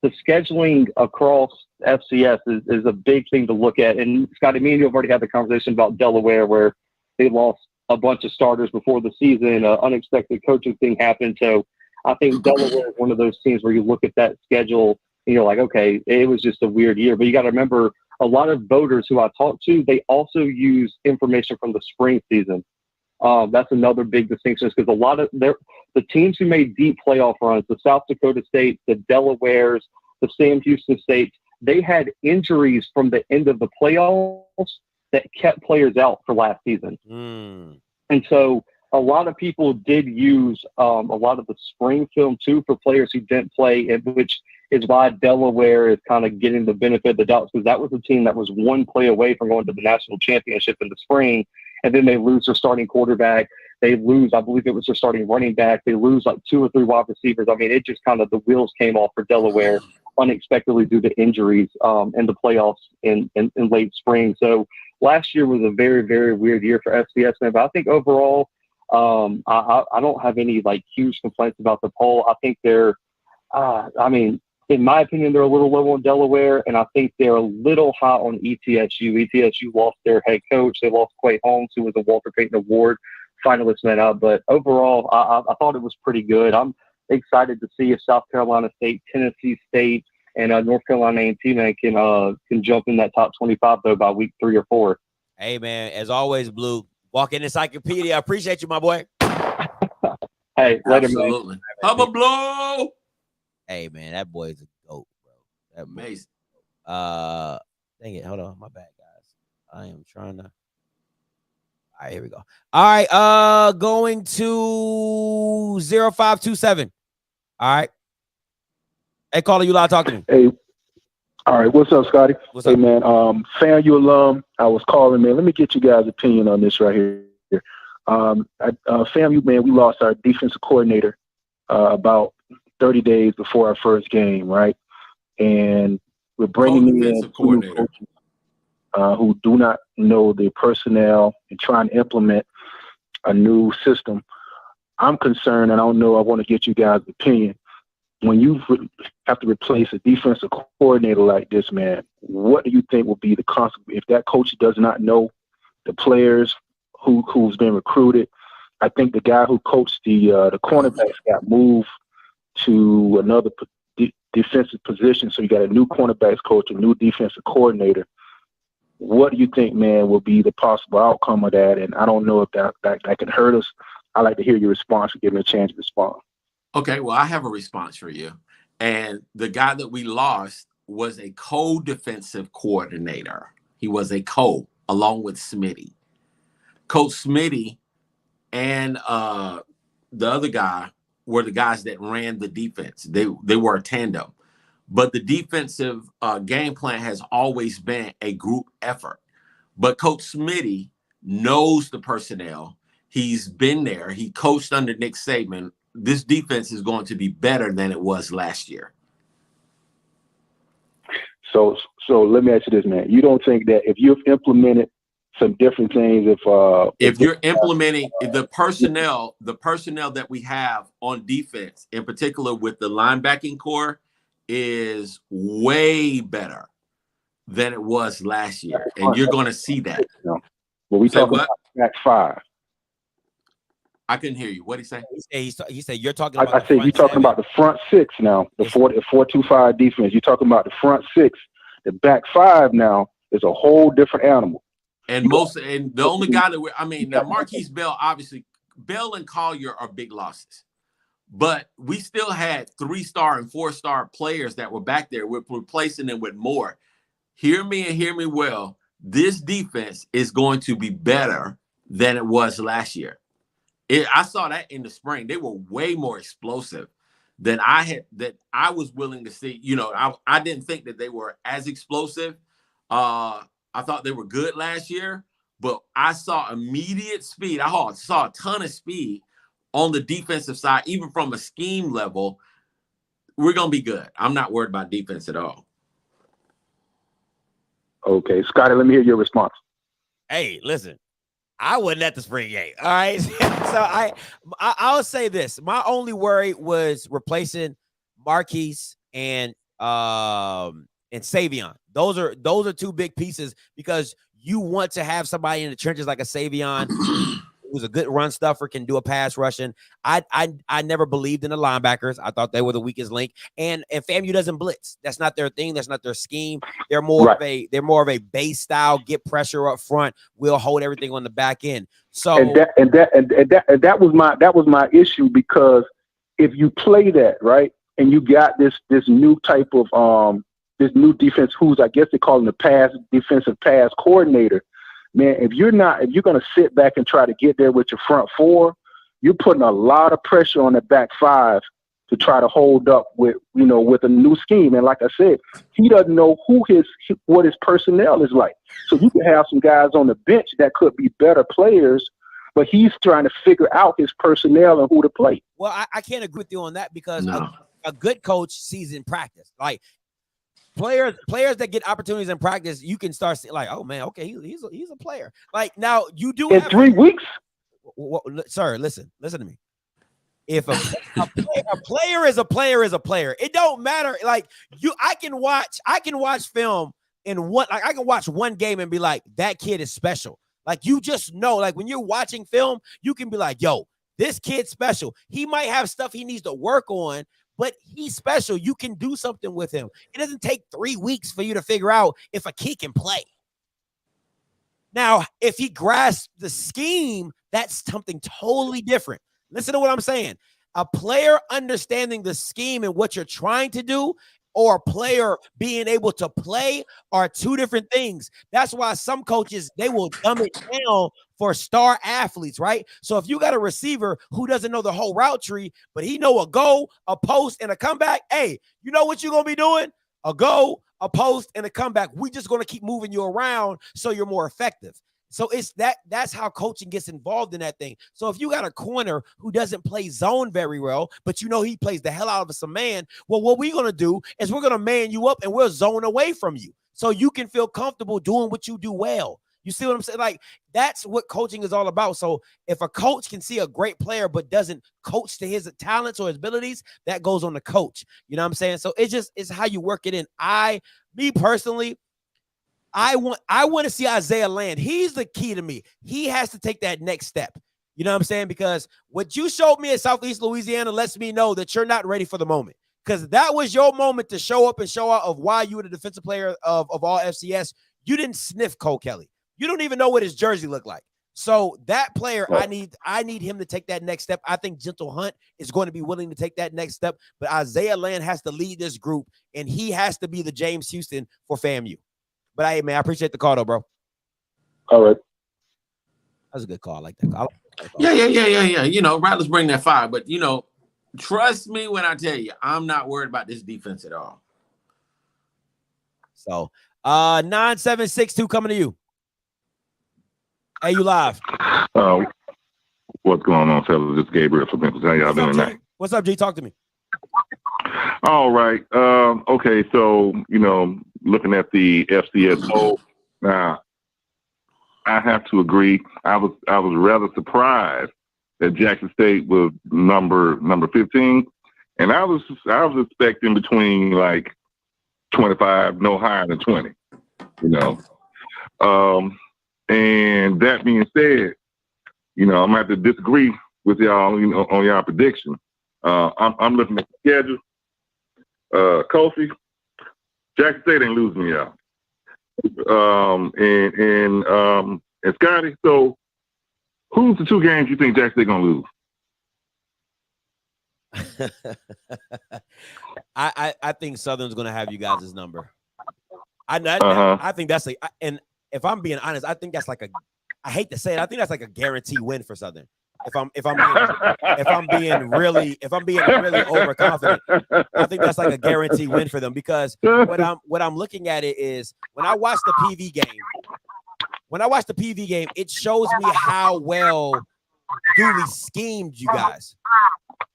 [SPEAKER 13] the scheduling across FCS is a big thing to look at. And, Scotty, me and you have already had the conversation about Delaware, where they lost a bunch of starters before the season. An unexpected coaching thing happened. So I think Delaware is one of those teams where you look at that schedule and you're like, okay, it was just a weird year. But you got to remember, a lot of voters who I talked to, they also use information from the spring season. That's another big distinction, because a lot of the teams who made deep playoff runs, the South Dakota States, the Delawares, the Sam Houston States, they had injuries from the end of the playoffs that kept players out for last season. And so a lot of people did use a lot of the spring film too for players who didn't play, which is why Delaware is kind of getting the benefit of the doubt, because that was a team that was one play away from going to the national championship in the spring. And then they lose their starting quarterback. They lose, I believe it was their starting running back. They lose like 2 or 3 wide receivers. I mean, it just kind of, the wheels came off for Delaware unexpectedly due to injuries in the playoffs in late spring. So last year was a very, very weird year for FCS, man. But I think overall, I don't have any like huge complaints about the poll. I think they're, I mean, in my opinion, they're a little low on Delaware, and I think they're a little high on ETSU. ETSU lost their head coach. They lost Quay Holmes, who was a Walter Payton Award finalist, man. But overall, I thought it was pretty good. I'm excited to see if South Carolina State, Tennessee State, and North Carolina A&T, man, can jump in that top 25, though, by week 3 or 4.
[SPEAKER 6] Hey, man, as always, Blue, walking encyclopedia. I appreciate you, my boy.
[SPEAKER 13] Hey, later,
[SPEAKER 7] Absolutely.
[SPEAKER 13] man.
[SPEAKER 7] Hubba blow.
[SPEAKER 6] Hey, man, that boy is a goat, bro. That boy.
[SPEAKER 7] Amazing.
[SPEAKER 6] Dang it. Hold on. My bad, guys. I am trying to. All right, here we go. All right. Going to 0527. All right. Hey, caller, you loud, talk to me.
[SPEAKER 14] Hey. All right. What's up, Scotty?
[SPEAKER 6] What's
[SPEAKER 14] up?
[SPEAKER 6] Hey,
[SPEAKER 14] man. FAMU alum. I was calling, man. Let me get you guys' opinion on this right here. FAMU, man, we lost our defensive coordinator about 30 days before our first game, right? And we're bringing in 2 new coaches who do not know the personnel and trying to implement a new system. I'm concerned, and I don't know, I want to get you guys' opinion. When you have to replace a defensive coordinator like this, man, what do you think will be the consequence if that coach does not know the players who's been recruited? I think the guy who coached the cornerbacks got moved to another defensive position, so you got a new cornerbacks coach, a new defensive coordinator. What do you think, man, will be the possible outcome of that? And I don't know if that can hurt us. I'd like to hear your response and give me a chance to respond.
[SPEAKER 7] Okay, well, I have a response for you. And the guy that we lost was a co-defensive coordinator. He was a along with Smitty. Coach Smitty and the other guy were the guys that ran the defense. They were a tandem. But the defensive game plan has always been a group effort. But Coach Smitty knows the personnel. He's been there. He coached under Nick Saban. This defense is going to be better than it was last year.
[SPEAKER 14] So let me ask you this, man. You don't think that if you've implemented some different things,
[SPEAKER 7] if you're implementing the personnel that we have on defense, in particular with the linebacking core, is way better than it was last year, and you're going to see that.
[SPEAKER 14] Well, we talk about back 5.
[SPEAKER 7] I couldn't hear you. What did he say?
[SPEAKER 6] He said you're talking about.
[SPEAKER 14] I said you're talking about the front 6 now. The 4-2-5 defense. You're talking about the front 6. The back 5 now is a whole different animal.
[SPEAKER 7] And the only guy that now Marquise Bell, obviously, Bell and Collier are big losses, but we still had 3-star and 4-star players that were back there. We're replacing them with more. Hear me and hear me well. This defense is going to be better than it was last year. I saw that in the spring. They were way more explosive than I was willing to see. You know, I didn't think that they were as explosive. I thought they were good last year, but I saw immediate speed. I saw a ton of speed on the defensive side, even from a scheme level. We're going to be good. I'm not worried about defense at all.
[SPEAKER 14] Okay, Scotty, let me hear your response.
[SPEAKER 6] Hey, listen, I wasn't at the spring game. All right. So I'll say this. My only worry was replacing Marquise and Savion. Those are 2 big pieces, because you want to have somebody in the trenches like a Savion who's a good run stuffer, can do a pass rushing. I never believed in the linebackers. I thought they were the weakest link. And FAMU doesn't blitz. That's not their thing. That's not their scheme. They're more of a base style, get pressure up front. We'll hold everything on the back end. So
[SPEAKER 14] that was my issue, because if you play that right and you got this new type of this new defense, who's, I guess they call him the defensive pass coordinator, man, if you're going to sit back and try to get there with your front four, you're putting a lot of pressure on the back five to try to hold up with a new scheme. And like I said, he doesn't know what his personnel is like. So you can have some guys on the bench that could be better players, but he's trying to figure out his personnel and who to play.
[SPEAKER 6] Well, I can't agree with you on that, because a good coach sees in practice. Like, players that get opportunities in practice, you can start seeing like, oh man, okay, he's a player. Like, now you do
[SPEAKER 14] in 3 weeks.
[SPEAKER 6] Sir, listen to me. If a player is a player, it don't matter. Like, I can watch film in one. Like, I can watch one game and be like, that kid is special. Like, you just know. Like, when you're watching film, you can be like, yo, this kid's special. He might have stuff he needs to work on, but he's special. You can do something with him. It doesn't take 3 weeks for you to figure out if a kid can play. Now, if he grasps the scheme, that's something totally different. Listen to what I'm saying. A player understanding the scheme and what you're trying to do, or a player being able to play, are two different things. That's why some coaches, they will dumb it down for star athletes, right? So if you got a receiver who doesn't know the whole route tree, but he know a go, a post, and a comeback, hey, you know what you're going to be doing? A go, a post, and a comeback. We just going to keep moving you around so you're more effective. So that's how coaching gets involved in that thing. So if you got a corner who doesn't play zone very well, but you know he plays the hell out of some man, well, what we're going to do is we're going to man you up and we'll zone away from you so you can feel comfortable doing what you do well. You see what I'm saying? Like, that's what coaching is all about. So if a coach can see a great player but doesn't coach to his talents or his abilities, that goes on the coach. You know what I'm saying? So it's how you work it in. Me personally, I want to see Isaiah land. He's the key to me. He has to take that next step. You know what I'm saying? Because what you showed me at Southeast Louisiana lets me know that you're not ready for the moment. Because that was your moment to show up and show out of why you were the defensive player of all FCS. You didn't sniff Cole Kelly. You don't even know what his jersey looked like. So that player, I need him to take that next step. I think Gentle Hunt is going to be willing to take that next step. But Isaiah Land has to lead this group, and he has to be the James Houston for FAMU. But hey, man, I appreciate the call, though, bro.
[SPEAKER 14] All right.
[SPEAKER 6] That was a good call. I like that call.
[SPEAKER 7] Yeah. You know, Rattlers bring that fire. But, you know, trust me when I tell you, I'm not worried about this defense at all.
[SPEAKER 6] So, 9762 coming to you. Hey, you live.
[SPEAKER 9] What's going on, fellas? This is Gabriel from Memphis. How y'all doing tonight?
[SPEAKER 6] What's up, G? Talk to me.
[SPEAKER 9] All right. Okay. So, you know, looking at the FCS poll, now I have to agree. I was rather surprised that Jackson State was number 15, and I was expecting between like 25, no higher than 20. You know, and that being said, you know, I'm gonna have to disagree with y'all, you know, on y'all prediction. I'm looking at the schedule. Kofi, Jackson State ain't losing y'all. And Scotty, so who's the 2 games you think Jackson State gonna lose?
[SPEAKER 6] I think Southern's gonna have you guys' number. I think that's and if I'm being honest, I think that's like I hate to say it, I think that's like a guaranteed win for Southern. If I'm being really overconfident, I think that's like a guaranteed win for them, because what I'm looking at it is when I watch the PV game, it shows me how well Dooley schemed you guys.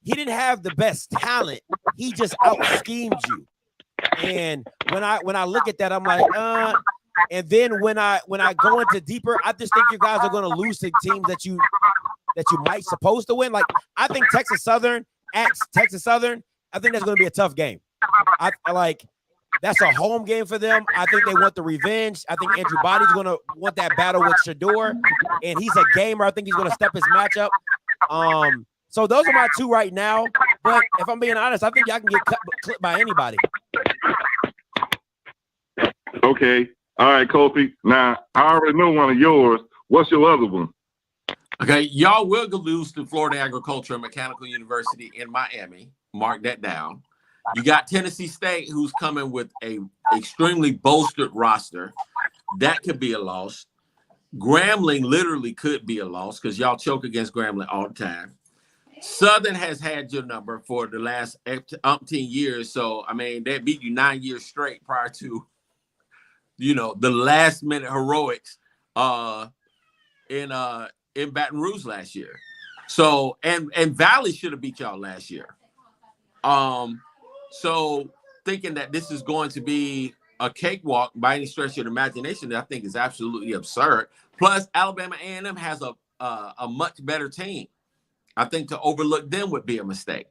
[SPEAKER 6] He didn't have the best talent, he just out schemed you. And when I look at that, I'm like, and then when I go into deeper, I just think you guys are going to lose to teams that you might supposed to win. Like, I think Texas Southern, I think that's going to be a tough game. That's a home game for them. I think they want the revenge. I think Andrew Body's going to want that battle with Shador, and he's a gamer. I think he's going to step his matchup. So those are my two right now. But if I'm being honest, I think y'all can get clipped by anybody.
[SPEAKER 9] Okay. All right, Kofi. Now, I already know one of yours. What's your other one?
[SPEAKER 7] Okay, y'all will lose to Florida Agricultural and Mechanical University in Miami. Mark that down. You got Tennessee State, who's coming with a extremely bolstered roster. That could be a loss. Grambling literally could be a loss because y'all choke against Grambling all the time. Southern has had your number for the last umpteen years. So, I mean, they beat you 9 years straight prior to, the last minute heroics in Baton Rouge last year. So, and Valley should have beat y'all last year. So thinking that this is going to be a cakewalk by any stretch of the imagination, I think is absolutely absurd. Plus, Alabama A&M has a much better team. I think to overlook them would be a mistake.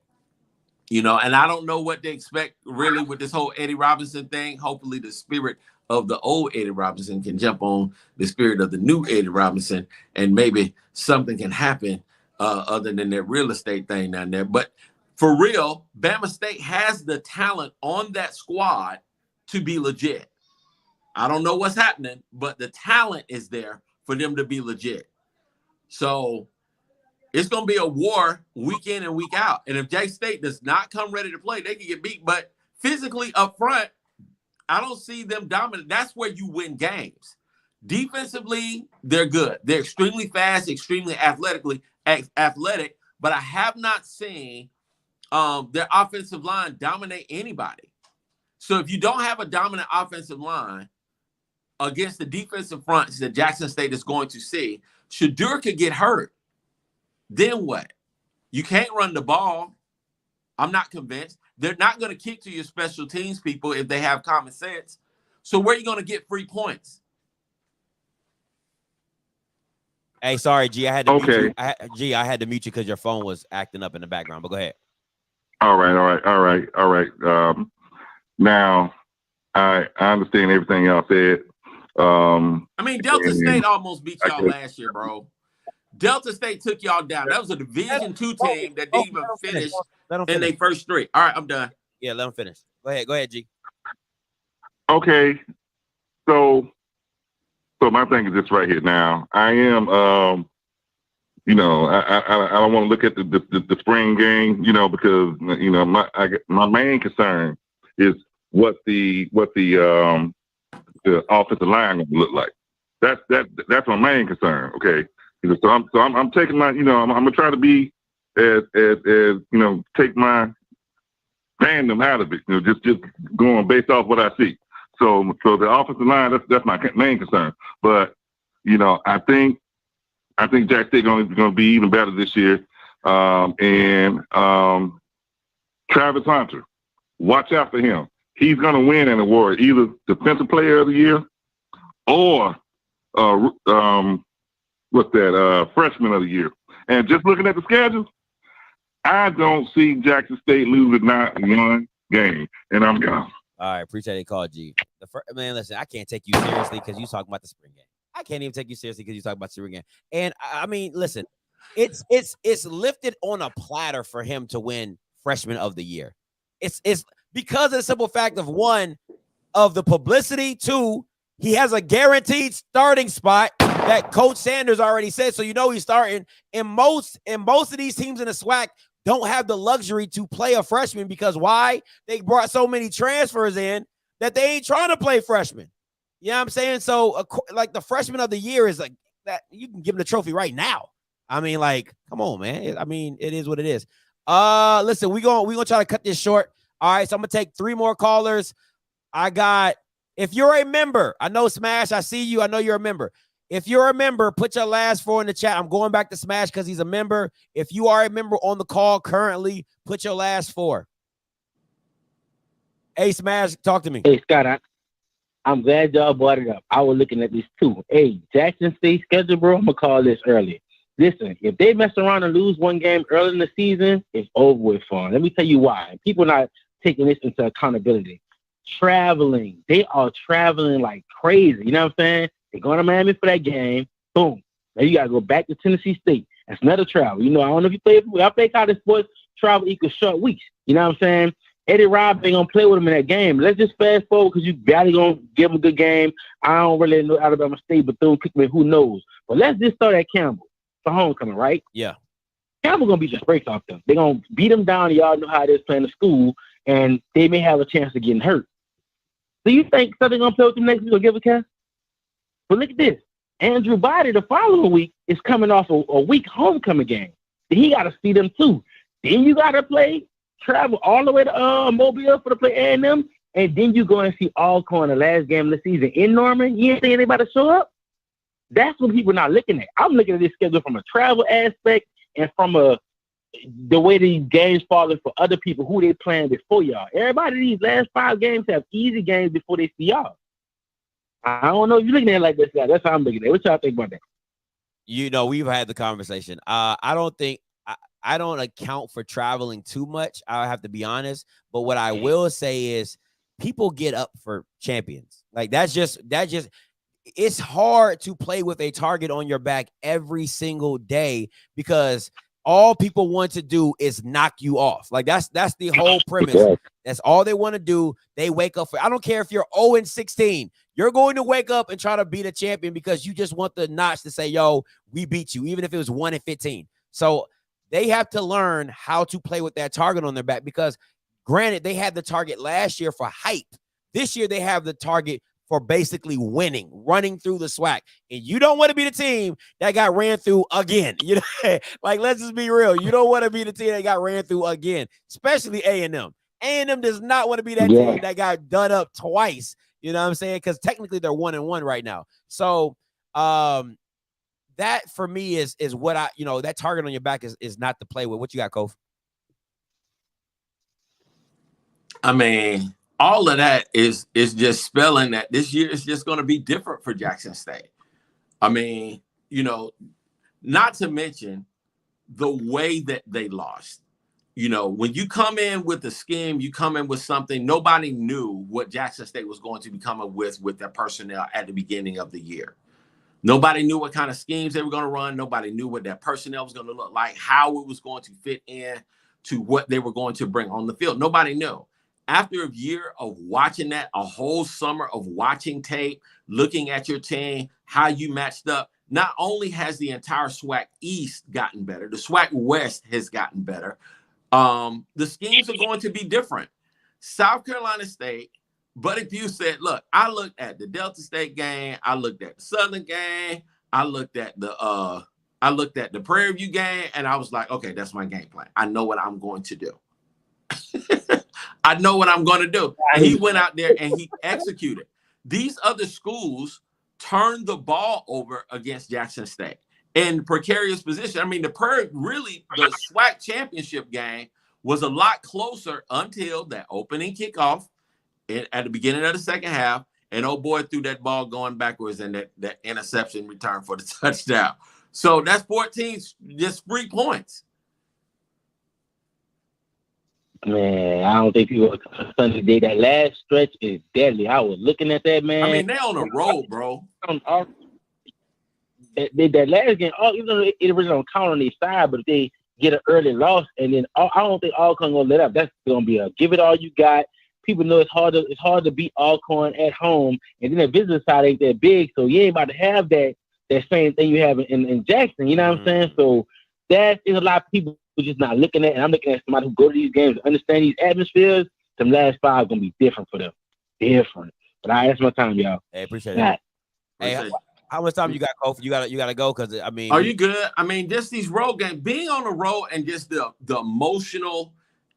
[SPEAKER 7] And I don't know what they expect really with this whole Eddie Robinson thing. Hopefully the spirit of the old Eddie Robinson can jump on the spirit of the new Eddie Robinson, and maybe something can happen other than that real estate thing down there. But for real, Bama State has the talent on that squad to be legit. I don't know what's happening, but the talent is there for them to be legit. So it's going to be a war week in and week out. And if J State does not come ready to play, they can get beat. But physically up front, I don't see them dominant. That's where you win games. Defensively, they're good. They're extremely fast, extremely athletic, but I have not seen their offensive line dominate anybody. So if you don't have a dominant offensive line against the defensive fronts that Jackson State is going to see, Shador could get hurt. Then what? You can't run the ball. I'm not convinced. They're not going to kick to your special teams people if they have common sense. So where are you going to get free points?
[SPEAKER 6] Hey, sorry, G. I had to mute you. I had to mute you because your phone was acting up in the background. But go ahead.
[SPEAKER 9] All right. Now, I understand everything y'all said.
[SPEAKER 7] Delta State almost beat y'all last year, bro. Delta State took y'all down. That was a Division II team that didn't even finish in their first three. All right, I'm done.
[SPEAKER 6] Yeah, let them finish. Go ahead, G.
[SPEAKER 9] Okay, so my thing is this right here. Now, I am, I don't want to look at the spring game, because my main concern is what the offensive line will look like. That's my main concern. Okay. So I'm taking my, I'm gonna try to be as take my fandom out of it, just going based off what I see. So the offensive line, that's my main concern. But I think Jack State gonna be even better this year. And Travis Hunter, watch out for him. He's gonna win an award, either Defensive Player of the Year or Freshman of the Year. And just looking at the schedule, I don't see Jackson State losing not one game. And I'm gone.
[SPEAKER 6] All right, appreciate the call, G. Man, listen, I can't take you seriously because you talking about the spring game. I can't even take you seriously because you talking about the spring game. And I mean, listen, it's lifted on a platter for him to win Freshman of the Year. It's because of the simple fact of one, of the publicity. Two, he has a guaranteed starting spot that Coach Sanders already said, so he's starting. And most of these teams in the SWAC don't have the luxury to play a freshman because why? They brought so many transfers in that they ain't trying to play freshmen. You know what I'm saying? So, like, the Freshman of the Year is like that. You can give him the trophy right now. I mean, like, come on, man. I mean, it is what it is. Listen, we're gonna try to cut this short. All right, so I'm gonna take 3 more callers. If you're a member, I know Smash, I see you. I know you're a member. If you're a member, put your last 4 in the chat. I'm going back to Smash because he's a member. If you are a member on the call currently, put your last 4. Hey, Smash, talk to me.
[SPEAKER 10] Hey, Scott, I'm glad y'all brought it up. I was looking at this too. Hey, Jackson State schedule, bro, I'm going to call this early. Listen, if they mess around and lose one game early in the season, it's over with for them. Let me tell you why. People not taking this into accountability. traveling. They are traveling like crazy. You know what I'm saying? They're going to Miami for that game. Boom. Now you got to go back to Tennessee State. That's another travel. You know, I don't know if you play college sports, travel equals short weeks. You know what I'm saying? Eddie Robb ain't going to play with him in that game. Let's just fast forward because you barely going to give him a good game. I don't really know Alabama State, but Pickman, who knows? But let's just start at Campbell for homecoming, right?
[SPEAKER 6] Yeah.
[SPEAKER 10] Campbell going to beat the brakes off them. They're going to beat them down. Y'all know how it is playing the school, and they may have a chance of getting hurt. Do you think Southern going to play with them next week or give a cast? But look at this. Andrew Body the following week is coming off a week homecoming game. He got to see them too. Then you got to travel all the way to Mobile for to play A&M, and then you go and see Alcorn the last game of the season in Norman. You ain't think anybody show up? That's what people not looking at. I'm looking at this schedule from a travel aspect and from the way these games fall for other people who they playing before y'all. Everybody these last 5 games have easy games before they see y'all. I don't know if you're looking at it like this, guy. That's how I'm looking at it. What y'all think about that?
[SPEAKER 6] You know, we've had the conversation. I don't account for traveling too much. I have to be honest. But what I will say is people get up for champions. Like that's just it's hard to play with a target on your back every single day because all people want to do is knock you off. Like that's the whole premise. That's all they want to do. They wake up for, I don't care if you're 0-16. You're going to wake up and try to beat a champion because you just want the notch to say, yo, we beat you, even if it was 1-15. So they have to learn how to play with that target on their back because granted, they had the target last year for hype. This year, they have the target for basically winning, running through the SWAC. And you don't want to be the team that got ran through again. You know, like, let's just be real. You don't want to be the team that got ran through again, especially A&M. A&M does not want to be that team that got done up twice. You know what I'm saying? Because technically they're 1-1 right now. So that for me is what that target on your back is not to play with. What you got, Kof?
[SPEAKER 7] I mean, all of that is just spelling that this year is just going to be different for Jackson State. I mean, not to mention the way that they lost. When you come in with a scheme, you come in with something, nobody knew what Jackson State was going to be coming with their personnel at the beginning of the year. Nobody knew what kind of schemes they were going to run. Nobody knew what that personnel was going to look like, how it was going to fit in to what they were going to bring on the field. Nobody knew. After a year of watching that, a whole summer of watching tape, looking at your team, how you matched up, not only has the entire SWAC East gotten better, the SWAC West has gotten better. The schemes are going to be different. South Carolina State, Buddy Pugh said, look, I looked at the Delta State game, I looked at the Southern game, I looked at the Prairie View game, and I was like, okay, that's my game plan. I know what I'm going to do. I know what I'm going to do. And he went out there and he executed. These other schools turned the ball over against Jackson State in precarious position. I mean, the SWAC championship game was a lot closer until that opening kickoff at the beginning of the second half. And old boy threw that ball going backwards and that interception return for the touchdown. So that's 14 just free points.
[SPEAKER 10] Man, I don't think people Sunday day. That last stretch is deadly. I was looking at that, man.
[SPEAKER 7] I mean, they on a roll, bro.
[SPEAKER 10] That last game, even though it was on count on their side, but if they get an early loss, and then I don't think Alcorn gonna let up. That's gonna be a give it all you got. People know it's hard to beat Alcorn at home, and then the visitor side ain't that big, so you ain't about to have that same thing you have in Jackson. You know what I'm saying? So that is a lot of people just not looking at, and I'm looking at somebody who go to these games, understand these atmospheres. Them last 5 gonna be different for them. Different. But that's my time, y'all.
[SPEAKER 6] Hey, appreciate it. Hey, how much time you got, Kofi? You gotta go because I mean,
[SPEAKER 7] are you good? I mean, just these road games, being on the road, and just the emotional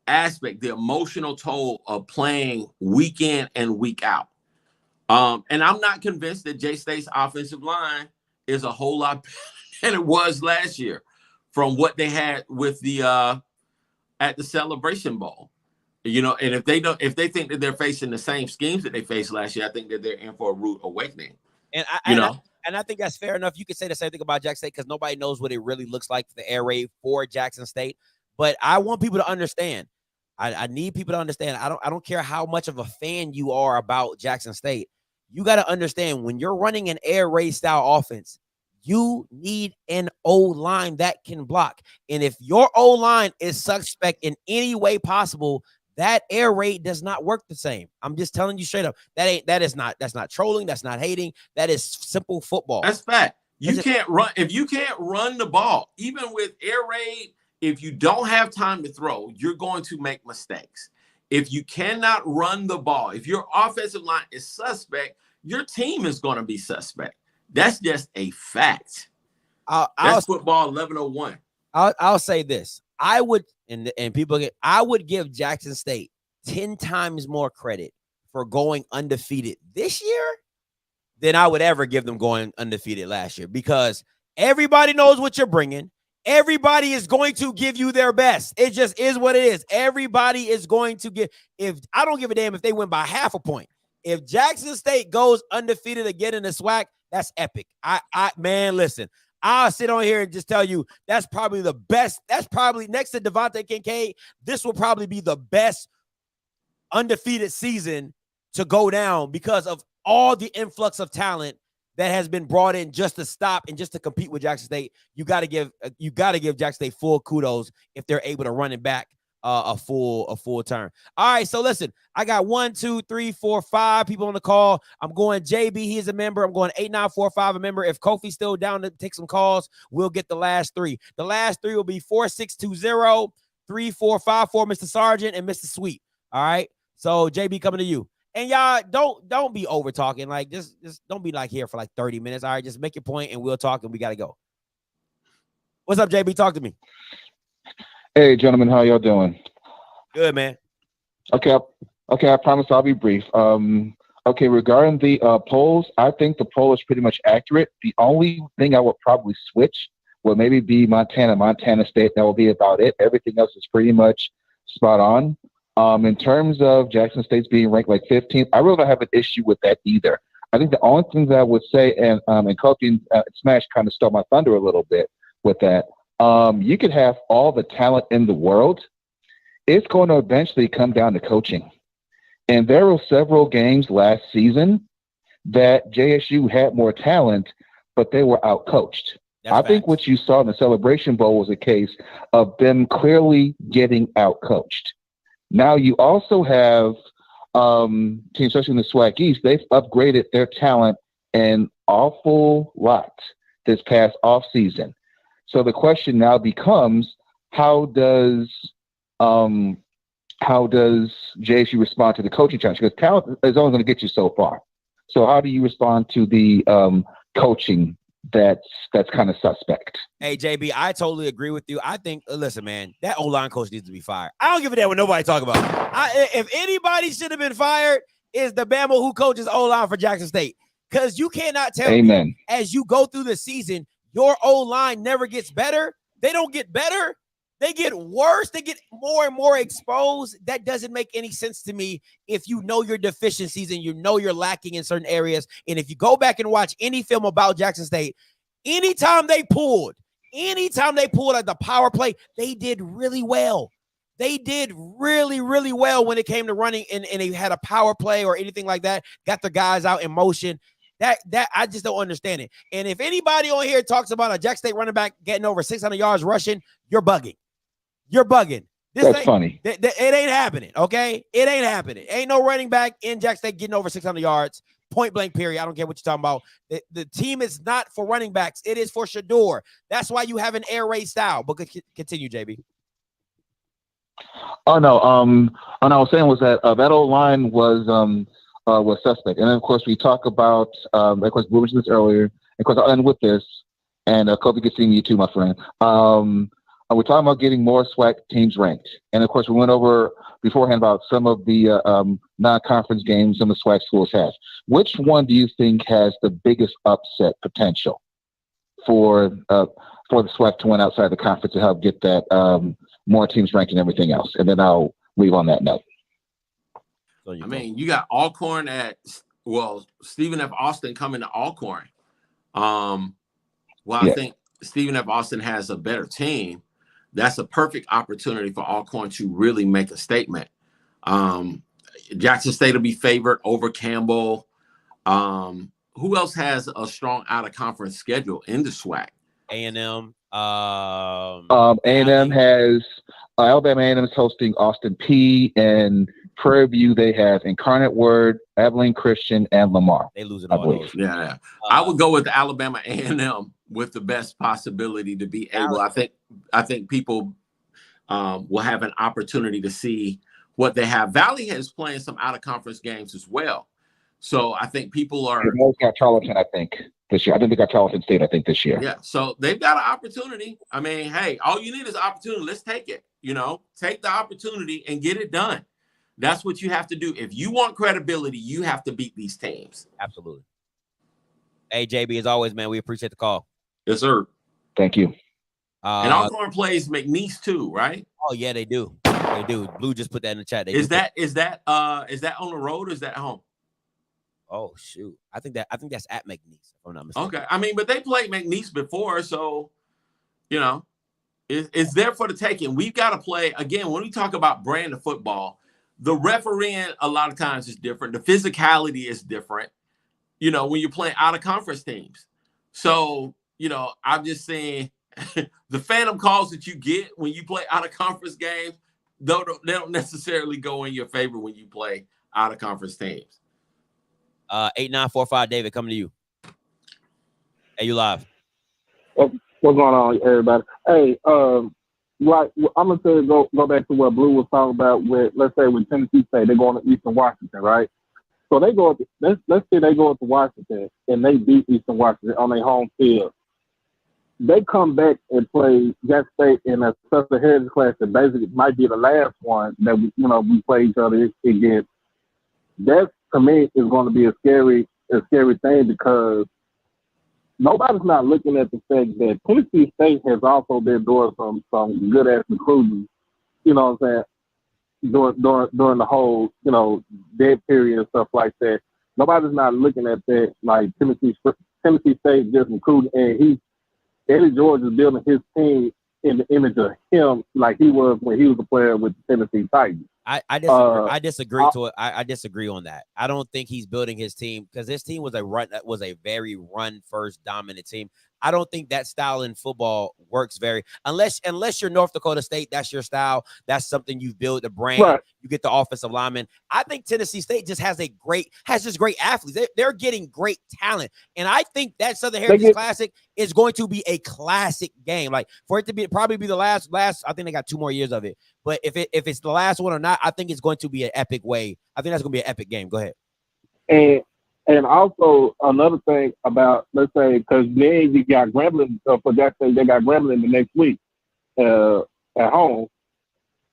[SPEAKER 7] aspect, the emotional toll of playing week in and week out. And I'm not convinced that J-State's offensive line is a whole lot better than it was last year from what they had with the at the Celebration Bowl. And if they think that they're facing the same schemes that they faced last year, I think that they're in for a rude awakening.
[SPEAKER 6] And I think that's fair enough. You could say the same thing about Jackson State because nobody knows what it really looks like for the air raid for Jackson State. But I want people to understand, I need people to understand. I don't care how much of a fan you are about Jackson State. You got to understand when you're running an air raid style offense, you need an O-line that can block. And if your O-line is suspect in any way possible, that air raid does not work the same. I'm just telling you straight up. That's not trolling. That's not hating. That is simple football.
[SPEAKER 7] That's fact. You can't run if you can't run the ball, even with air raid. If you don't have time to throw, you're going to make mistakes. If you cannot run the ball, if your offensive line is suspect, your team is going to be suspect. That's just a fact. That's football 1101.
[SPEAKER 6] I'll say this. I would give Jackson State 10 times more credit for going undefeated this year than I would ever give them going undefeated last year, because everybody knows what you're bringing. Everybody is going to give you their best. It just is what it is. Everybody is going to give. I don't give a damn if they win by half a point. If Jackson State goes undefeated again in the SWAC, that's epic. Man, listen, I'll sit on here and just tell you that's probably the best. That's probably next to Devontae Kincaid. This will probably be the best undefeated season to go down because of all the influx of talent that has been brought in just to stop and just to compete with Jackson State. You got to give Jackson State full kudos if they're able to run it back a full turn. All right, so listen, I got 1, 2, 3, 4, 5 people on the call. I'm going JB, he's a member. I'm going 8945, a member. If Kofi's still down to take some calls, we'll get the last 3. The last 3 will be 4620, 3454, Mr. Sergeant, and Mr. Sweet. All right, so JB coming to you. And y'all don't be over talking. Like just don't be like here for like 30 minutes. All right, just make your point and we'll talk and we gotta go. What's up, JB? Talk to me.
[SPEAKER 9] Hey, gentlemen, how y'all doing?
[SPEAKER 6] Good, man.
[SPEAKER 9] Okay, I promise I'll be brief. Okay, regarding the polls, I think the poll is pretty much accurate. The only thing I would probably switch would maybe be Montana State. That will be about it. Everything else is pretty much spot on. In terms of Jackson State's being ranked like 15th, I really don't have an issue with that either. I think the only thing that I would say, and Kofi Smash kind of stole my thunder a little bit with that, you could have all the talent in the world. It's going to eventually come down to coaching. And there were several games last season that JSU had more talent, but they were out-coached. I think what you saw in the Celebration Bowl was a case of them clearly getting out-coached. Now you also have teams, especially in the SWAC East, they've upgraded their talent an awful lot this past offseason. So the question now becomes, how does JSU respond to the coaching challenge? Because talent is only going to get you so far. So how do you respond to the coaching that's kind of suspect?
[SPEAKER 6] Hey, JB, I totally agree with you. I think, listen, man, that O-line coach needs to be fired. I don't give a damn what nobody talk about. If anybody should have been fired, is the Bama who coaches O-line for Jackson State. Because you cannot tell me as you go through the season, your O-line never gets better. They don't get better. They get worse. They get more and more exposed. That doesn't make any sense to me if you know your deficiencies and you know you're lacking in certain areas. And if you go back and watch any film about Jackson State, anytime they pulled at the power play, they did really well. They did really, really well when it came to running and they had a power play or anything like that, got their guys out in motion. That I just don't understand it. And if anybody on here talks about a Jackson State running back getting over 600 yards rushing, you're bugging. You're bugging.
[SPEAKER 9] That's funny.
[SPEAKER 6] It ain't happening, okay? It ain't happening. Ain't no running back in Jackson State getting over 600 yards. Point blank, period. I don't care what you're talking about. The team is not for running backs. It is for Shador. That's why you have an air raid style. But continue, JB.
[SPEAKER 9] Oh, no. What I was saying was that that old line was suspect. And then, of course, we talk about, of course, we mentioned this earlier. Of course, I'll end with this. And Kobe can see you too, my friend. We're talking about getting more SWAC teams ranked. And, of course, we went over beforehand about some of the non-conference games some of the SWAC schools have. Which one do you think has the biggest upset potential for the SWAC to win outside the conference to help get that more teams ranked and everything else? And then I'll leave on that note.
[SPEAKER 7] I mean, you got Alcorn Stephen F. Austin coming to Alcorn. I think Stephen F. Austin has a better team. that's a perfect opportunity for Alcorn to really make a statement. Jackson State will be favored over Campbell. Who else has a strong out-of-conference schedule in the SWAC?
[SPEAKER 6] A&M.
[SPEAKER 14] A&M has Alabama A&M is hosting Austin P, and Prairie View they have Incarnate Word, Abilene Christian, and Lamar.
[SPEAKER 6] They losing
[SPEAKER 14] I
[SPEAKER 6] all
[SPEAKER 14] believe.
[SPEAKER 6] those.
[SPEAKER 7] Yeah. I would go with Alabama A&M with the best possibility to be able. I think people will have an opportunity to see what they have. Valley is playing some out-of-conference games as well. So I think people are.
[SPEAKER 14] They both got Charlton, I think, this year. I think they got Charlton State, I think, this year.
[SPEAKER 7] Yeah, so they've got an opportunity. I mean, hey, all you need is opportunity. Let's take it. Take the opportunity and get it done. That's what you have to do. If you want credibility, you have to beat these teams.
[SPEAKER 6] Absolutely. Hey, JB, as always, man, we appreciate the call.
[SPEAKER 7] Yes, sir.
[SPEAKER 14] Thank you.
[SPEAKER 7] And Alcorn plays McNeese too, right?
[SPEAKER 6] Oh yeah, they do. They do. Blue just put that in the chat.
[SPEAKER 7] Is that on the road or is that at home?
[SPEAKER 6] Oh shoot, I think that's at McNeese, if I'm not mistaken.
[SPEAKER 7] Okay, I mean, but they played McNeese before, so it's there for the taking. We've got to play again. When we talk about brand of football, the refereeing a lot of times is different. The physicality is different. When you're playing out of conference teams. So I'm just saying the phantom calls that you get when you play out of conference games, they don't necessarily go in your favor when you play out of conference teams.
[SPEAKER 6] 8945 David, coming to you. Hey, you live.
[SPEAKER 14] What's going on, everybody? Hey, like I'm gonna say go back to what Blue was talking about with, let's say, with Tennessee State, they're going to Eastern Washington, right? So they go let's say they go to Washington and they beat Eastern Washington on their home field. They come back and play Jackson State in a Southern Heritage Class that basically might be the last one that we play each other against. That to me is going to be a scary thing because nobody's not looking at the fact that Tennessee State has also been doing some good ass recruiting. You know what I'm saying? During the whole dead period and stuff like that. Nobody's not looking at that like Tennessee State just recruiting, and Eddie George is building his team in the image of him like he was when he was a player with the Tennessee Titans.
[SPEAKER 6] I disagree I disagree on that. I don't think he's building his team because his team was a very run first dominant team. I don't think that style in football works unless you're North Dakota State, that's your style. That's something you've built a brand. Right. You get the offensive lineman. I think Tennessee State just has just great athletes. They're getting great talent. And I think that Southern Heritage Classic is going to be a classic game. Like for it to probably be the last, I think they got 2 more years of it. But if it's the last one or not, I think it's going to be an epic way. I think that's going to be an epic game. Go ahead.
[SPEAKER 14] And also another thing about, let's say, because then you got Grambling for that thing, they got Grambling the next week at home.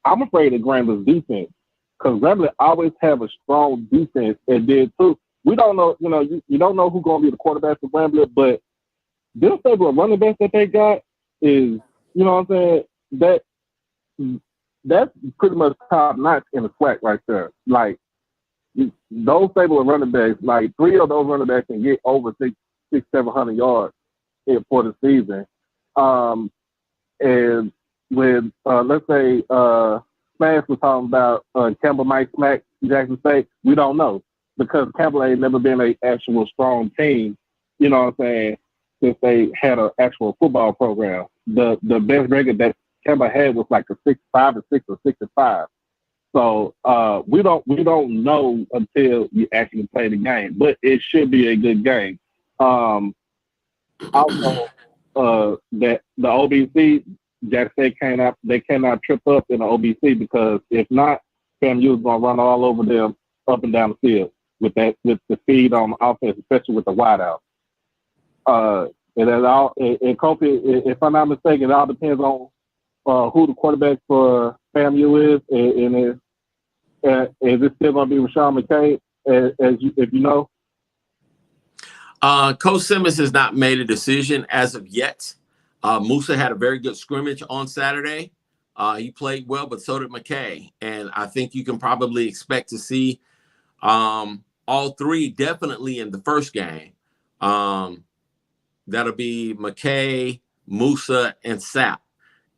[SPEAKER 14] I'm afraid of Grambling's defense because Grambling always have a strong defense and did too. We don't know, you don't know who's going to be the quarterback for Grambling, but this type of running back that they got is, you know what I'm saying? That's pretty much top notch in the SWAC right there. Like, those stable of running backs, like 3 of those running backs can get over 700 yards for the season. And with let's say Smash was talking about Campbell might smack Jackson State, we don't know because Campbell ain't never been an actual strong team. You know what I'm saying? Since they had an actual football program, the best record that Campbell had was like a 6-5 or 6 or 6-5. So we don't know until you actually play the game, but it should be a good game. Also, that the OBC, Jackson State cannot trip up in the OBC because if not, FAMU is gonna run all over them up and down the field with the speed on offense, especially with the wideout. And that all, and Kofi, if I'm not mistaken, it all depends on who the quarterback for FAMU is, and is it still going to be Rashawn McKay, if you know?
[SPEAKER 7] Coach Simmons has not made a decision as of yet. Musa had a very good scrimmage on Saturday. He played well, but so did McKay. And I think you can probably expect to see all 3 definitely in the first game. That'll be McKay, Musa, and Sapp.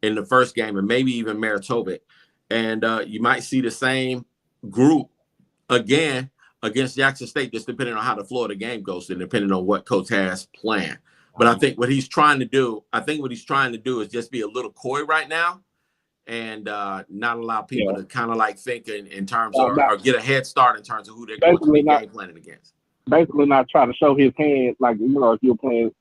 [SPEAKER 7] in the first game, and maybe even Maritovic. And you might see the same group again against Jackson State, just depending on how the Florida game goes and depending on what Coach has planned. But I think what he's trying to do, is just be a little coy right now and not allow people to kind of like think in terms of or get a head start in terms of who they're going to be game planning against.
[SPEAKER 14] Basically, not trying to show his hand, like, you know, if you're playing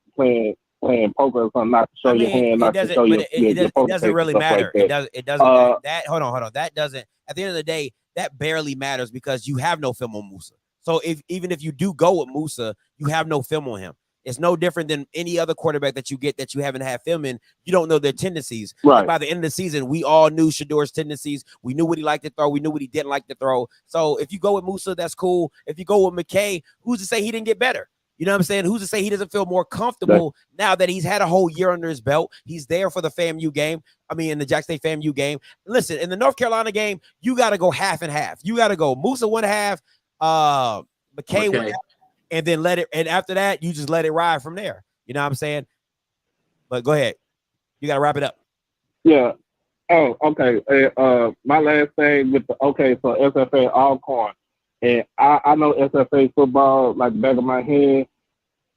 [SPEAKER 14] poker or something, not to show your hand, not to show your
[SPEAKER 6] it doesn't really matter.
[SPEAKER 14] Like
[SPEAKER 6] It doesn't. That hold on. That doesn't. At the end of the day, that barely matters because you have no film on Musa. So even if you do go with Musa, you have no film on him. It's no different than any other quarterback that you get that you haven't had film in. You don't know their tendencies.
[SPEAKER 14] Right.
[SPEAKER 6] Like by the end of the season, we all knew Shador's tendencies. We knew what he liked to throw. We knew what he didn't like to throw. So if you go with Musa, that's cool. If you go with McKay, who's to say he didn't get better? You know what I'm saying? Who's to say he doesn't feel more comfortable now that he's had a whole year under his belt? He's there for the FAMU game. I mean, in the Jackson State FAMU game. Listen, in the North Carolina game, you got to go half and half. You got to go Musa 1/2, McKay 1/2, and then let it. And after that, you just let it ride from there. You know what I'm saying? But go ahead. You got to wrap it up.
[SPEAKER 14] Yeah. Oh, okay. My last thing with so SFA Alcorn. And I know SFA football like the back of my hand.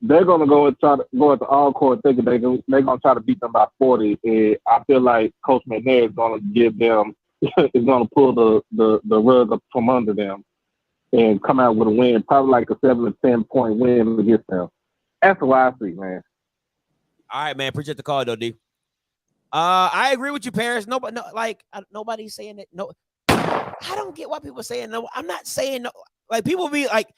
[SPEAKER 14] They're gonna go at the Alcorn thinking they're gonna try to beat them by 40. And I feel like Coach McNair is gonna give them is gonna pull the rug up from under them and come out with a win, probably like a 7 to 10 point win against them. That's what I see, man.
[SPEAKER 6] All right, man. Appreciate the call, though, D. I agree with you, Paris. Nobody's saying that. No, I don't get why people are saying no. I'm not saying no. Like, people be like,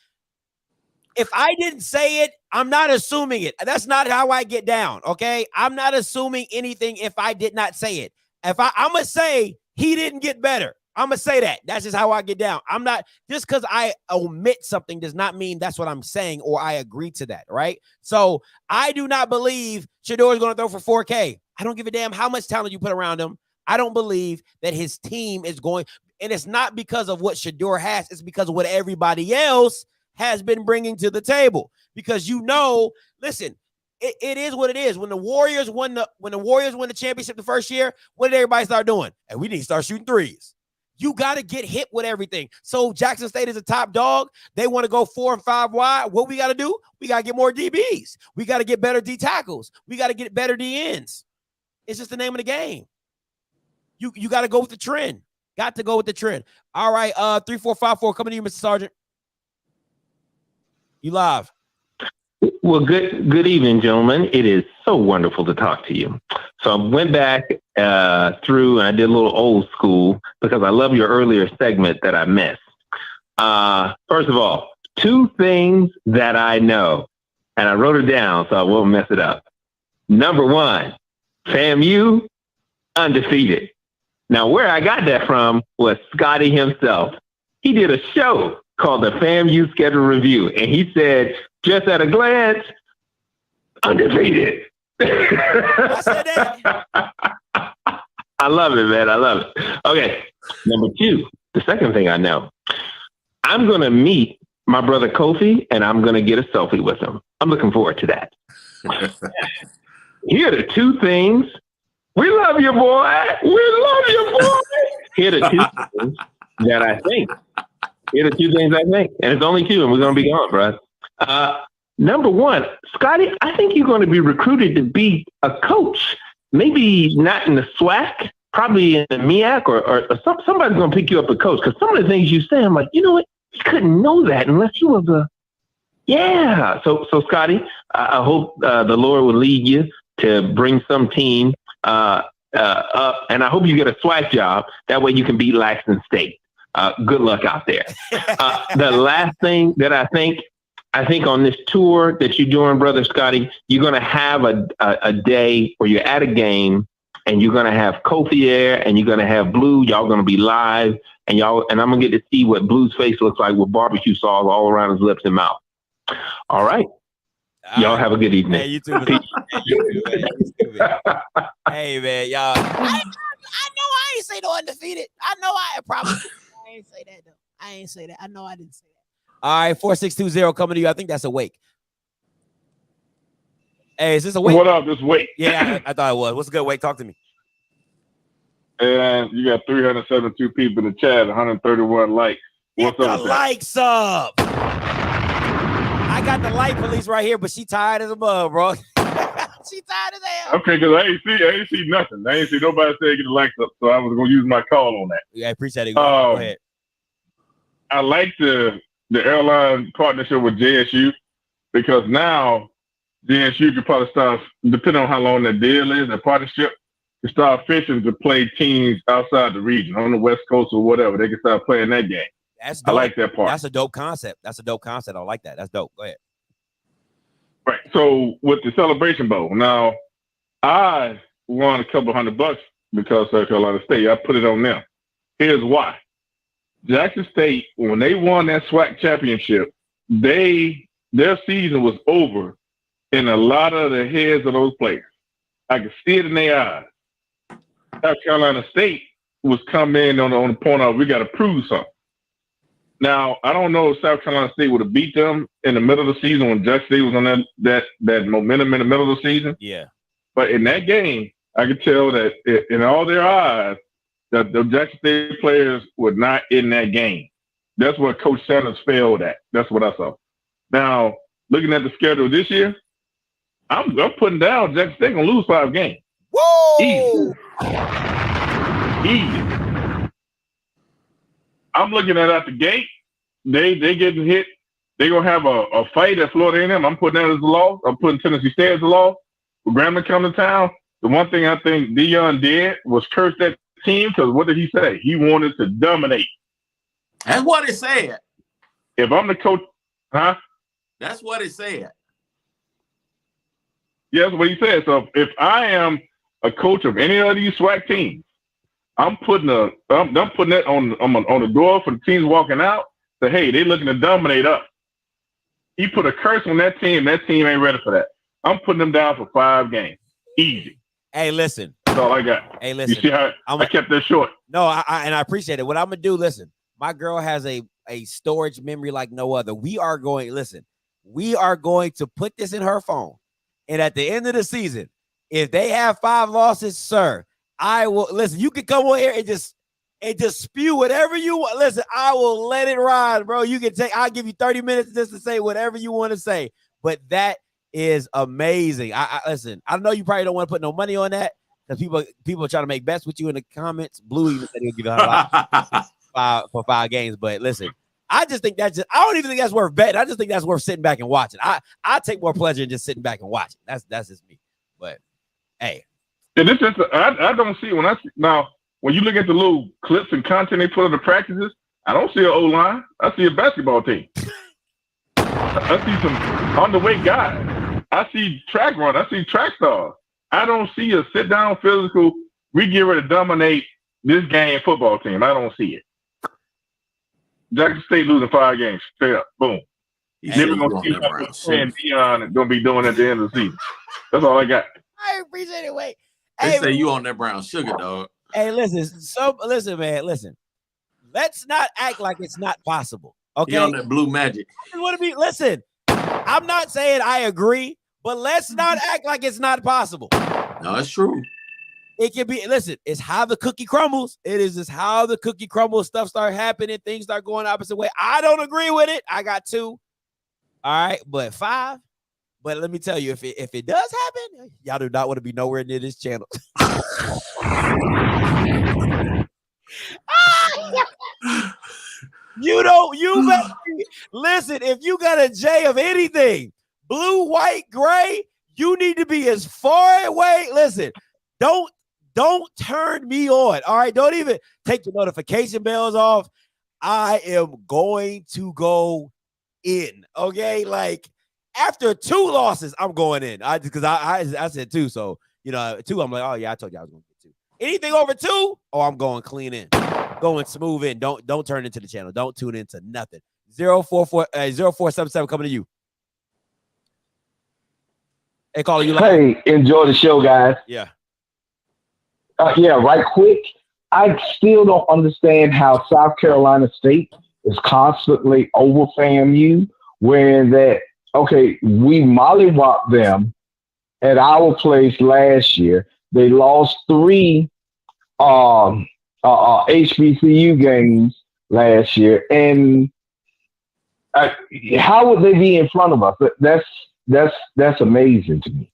[SPEAKER 6] if I didn't say it, I'm not assuming it. That's not how I get down, okay? I'm not assuming anything if I did not say it. If I'm going to say he didn't get better, I'm going to say that. That's just how I get down. I'm not, just because I omit something does not mean that's what I'm saying or I agree to that, right? So I do not believe Shador is going to throw for 4K. I don't give a damn how much talent you put around him. I don't believe that his team is going, and it's not because of what Shador has. It's because of what everybody else has been bringing to the table. Because listen, it is what it is. When the Warriors won the championship the first year, what did everybody start doing? And we need to start shooting threes. You got to get hit with everything. So Jackson State is a top dog. They want to go 4 and 5 wide. What we got to do? We got to get more DBs. We got to get better D tackles. We got to get better D ends. It's just the name of the game. You got to go with the trend. Got to go with the trend. All right, 3454 coming to you, Mr. Sergeant. You live.
[SPEAKER 15] Well, good evening, gentlemen. It is so wonderful to talk to you. So I went back through and I did a little old school because I love your earlier segment that I missed. First of all, 2 things that I know, and I wrote it down so I won't mess it up. Number 1, FAMU undefeated. Now, where I got that from was Scotty himself. He did a show called the FAMU Schedule Review, and he said, just at a glance, undefeated. I said that. I love it, man. I love it. Okay, number 2, the second thing I know, I'm going to meet my brother Kofi, and I'm going to get a selfie with him. I'm looking forward to that. Here are the 2 things. We love you, boy. We love you, boy. Here are the 2 things that I think. Here are the 2 things I think. And it's only 2, and we're going to be gone, bro. Number 1, Scotty, I think you're going to be recruited to be a coach. Maybe not in the SWAC, probably in the MEAC, or somebody's going to pick you up a coach. Because some of the things you say, I'm like, you know what? You couldn't know that unless you was a... Yeah. So Scotty, I hope the Lord will lead you to bring some team up, and I hope you get a SWAC job. That way you can beat Laxton State. Good luck out there. The last thing that I think on this tour that you're doing, Brother Scotty, you're going to have a day where you're at a game and you're going to have Kofi there and you're going to have Blue. Y'all going to be live and I'm going to get to see what Blue's face looks like with barbecue sauce all around his lips and mouth. All right. Y'all have a good evening.
[SPEAKER 6] Hey, you too, man. Hey, man, y'all. I know I ain't say no undefeated. I know I probably I ain't say that, though. I ain't say that. I know I didn't say that. All right, 4620 coming to you. I think that's a Wake. Hey, is this a Wake?
[SPEAKER 14] What up, this Wake?
[SPEAKER 6] Yeah, I thought it was. What's good, Wake? Talk to me.
[SPEAKER 9] And you got 372 people in the chat, 131 likes. What's
[SPEAKER 6] Get
[SPEAKER 9] up
[SPEAKER 6] the
[SPEAKER 9] with that?
[SPEAKER 6] likes up. I got the light police right here, but she tired as a mug, bro. She tired as hell.
[SPEAKER 9] Okay, because I ain't see nothing. I ain't see nobody say get the likes up, so I was gonna use my call on that.
[SPEAKER 6] Yeah, I appreciate it. Go ahead.
[SPEAKER 9] I like the airline partnership with JSU because now JSU could probably start, depending on how long that deal is, the partnership, to start fishing to play teams outside the region, on the West Coast or whatever. They can start playing that game.
[SPEAKER 6] That's dope.
[SPEAKER 9] I like that part.
[SPEAKER 6] That's a dope concept. I like that. That's dope. Go ahead.
[SPEAKER 9] Right. So with the Celebration Bowl, now I won a couple $100 because South Carolina State. I put it on them. Here's why. Jackson State, when they won that SWAC championship, their season was over in a lot of the heads of those players. I could see it in their eyes. South Carolina State was coming in on the point of we got to prove something. Now, I don't know if South Carolina State would have beat them in the middle of the season when Jackson State was on that momentum in the middle of the season.
[SPEAKER 6] Yeah.
[SPEAKER 9] But in that game, I could tell that in all their eyes, that the Jackson State players were not in that game. That's what Coach Sanders failed at. That's what I saw. Now, looking at the schedule this year, I'm putting down Jackson State gonna lose 5 games.
[SPEAKER 6] Woo!
[SPEAKER 9] Easy. I'm looking at the gate. They getting hit. They gonna have a fight at Florida A&M. I'm putting that as a loss. I'm putting Tennessee State as a loss. When Grambling come to town, the one thing I think Deion did was curse that team because what did he say? He wanted to dominate.
[SPEAKER 7] That's what it said.
[SPEAKER 9] If I'm the coach, huh?
[SPEAKER 7] That's what it said.
[SPEAKER 9] Yeah, that's what he said. So if I am a coach of any of these SWAC teams, I'm putting that on the door for the teams walking out. Say, hey, they looking to dominate us. He put a curse on that team. That team ain't ready for that. I'm putting them down for 5 games. Easy.
[SPEAKER 6] Hey, listen.
[SPEAKER 9] That's all I got.
[SPEAKER 6] Hey, listen.
[SPEAKER 9] You see how I kept that short?
[SPEAKER 6] No, I appreciate it. What I'm gonna do, listen. My girl has a storage memory like no other. We are going to put this in her phone. And at the end of the season, if they have 5 losses, sir, I will listen. You can come on here and just spew whatever you want. Listen, I will let it ride, bro. I'll give you 30 minutes just to say whatever you want to say. But that is amazing. I listen, I know you probably don't want to put no money on that because people are trying to make bets with you in the comments. Blue even said he'll give you $100 for 5 games. But listen, I just think I don't even think that's worth betting. I just think that's worth sitting back and watching. I take more pleasure in just sitting back and watching. That's just me. But hey.
[SPEAKER 9] And this is I don't see when you look at the little clips and content they put on the practices, I don't see an O-line. I see a basketball team. I see some underweight guys. I see track run. I see track stars. I don't see a sit-down physical, we get ready to dominate this game football team. I don't see it. Jackson State losing 5 games. Straight up. Boom. Never going to see what Deion is going to be doing at the end of the season. That's all I got.
[SPEAKER 6] I appreciate it. Wait.
[SPEAKER 7] They say you on that brown sugar, dog.
[SPEAKER 6] Hey, listen, man. Listen. Let's not act like it's not possible. Okay.
[SPEAKER 7] You on that blue magic.
[SPEAKER 6] Listen, I'm not saying I agree, but let's not act like it's not possible.
[SPEAKER 7] No, it's true.
[SPEAKER 6] It can be, listen, it's how the cookie crumbles. It is just how the cookie crumbles. Stuff start happening. Things start going opposite way. I don't agree with it. I got 2. All right, but 5. But let me tell you, if it does happen, y'all do not want to be nowhere near this channel. Listen, if you got a J of anything, blue, white, gray, you need to be as far away. Listen, don't turn me on. All right, don't even take the notification bells off. I am going to go in. Okay, like after 2 losses, I'm going in. I said 2, so 2. I'm like, oh yeah, I told you I was going to get 2. Anything over 2, I'm going clean in, going smooth in. Don't turn into the channel. Don't tune into nothing. 0477 coming to you. Hey, caller, you
[SPEAKER 14] Hey, enjoy the show, guys.
[SPEAKER 6] Yeah.
[SPEAKER 14] Right quick. I still don't understand how South Carolina State is constantly over FAMU, when we mollywopped them at our place last year. They lost 3 HBCU games last year, and how would they be in front of us? That's amazing to me.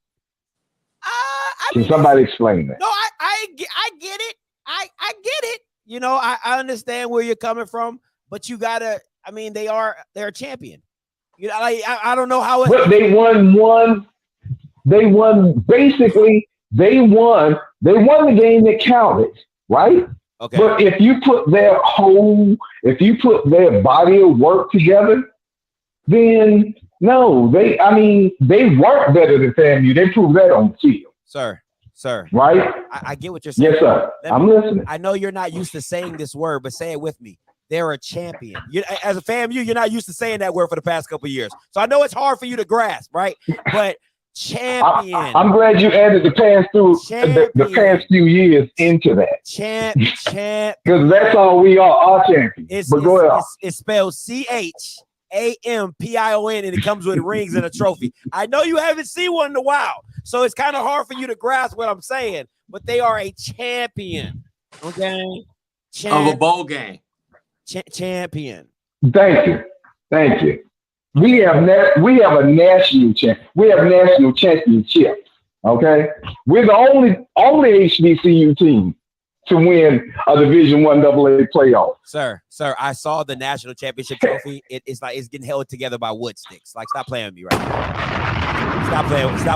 [SPEAKER 14] Can somebody explain that?
[SPEAKER 6] No, I get it. I get it. You know, I understand where you're coming from, but you gotta. I mean, they're a champion. You know, I don't know how.
[SPEAKER 14] But they won. They won. Basically, they won the game that counted, right?
[SPEAKER 6] Okay.
[SPEAKER 14] But if you put their body of work together, then no, they work better than FAMU. They prove that on the field.
[SPEAKER 6] Sir.
[SPEAKER 14] Right?
[SPEAKER 6] I get what you're saying.
[SPEAKER 14] Yes, sir. I'm listening.
[SPEAKER 6] I know you're not used to saying this word, but say it with me. They're a champion. As a FAMU, you're not used to saying that word for the past couple of years. So I know it's hard for you to grasp, right? But champion.
[SPEAKER 14] I'm glad you added the past few years into that.
[SPEAKER 6] Champ.
[SPEAKER 14] Because that's all we are, our champions. But go ahead.
[SPEAKER 6] It's spelled CHAMPION, and it comes with rings and a trophy. I know you haven't seen one in a while, so it's kind of hard for you to grasp what I'm saying, but they are a champion. Okay?
[SPEAKER 7] Of a bowl game.
[SPEAKER 6] Champion.
[SPEAKER 14] Thank you. We have a national champ. We have national championships. Okay, we're the only HBCU team to win a Division I AA playoff.
[SPEAKER 6] Sir, I saw the national championship trophy. It's like it's getting held together by wood sticks. Like, stop playing with me right now. Stop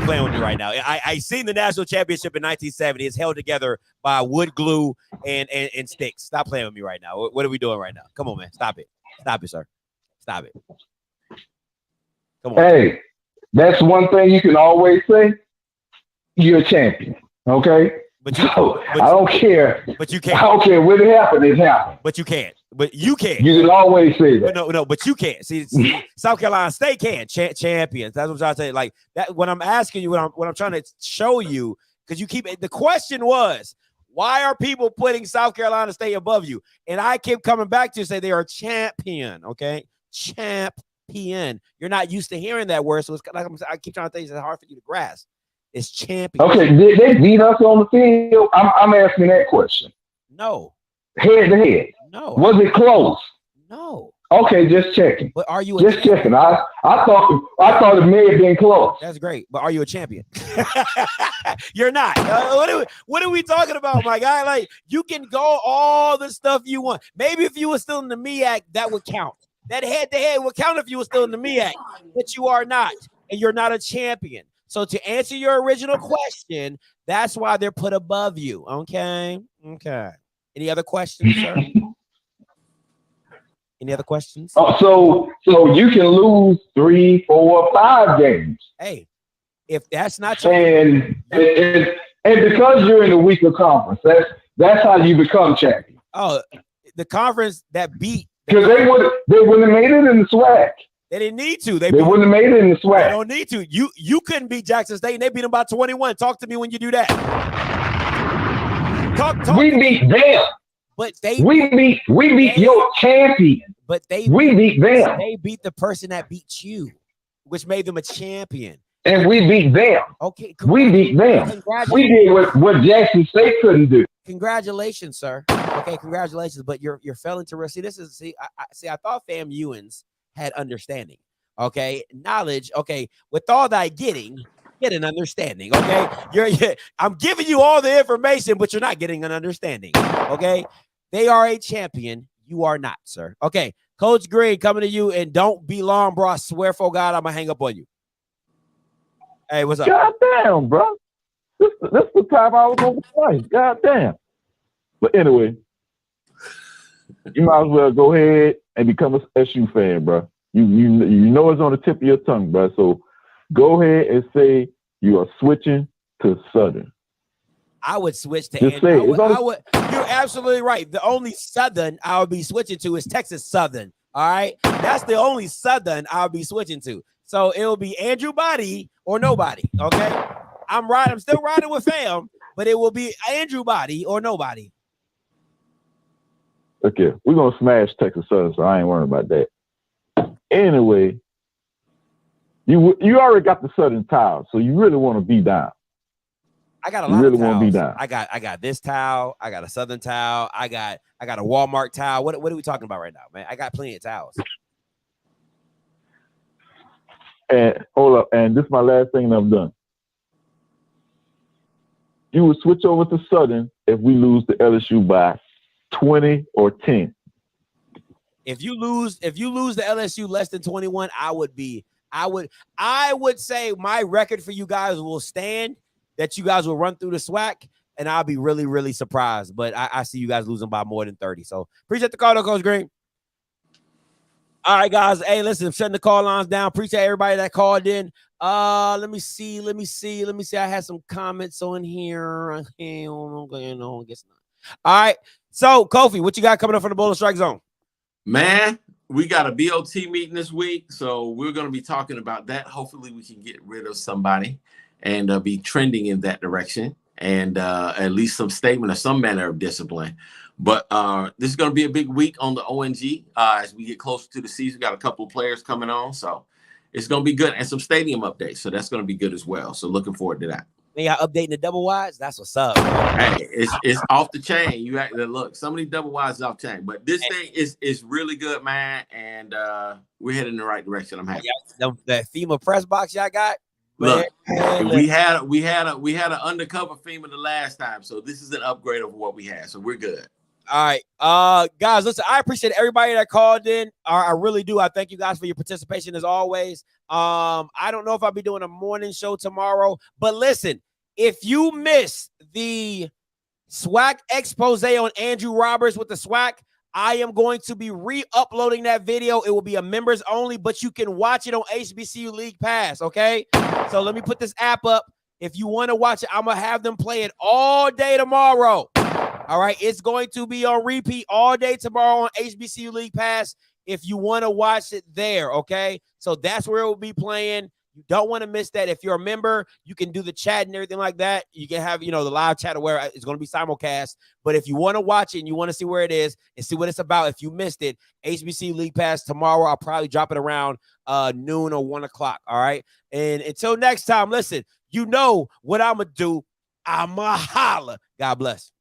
[SPEAKER 6] playing with me right now. I seen the national championship in 1970. It's held together by wood glue and sticks. Stop playing with me right now. What are we doing right now? Come on, man. Stop it, sir. Stop it. Come on.
[SPEAKER 14] Hey, that's one thing you can always say. You're a champion. Okay. I don't care.
[SPEAKER 6] But you can't.
[SPEAKER 14] I don't care when it happened. It happened.
[SPEAKER 6] But you can't. But you can't.
[SPEAKER 14] You can always say that.
[SPEAKER 6] No. But you can't. See South Carolina State can champions. That's what I'm trying to say. Like that. When I'm asking you, what I'm trying to show you, because you keep. The question was, why are people putting South Carolina State above you? And I keep coming back to say they are champion. Okay, champion. You're not used to hearing that word, so it's like I keep trying to tell you it's hard for you to grasp. It's champion.
[SPEAKER 14] Okay, did they beat us on the field? I'm asking that question.
[SPEAKER 6] No.
[SPEAKER 14] Head to head.
[SPEAKER 6] No.
[SPEAKER 14] Was it close?
[SPEAKER 6] No.
[SPEAKER 14] Okay, just checking.
[SPEAKER 6] But are you
[SPEAKER 14] just checking? I thought it may have been close.
[SPEAKER 6] That's great, but are you a champion? You're not. What are we talking about, my guy? Like, you can go all the stuff you want. Maybe if you were still in the MEAC, that would count. That head to head would count if you were still in the MEAC, but you are not, and you're not a champion. So to answer your original question, that's why they're put above you. Okay. Any other questions, sir? Any other questions?
[SPEAKER 14] So you can lose 3, 4, 5 games.
[SPEAKER 6] Hey, if that's not your
[SPEAKER 14] and because you're in the weaker conference, that's how you become champion.
[SPEAKER 6] Oh, the conference that beat,
[SPEAKER 14] because they wouldn't have made it in the SWAC.
[SPEAKER 6] They didn't need to. They
[SPEAKER 14] wouldn't have made it in the SWAC.
[SPEAKER 6] They don't need to. You couldn't beat Jackson State, and they beat them by 21. Talk to me when you do that.
[SPEAKER 14] We beat them.
[SPEAKER 6] But
[SPEAKER 14] we beat your champion.
[SPEAKER 6] But
[SPEAKER 14] we beat them.
[SPEAKER 6] They beat the person that beat you, which made them a champion.
[SPEAKER 14] And we beat them.
[SPEAKER 6] Okay,
[SPEAKER 14] we beat them. We did what Jackson State couldn't do.
[SPEAKER 6] Congratulations, sir. Okay, congratulations. But you're failing to see. I thought FAMUans had understanding, okay, knowledge, okay, with all thy getting, get an understanding, okay. I'm giving you all the information, but you're not getting an understanding, okay. They are a champion, you are not, sir. Okay, Coach Green coming to you, and don't be long, bro. I swear for God, I'm gonna hang up on you. Hey, what's up?
[SPEAKER 14] God damn, bro. This the time I was on the flight. God damn. But anyway, you might as well go ahead and become a SU fan, bro. You know it's on the tip of your tongue, bro. So go ahead and say you are switching to Southern.
[SPEAKER 6] I would switch to
[SPEAKER 14] Just say it.
[SPEAKER 6] You're absolutely right. The only Southern I'll be switching to is Texas Southern. All right. That's the only Southern I'll be switching to. So it'll be Andrew Body or nobody. Okay. I'm still riding with fam, but it will be Andrew Body or nobody.
[SPEAKER 14] Okay, we're gonna smash Texas Southern, so I ain't worrying about that. Anyway, you already got the Southern tile, so you really want to be down.
[SPEAKER 6] I got a
[SPEAKER 9] You
[SPEAKER 6] lot
[SPEAKER 9] really
[SPEAKER 6] of
[SPEAKER 9] want to be
[SPEAKER 6] towels.
[SPEAKER 9] down.
[SPEAKER 6] I got this towel. I got a Southern towel. I got a Walmart towel. What are we talking about right now, man? I got plenty of towels.
[SPEAKER 9] And hold up, and this is my last thing that I'm done. You would switch over to Southern if we lose to LSU by 20 or 10.
[SPEAKER 6] If you lose the LSU less than 21, I would say my record for you guys will stand, that you guys will run through the SWAC, and I'll be really, really surprised. But I see you guys losing by more than 30. So appreciate the call, though, Coach Green. All right, guys. Hey, listen, I'm shutting the call lines down. Appreciate everybody that called in. Let me see. I had some comments on here. Okay, no, guess not. All right. So, Kofi, what you got coming up for the Bowl and Strike Zone?
[SPEAKER 7] Man, we got a BOT meeting this week, so we're going to be talking about that. Hopefully, we can get rid of somebody and be trending in that direction, and at least some statement or some manner of discipline. But this is going to be a big week on the ONG as we get closer to the season. We got a couple of players coming on, so it's going to be good, and some stadium updates. So that's going to be good as well. So looking forward to that.
[SPEAKER 6] Man, y'all updating the double wides? That's what's up.
[SPEAKER 7] Hey, it's off the chain. You have to look. Some of these double wides is off chain, but this thing is really good, man. And we're heading in the right direction. I'm happy.
[SPEAKER 6] That FEMA press box y'all got.
[SPEAKER 7] Look, we had an undercover FEMA the last time, so this is an upgrade of what we had. So we're good.
[SPEAKER 6] All right, guys, listen, I appreciate everybody that called in. I really do. I thank you guys for your participation as always. I don't know if I'll be doing a morning show tomorrow, but listen, if you miss the SWAC expose on Andrew Roberts with the SWAC, I am going to be re-uploading that video. It will be a members only, but you can watch it on HBCU League Pass, okay? So let me put this app up. If you want to watch it, I'm going to have them play it all day tomorrow. All right, it's going to be on repeat all day tomorrow on HBCU League Pass if you want to watch it there, okay? So that's where it will be playing. You don't want to miss that. If you're a member, you can do the chat and everything like that. You can have, the live chat where it's going to be simulcast. But if you want to watch it and you want to see where it is and see what it's about, if you missed it, HBCU League Pass tomorrow, I'll probably drop it around noon or 1 o'clock, all right? And until next time, listen, you know what I'm going to do. I'm going to holler. God bless.